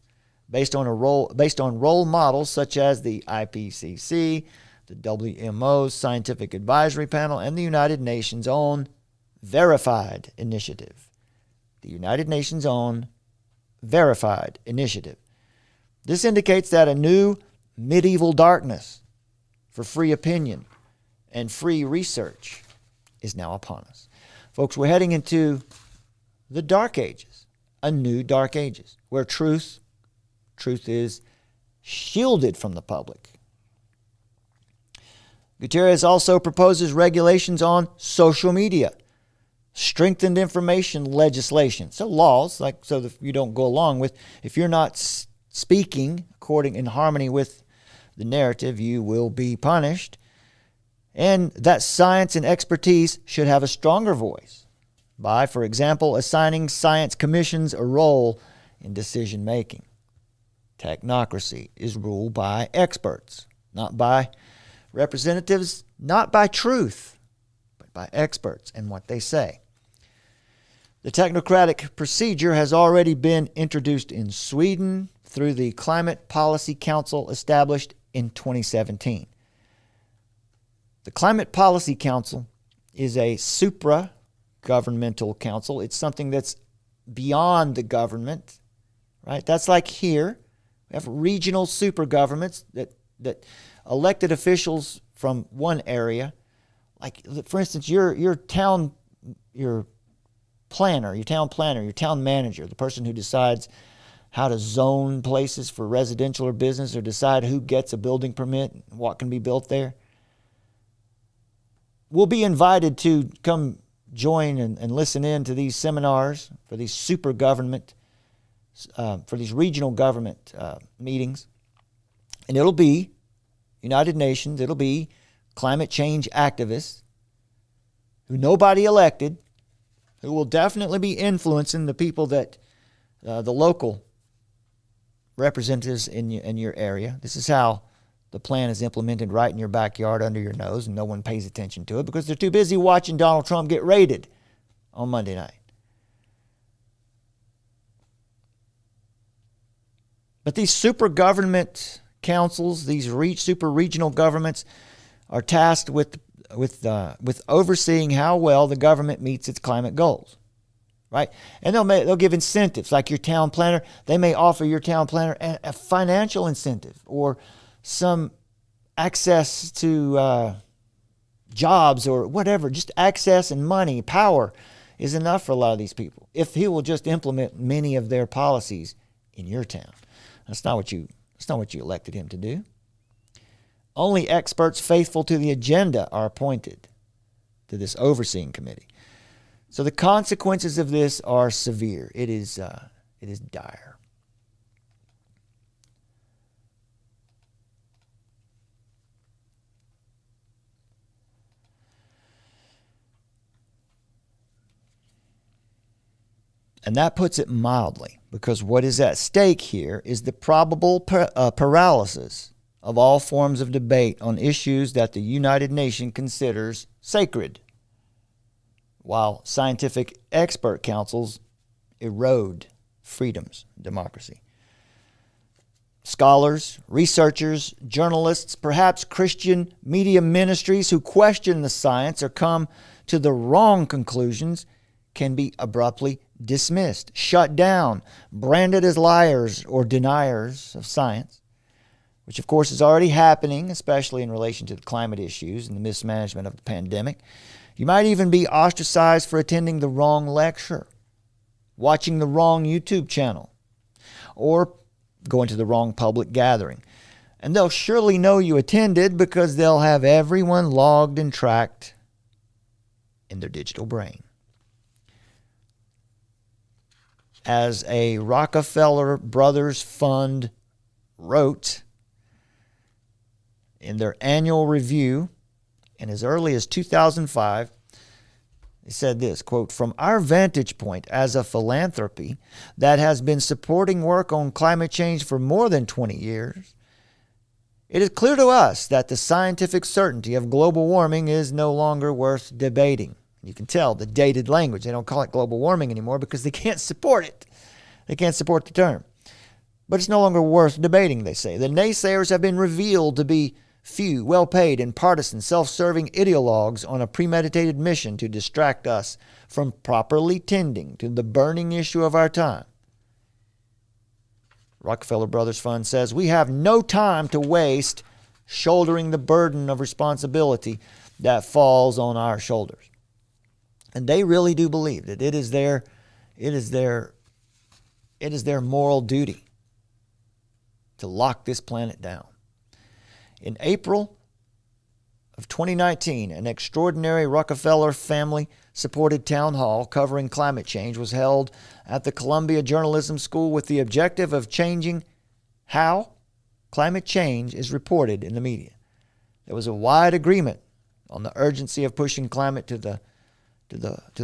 based on role models such as the IPCC, the WMO's Scientific Advisory Panel, and the United Nations' own Verified Initiative. The United Nations' own Verified Initiative. This indicates that a new medieval darkness for free opinion and free research is now upon us. Folks, we're heading into the dark ages, a new dark ages, where truth is shielded from the public. Guterres also proposes regulations on social media, strengthened information legislation. So laws, so that you don't go along with, if you're not speaking according in harmony with the narrative, you will be punished. And that science and expertise should have a stronger voice by, for example, assigning science commissions a role in decision making. Technocracy is ruled by experts, not by representatives, not by truth, but by experts and what they say. The technocratic procedure has already been introduced in Sweden through the Climate Policy Council established in 2017. The Climate Policy Council is a supra-governmental council. It's something that's beyond the government, right? That's like here. We have regional super governments that elected officials from one area. Like, for instance, your town planner, your town manager, the person who decides how to zone places for residential or business, or decide who gets a building permit and what can be built there, will be invited to come join and listen in to these seminars for these super government, for these regional government meetings. And it'll be United Nations, it'll be climate change activists who nobody elected, who will definitely be influencing the people that the local representatives in your area. This is how the plan is implemented right in your backyard under your nose, and no one pays attention to it because they're too busy watching Donald Trump get raided on Monday night. But these super government councils, these super regional governments, are tasked with overseeing how well the government meets its climate goals, right? And they'll give incentives, like your town planner. They may offer your town planner a financial incentive or some access to jobs or whatever. Just access and money, power is enough for a lot of these people if he will just implement many of their policies in your town. That's not what you That's not what you elected him to do. Only experts faithful to the agenda are appointed to this overseeing committee. So the consequences of this are severe. It is dire. And that puts it mildly, because what is at stake here is the probable paralysis of all forms of debate on issues that the United Nations considers sacred, while scientific expert councils erode freedoms, democracy. Scholars, researchers, journalists, perhaps Christian media ministries who question the science or come to the wrong conclusions can be abruptly dismissed, shut down, branded as liars or deniers of science, which of course is already happening, especially in relation to the climate issues and the mismanagement of the pandemic. You might even be ostracized for attending the wrong lecture, watching the wrong YouTube channel, or going to the wrong public gathering. And they'll surely know you attended because they'll have everyone logged and tracked in their digital brain. As a Rockefeller Brothers Fund wrote in their annual review, and as early as 2005, they said this, quote, "From our vantage point as a philanthropy that has been supporting work on climate change for more than 20 years, it is clear to us that the scientific certainty of global warming is no longer worth debating." You can tell the dated language. They don't call it global warming anymore because they can't support it. They can't support the term. But it's no longer worth debating, they say. The naysayers have been revealed to be few, well-paid, and partisan, self-serving ideologues on a premeditated mission to distract us from properly tending to the burning issue of our time. Rockefeller Brothers Fund says, "We have no time to waste shouldering the burden of responsibility that falls on our shoulders." And they really do believe that it is their moral duty to lock this planet down. In April of 2019, an extraordinary Rockefeller family-supported town hall covering climate change was held at the Columbia Journalism School with the objective of changing how climate change is reported in the media. There was a wide agreement on the urgency of pushing climate to the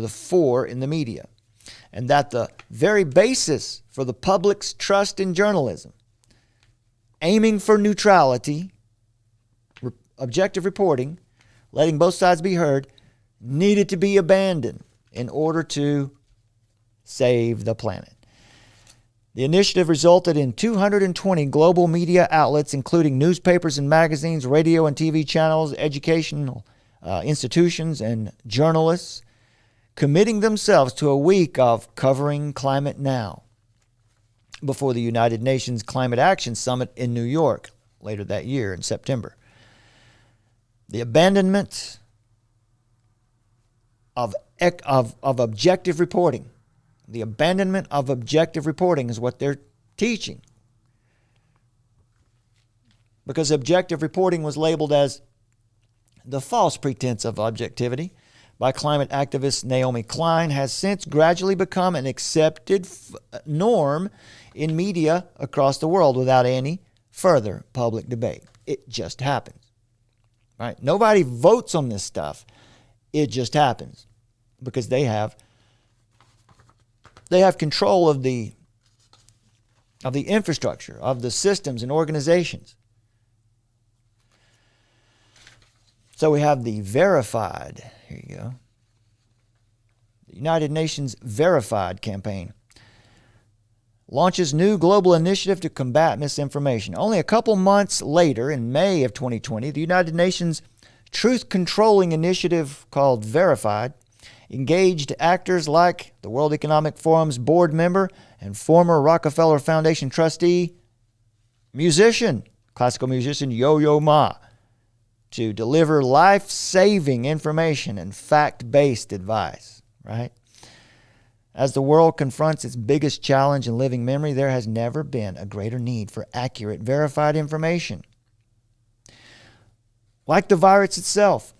fore in the media, and that the very basis for the public's trust in journalism, aiming for neutrality, objective reporting, letting both sides be heard, needed to be abandoned in order to save the planet. The initiative resulted in 220 global media outlets, including newspapers and magazines, radio and TV channels, educational institutions, and journalists, committing themselves to a week of covering climate now before the United Nations Climate Action Summit in New York later that year in September. The abandonment of objective reporting. The abandonment of objective reporting is what they're teaching. Because objective reporting was labeled as the false pretense of objectivity by climate activist Naomi Klein, has since gradually become an accepted norm in media across the world without any further public debate. It just happens. Right? Nobody votes on this stuff. It just happens because they have control of the infrastructure, of the systems and organizations. So we have the verified, here you go, the United Nations Verified campaign launches new global initiative to combat misinformation. Only a couple months later, in May of 2020, the United Nations Truth Controlling Initiative, called Verified, engaged actors like the World Economic Forum's board member and former Rockefeller Foundation trustee, classical musician Yo-Yo Ma, to deliver life-saving information and fact-based advice, right? As the world confronts its biggest challenge in living memory, there has never been a greater need for accurate, verified information. Like the virus itself,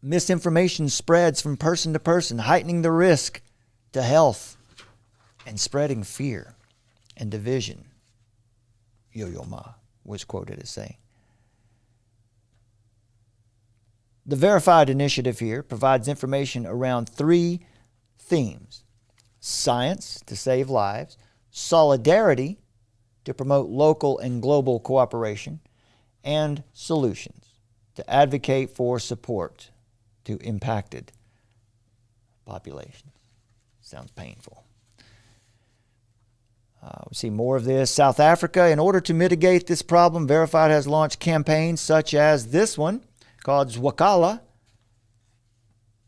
misinformation spreads from person to person, heightening the risk to health and spreading fear and division. Yo-Yo Ma was quoted as saying. The Verified initiative here provides information around 3 themes: science to save lives, solidarity to promote local and global cooperation, and solutions to advocate for support to impacted populations. Sounds painful. We see more of this. South Africa, in order to mitigate this problem, Verified has launched campaigns such as this one called Zwakala,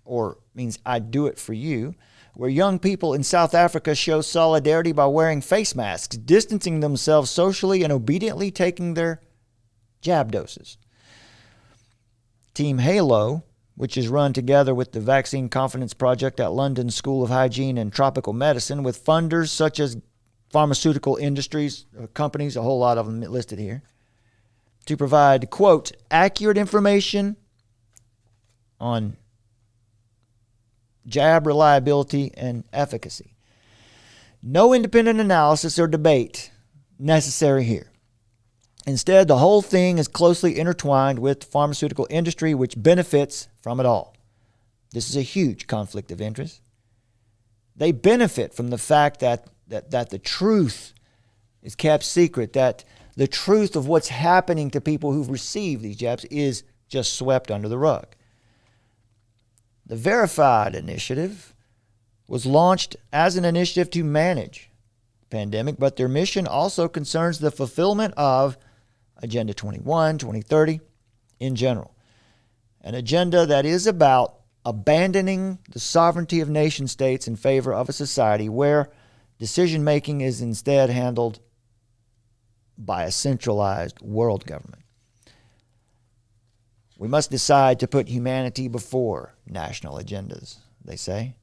or means I do it for you, where young people in South Africa show solidarity by wearing face masks, distancing themselves socially, and obediently taking their jab doses. Team Halo, which is run together with the Vaccine Confidence Project at London School of Hygiene and Tropical Medicine, with funders such as pharmaceutical industries, companies, a whole lot of them listed here, to provide, quote, accurate information on jab reliability and efficacy. No independent analysis or debate necessary here. Instead, the whole thing is closely intertwined with the pharmaceutical industry, which benefits from it all. This is a huge conflict of interest. They benefit from the fact that the truth is kept secret, that the truth of what's happening to people who've received these jabs is just swept under the rug. The Verified initiative was launched as an initiative to manage the pandemic, but their mission also concerns the fulfillment of Agenda 21, 2030 in general. An agenda that is about abandoning the sovereignty of nation states in favor of a society where decision-making is instead handled by a centralized world government. We must decide to put humanity before national agendas, they say.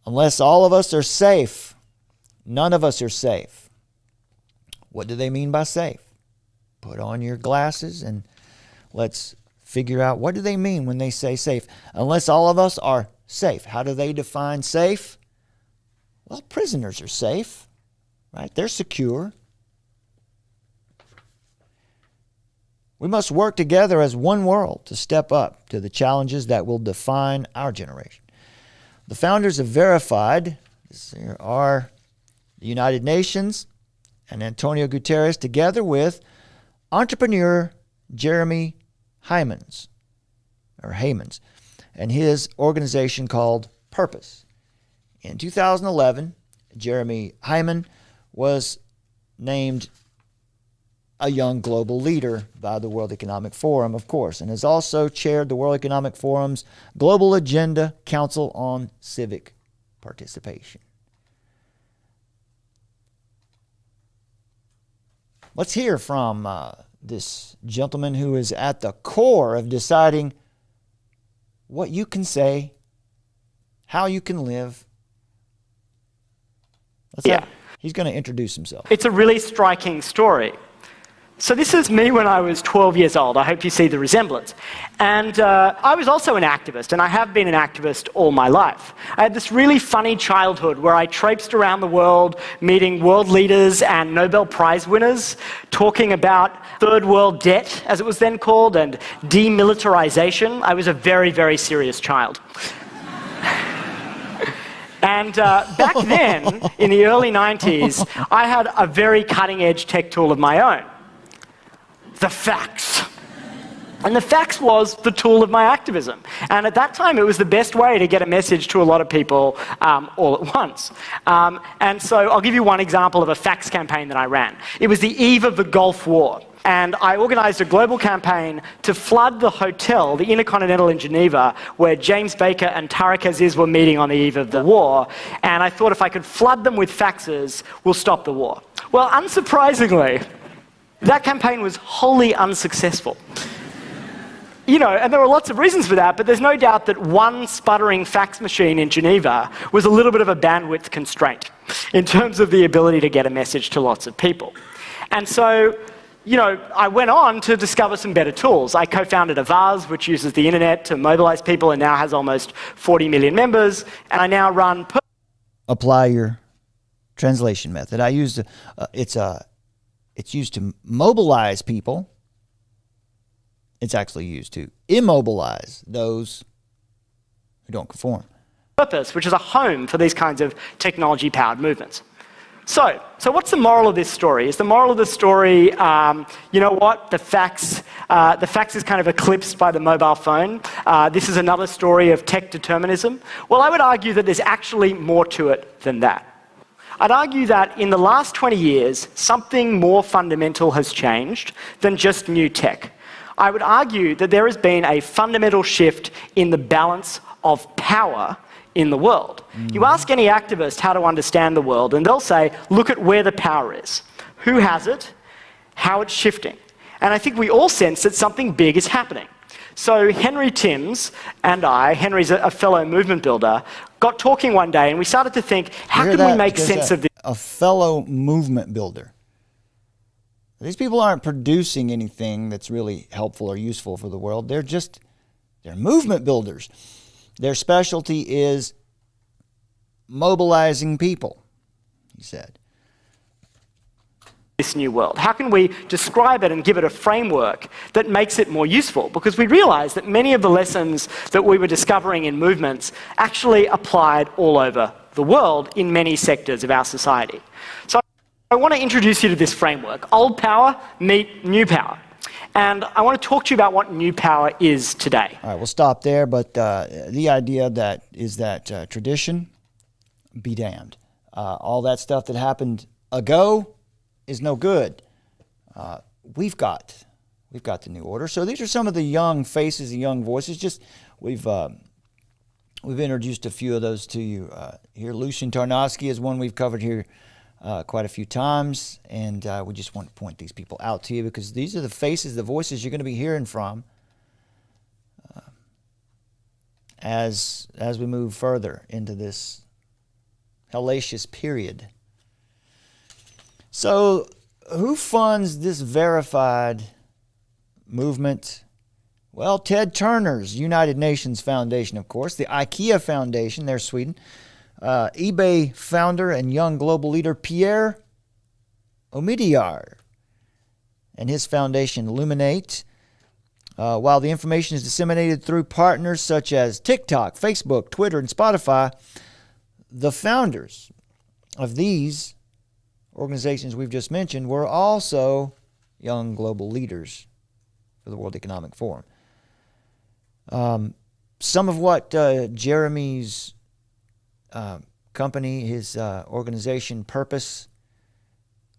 Unless all of us are safe, none of us are safe. What do they mean by safe? Put on your glasses and let's figure out, what do they mean when they say safe? Unless all of us are safe. How do they define safe? Well, prisoners are safe, right? They're secure. We must work together as one world to step up to the challenges that will define our generation. The founders of Verified are the United Nations and Antonio Guterres, together with entrepreneur Jeremy Heymans, and his organization called Purpose. In 2011, Jeremy Heyman was named a young global leader by the World Economic Forum, of course, and has also chaired the World Economic Forum's Global Agenda Council on Civic Participation. Let's hear from this gentleman who is at the core of deciding what you can say, how you can live. He's going to introduce himself. It's a really striking story. So this is me when I was 12 years old. I hope you see the resemblance. And I was also an activist, and I have been an activist all my life. I had this really funny childhood where I traipsed around the world, meeting world leaders and Nobel Prize winners, talking about third world debt, as it was then called, and demilitarization. I was a very, very serious child. And back then, in the early 90s, I had a very cutting-edge tech tool of my own. The fax. And the fax was the tool of my activism. And at that time, it was the best way to get a message to a lot of people all at once. And so I'll give you one example of a fax campaign that I ran. It was the eve of the Gulf War. And I organized a global campaign to flood the hotel, the Intercontinental in Geneva, where James Baker and Tariq Aziz were meeting on the eve of the war. And I thought if I could flood them with faxes, we'll stop the war. Well, unsurprisingly, that campaign was wholly unsuccessful. And there were lots of reasons for that, but there's no doubt that one sputtering fax machine in Geneva was a little bit of a bandwidth constraint in terms of the ability to get a message to lots of people. And so, I went on to discover some better tools. I co-founded Avaz, which uses the internet to mobilize people and now has almost 40 million members. And I now run... Apply your translation method. I used it's used to mobilize people. It's actually used to immobilize those who don't conform. Purpose, which is a home for these kinds of technology-powered movements. So what's the moral of this story? Is the moral of the story, you know what, the fax is kind of eclipsed by the mobile phone. This is another story of tech determinism. Well, I would argue that there's actually more to it than that. I'd argue that in the last 20 years, something more fundamental has changed than just new tech. I would argue that there has been a fundamental shift in the balance of power in the world. You ask any activist how to understand the world, and they'll say, look at where the power is, who has it, how it's shifting. And I think we all sense that something big is happening. So Henry Timms and I, Henry's a fellow movement builder, got talking one day, and we started to think, how can we make sense of this? A fellow movement builder. These people aren't producing anything that's really helpful or useful for the world. They're movement builders. Their specialty is mobilizing people, he said. This new world. How can we describe it and give it a framework that makes it more useful? Because we realize that many of the lessons that we were discovering in movements actually applied all over the world in many sectors of our society. So I want to introduce you to this framework. Old power meet new power. And I want to talk to you about what new power is today. All right, we'll stop there, but the idea is that tradition be damned. All that stuff that happened ago is no good. We've got the new order. So these are some of the young faces, the young voices. We've introduced a few of those to you here. Lucian Tarnowski is one we've covered here quite a few times, and we just want to point these people out to you because these are the faces, the voices you're going to be hearing from as we move further into this hellacious period. So, who funds this verified movement? Well, Ted Turner's United Nations Foundation, of course, the IKEA Foundation, they're Sweden, eBay founder and young global leader Pierre Omidyar and his foundation Illuminate, while the information is disseminated through partners such as TikTok, Facebook, Twitter, and Spotify. The founders of these organizations we've just mentioned were also young global leaders for the World Economic Forum. Some of what Jeremy's company, his organization Purpose,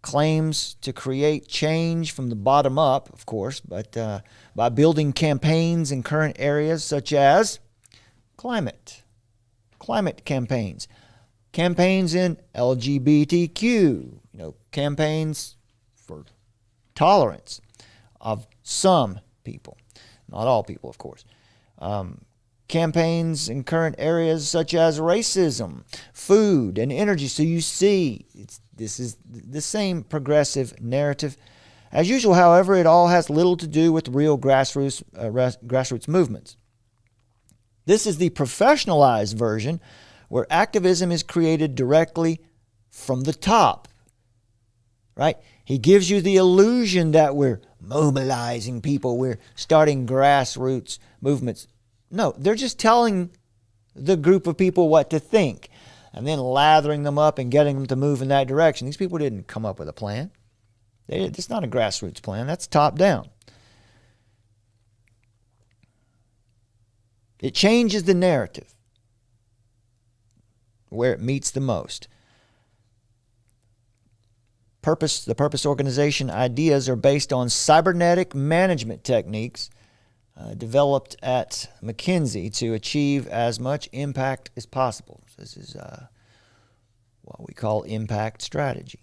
claims to create change from the bottom up, of course, but by building campaigns in current areas such as climate campaigns, campaigns in LGBTQ, campaigns for tolerance of some people, not all people, of course. Campaigns in current areas such as racism, food, and energy. So you see, this is the same progressive narrative. As usual, however, it all has little to do with real grassroots movements. This is the professionalized version where activism is created directly from the top, right? He gives you the illusion that we're mobilizing people, we're starting grassroots movements. No, they're just telling the group of people what to think and then lathering them up and getting them to move in that direction. These people didn't come up with a plan. It's not a grassroots plan. That's top down. It changes the narrative where it meets the most. The Purpose organization ideas are based on cybernetic management techniques developed at McKinsey to achieve as much impact as possible. This is what we call impact strategy.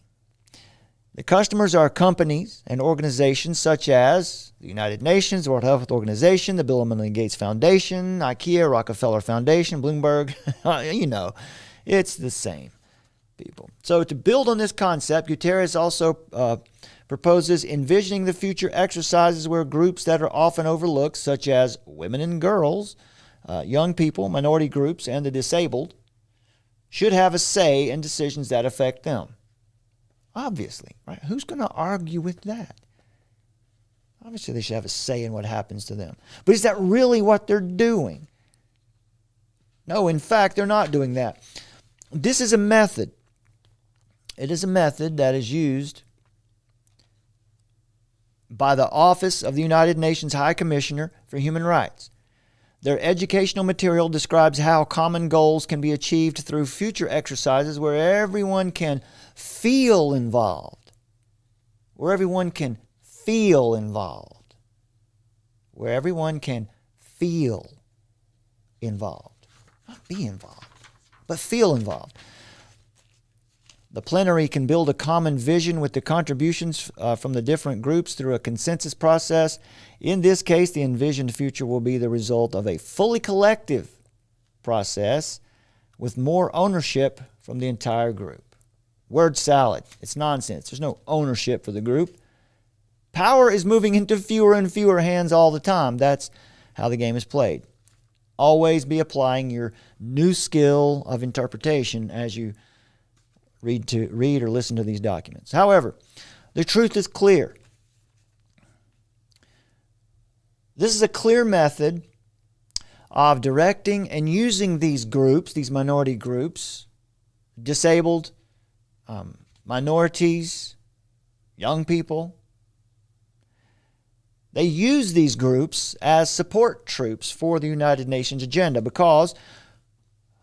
The customers are companies and organizations such as the United Nations, the World Health Organization, the Bill and Melinda Gates Foundation, IKEA, Rockefeller Foundation, Bloomberg. You know, it's the same people. So to build on this concept, Guterres also proposes envisioning the future exercises where groups that are often overlooked, such as women and girls, young people, minority groups, and the disabled, should have a say in decisions that affect them. Obviously, right? Who's going to argue with that? Obviously, they should have a say in what happens to them. But is that really what they're doing? No, in fact, they're not doing that. This is a method. It is a method that is used by the Office of the United Nations High Commissioner for Human Rights. Their educational material describes how common goals can be achieved through future exercises where everyone can feel involved. Where everyone can feel involved. Where everyone can feel involved. Not be involved, but feel involved. The plenary can build a common vision with the contributions from the different groups through a consensus process. In this case, the envisioned future will be the result of a fully collective process with more ownership from the entire group. Word salad. It's nonsense. There's no ownership for the group. Power is moving into fewer and fewer hands all the time. That's how the game is played. Always be applying your new skill of interpretation as you read or listen to these documents. However, the truth is clear. This is a clear method of directing and using these groups, these minority groups, disabled, minorities, young people. They use these groups as support troops for the United Nations agenda because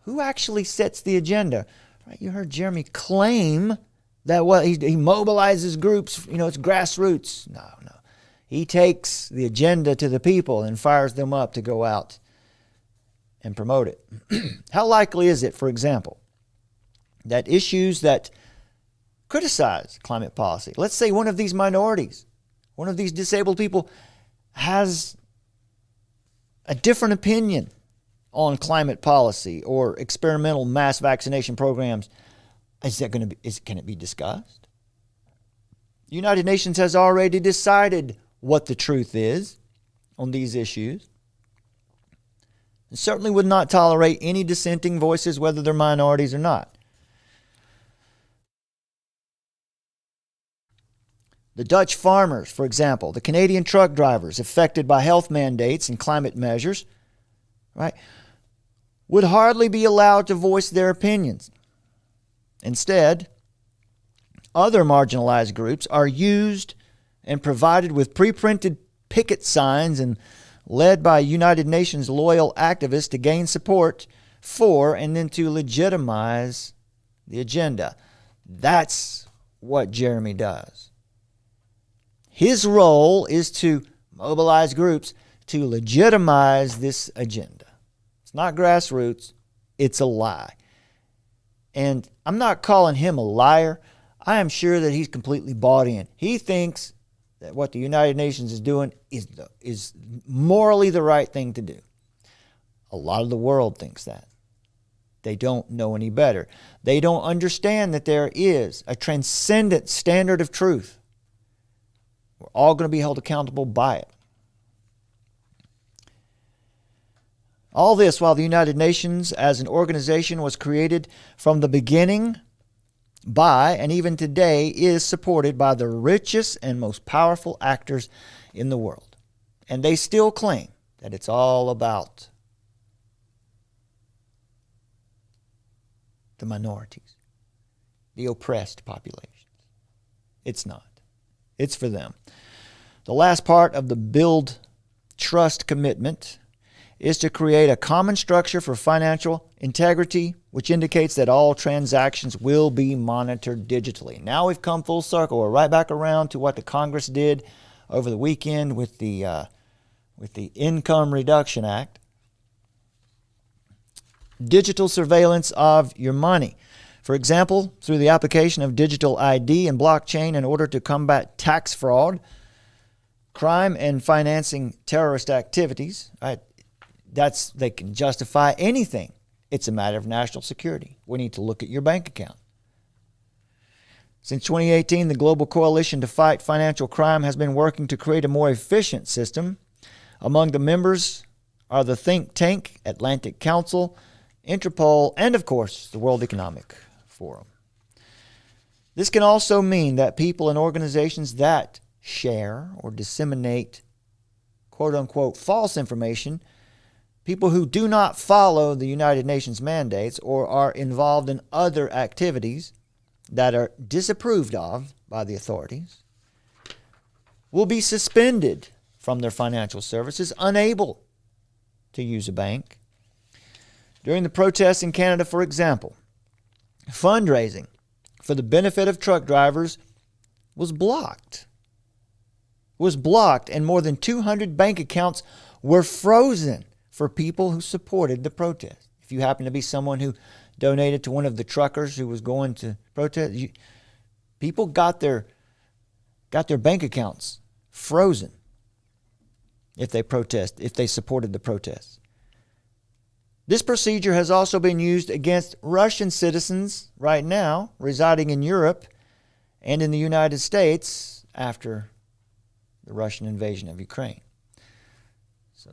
who actually sets the agenda? You heard Jeremy claim that he mobilizes groups, it's grassroots. No. He takes the agenda to the people and fires them up to go out and promote it. How likely is it, for example, that issues that criticize climate policy, let's say one of these minorities, one of these disabled people has a different opinion on climate policy or experimental mass vaccination programs, can it be discussed? The United Nations has already decided what the truth is on these issues. It certainly would not tolerate any dissenting voices, whether they're minorities or not. The Dutch farmers, for example, the Canadian truck drivers affected by health mandates and climate measures, right, would hardly be allowed to voice their opinions. Instead, other marginalized groups are used and provided with pre-printed picket signs and led by United Nations loyal activists to gain support for and then to legitimize the agenda. That's what Jeremy does. His role is to mobilize groups to legitimize this agenda. It's not grassroots. It's a lie. And I'm not calling him a liar. I am sure that he's completely bought in. He thinks that what the United Nations is doing is morally the right thing to do. A lot of the world thinks that. They don't know any better. They don't understand that there is a transcendent standard of truth. We're all going to be held accountable by it. All this while the United Nations as an organization was created from the beginning by, and even today is supported by the richest and most powerful actors in the world. And they still claim that it's all about the minorities, the oppressed populations. It's not. It's for them. The last part of the Build Trust commitment is to create a common structure for financial integrity, which indicates that all transactions will be monitored digitally. Now we've come full circle. We're right back around to what the Congress did over the weekend with the Income Reduction Act. Digital surveillance of your money. For example, through the application of digital ID and blockchain in order to combat tax fraud, crime, and financing terrorist activities. They can justify anything. It's a matter of national security. We need to look at your bank account. Since 2018, the Global Coalition to Fight Financial Crime has been working to create a more efficient system. Among the members are the think tank, Atlantic Council, Interpol, and of course, the World Economic Forum. This can also mean that people and organizations that share or disseminate quote-unquote false information, people who do not follow the United Nations mandates or are involved in other activities that are disapproved of by the authorities, will be suspended from their financial services, unable to use a bank. During the protests in Canada, for example, fundraising for the benefit of truck drivers was blocked. And more than 200 bank accounts were frozen for people who supported the protest. If you happen to be someone who donated to one of the truckers who was going to protest, people got their bank accounts frozen if they supported the protests. This procedure has also been used against Russian citizens right now residing in Europe and in the United States after the Russian invasion of Ukraine. So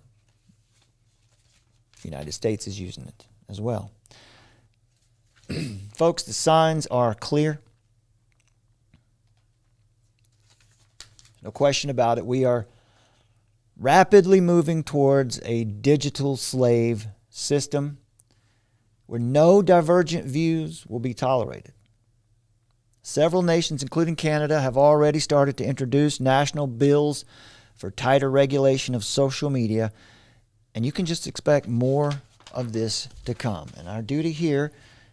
the United States is using it as well. Folks, the signs are clear. No question about it. We are rapidly moving towards a digital slave system where no divergent views will be tolerated. Several nations, including Canada, have already started to introduce national bills for tighter regulation of social media, and you can just expect more of this to come. And our duty here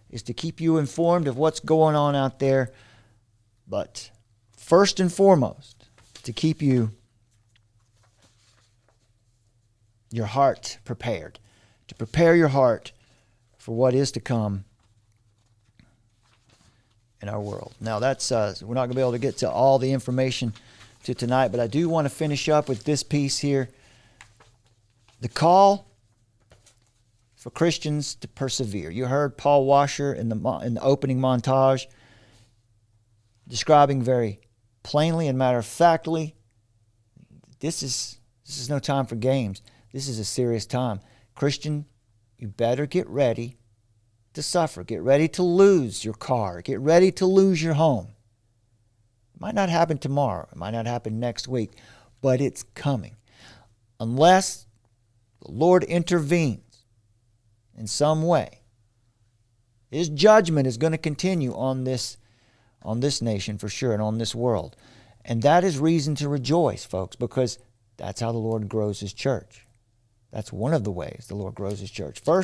is to keep you informed of what's going on out there, but first and foremost, to keep your heart prepared, to prepare your heart for what is to come in our world. Now, that's we're not going to be able to get to all the information to tonight, but I do want to finish up with this piece here. The call for Christians to persevere. You heard Paul Washer in the opening montage describing very plainly and matter-of-factly, this is no time for games. This is a serious time. Christian, you better get ready to suffer. Get ready to lose your car. Get ready to lose your home. It might not happen tomorrow. It might not happen next week, but it's coming. Unless the Lord intervenes in some way, His judgment is going to continue on this nation for sure and on this world. And that is reason to rejoice, folks, because that's how the Lord grows His church. That's one of the ways the Lord grows His church. 1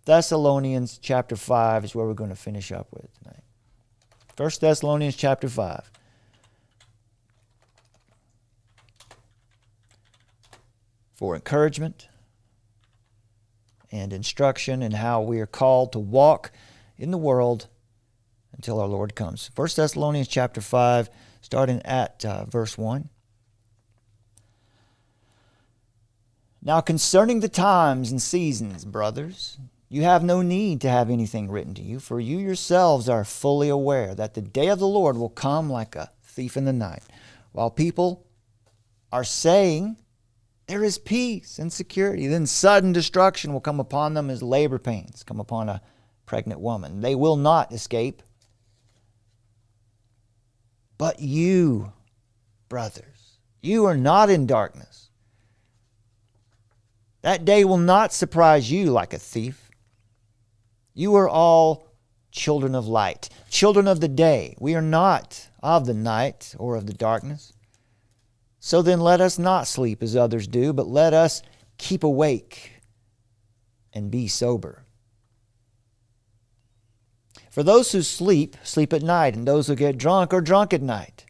Thessalonians chapter 5 is where we're going to finish up with tonight. 1 Thessalonians chapter 5. For encouragement and instruction in how we are called to walk in the world until our Lord comes. 1 Thessalonians chapter 5, starting at verse 1. Now concerning the times and seasons, brothers, you have no need to have anything written to you, for you yourselves are fully aware that the day of the Lord will come like a thief in the night. While people are saying there is peace and security, then sudden destruction will come upon them as labor pains come upon a pregnant woman. They will not escape. But you, brothers, you are not in darkness. That day will not surprise you like a thief. You are all children of light, children of the day. We are not of the night or of the darkness. So then let us not sleep as others do, but let us keep awake and be sober. For those who sleep, sleep at night, and those who get drunk are drunk at night.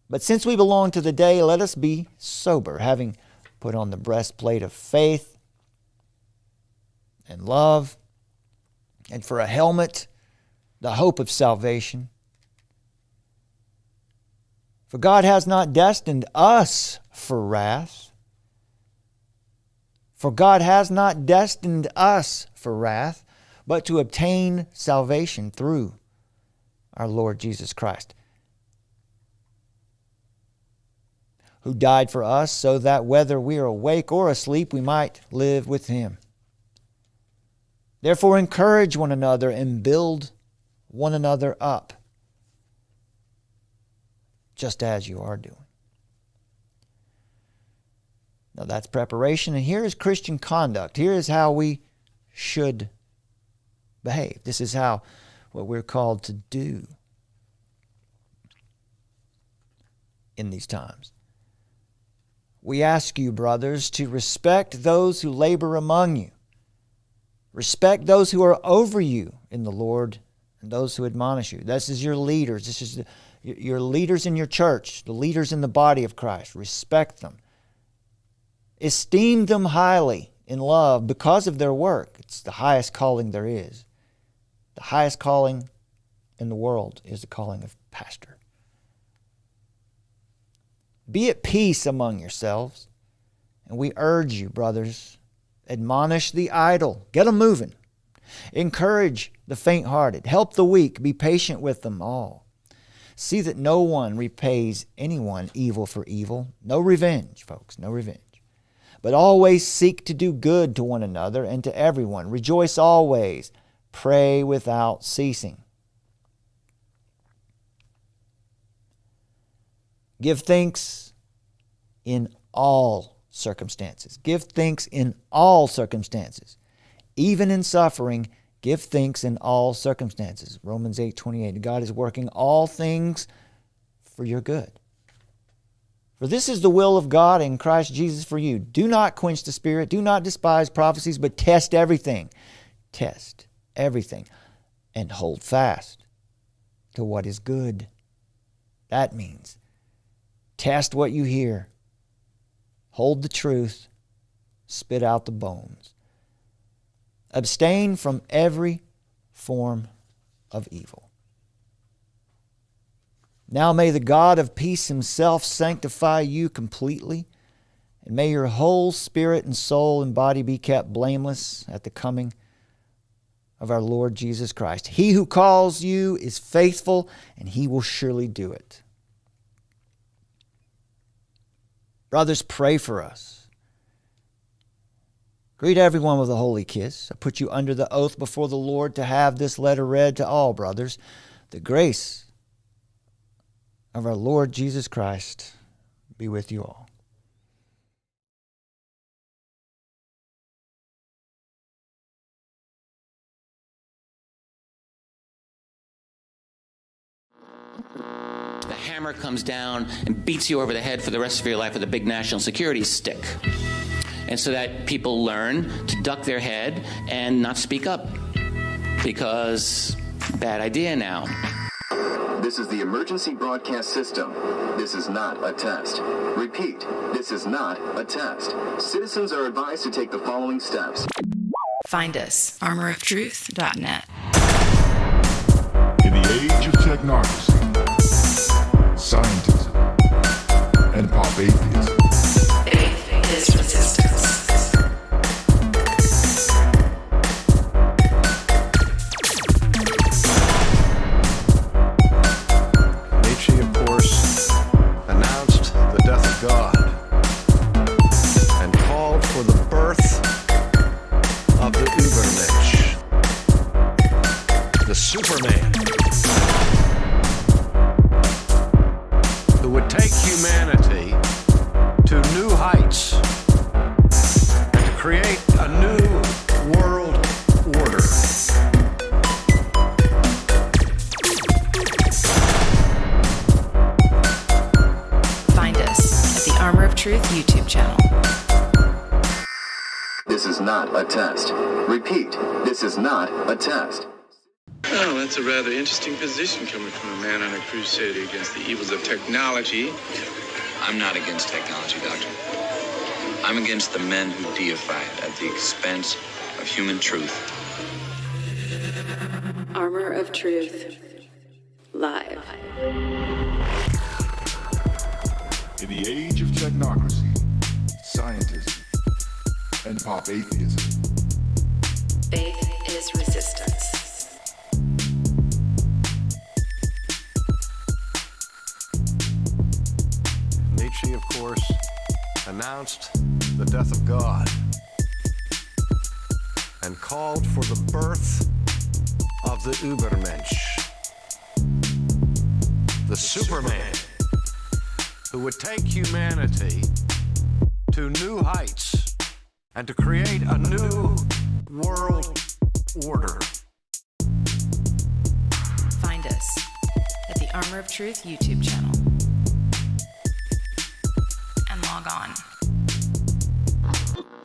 But since we belong to the day, let us be sober, having put on the breastplate of faith and love, and for a helmet, the hope of salvation. For God has not destined us for wrath. For God has not destined us for wrath, but to obtain salvation through our Lord Jesus Christ, who died for us so that whether we are awake or asleep, we might live with him. Therefore, encourage one another and build one another up, just as you are doing. Now that's preparation, and here is Christian conduct. Here is how we should behave. This is what we're called to do in these times. We ask you, brothers, to respect those who labor among you. Respect those who are over you in the Lord and those who admonish you. This is your leaders. This is your leaders in your church, the leaders in the body of Christ. Respect them. Esteem them highly in love because of their work. It's the highest calling there is. The highest calling in the world is the calling of pastor. Be at peace among yourselves. And we urge you, brothers, admonish the idle. Get them moving. Encourage the faint-hearted. Help the weak. Be patient with them all. See that no one repays anyone evil for evil. No revenge, folks, no revenge. But always seek to do good to one another and to everyone. Rejoice always. Pray without ceasing. Give thanks in all circumstances. Give thanks in all circumstances. Even in suffering, give thanks in all circumstances. Romans 8:28. God is working all things for your good. For this is the will of God in Christ Jesus for you. Do not quench the Spirit. Do not despise prophecies, but test everything. Test everything. And hold fast to what is good. That means test what you hear. Hold the truth. Spit out the bones. Abstain from every form of evil. Now may the God of peace himself sanctify you completely, and may your whole spirit and soul and body be kept blameless at the coming of our Lord Jesus Christ. He who calls you is faithful, and he will surely do it. Brothers, pray for us. Greet everyone with a holy kiss. I put you under the oath before the Lord to have this letter read to all brothers. The grace of our Lord Jesus Christ be with you all. The hammer comes down and beats you over the head for the rest of your life with a big national security stick. And so that people learn to duck their head and not speak up. Because bad idea now. This is the emergency broadcast system. This is not a test. Repeat, this is not a test. Citizens are advised to take the following steps. Find us, armoroftruth.net. In the age of technocracy, scientism, and pop atheism, Faith is resistance. Nietzsche, of course, announced the death of God and called for the birth of the Übermensch, the Superman, who would take humanity to new heights and to create a new world order. Find us at the Armor of Truth YouTube channel. This is not a test. Repeat, this is not a test. Well, that's a rather interesting position coming from a man on a crusade against the evils of technology. I'm not against technology, Doctor. I'm against the men who deify it at the expense of human truth. Armor of Truth, live. In the age of technocracy, scientism, and pop atheism, Faith is resistance. Nietzsche, of course, announced the death of God and called for the birth of the Übermensch, the Superman, who would take humanity to new heights and to create a new world order. Find us at the Armor of Truth YouTube channel and log on.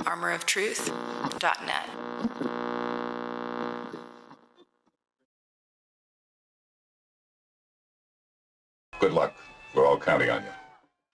armoroftruth.net. good luck. We're all counting on you.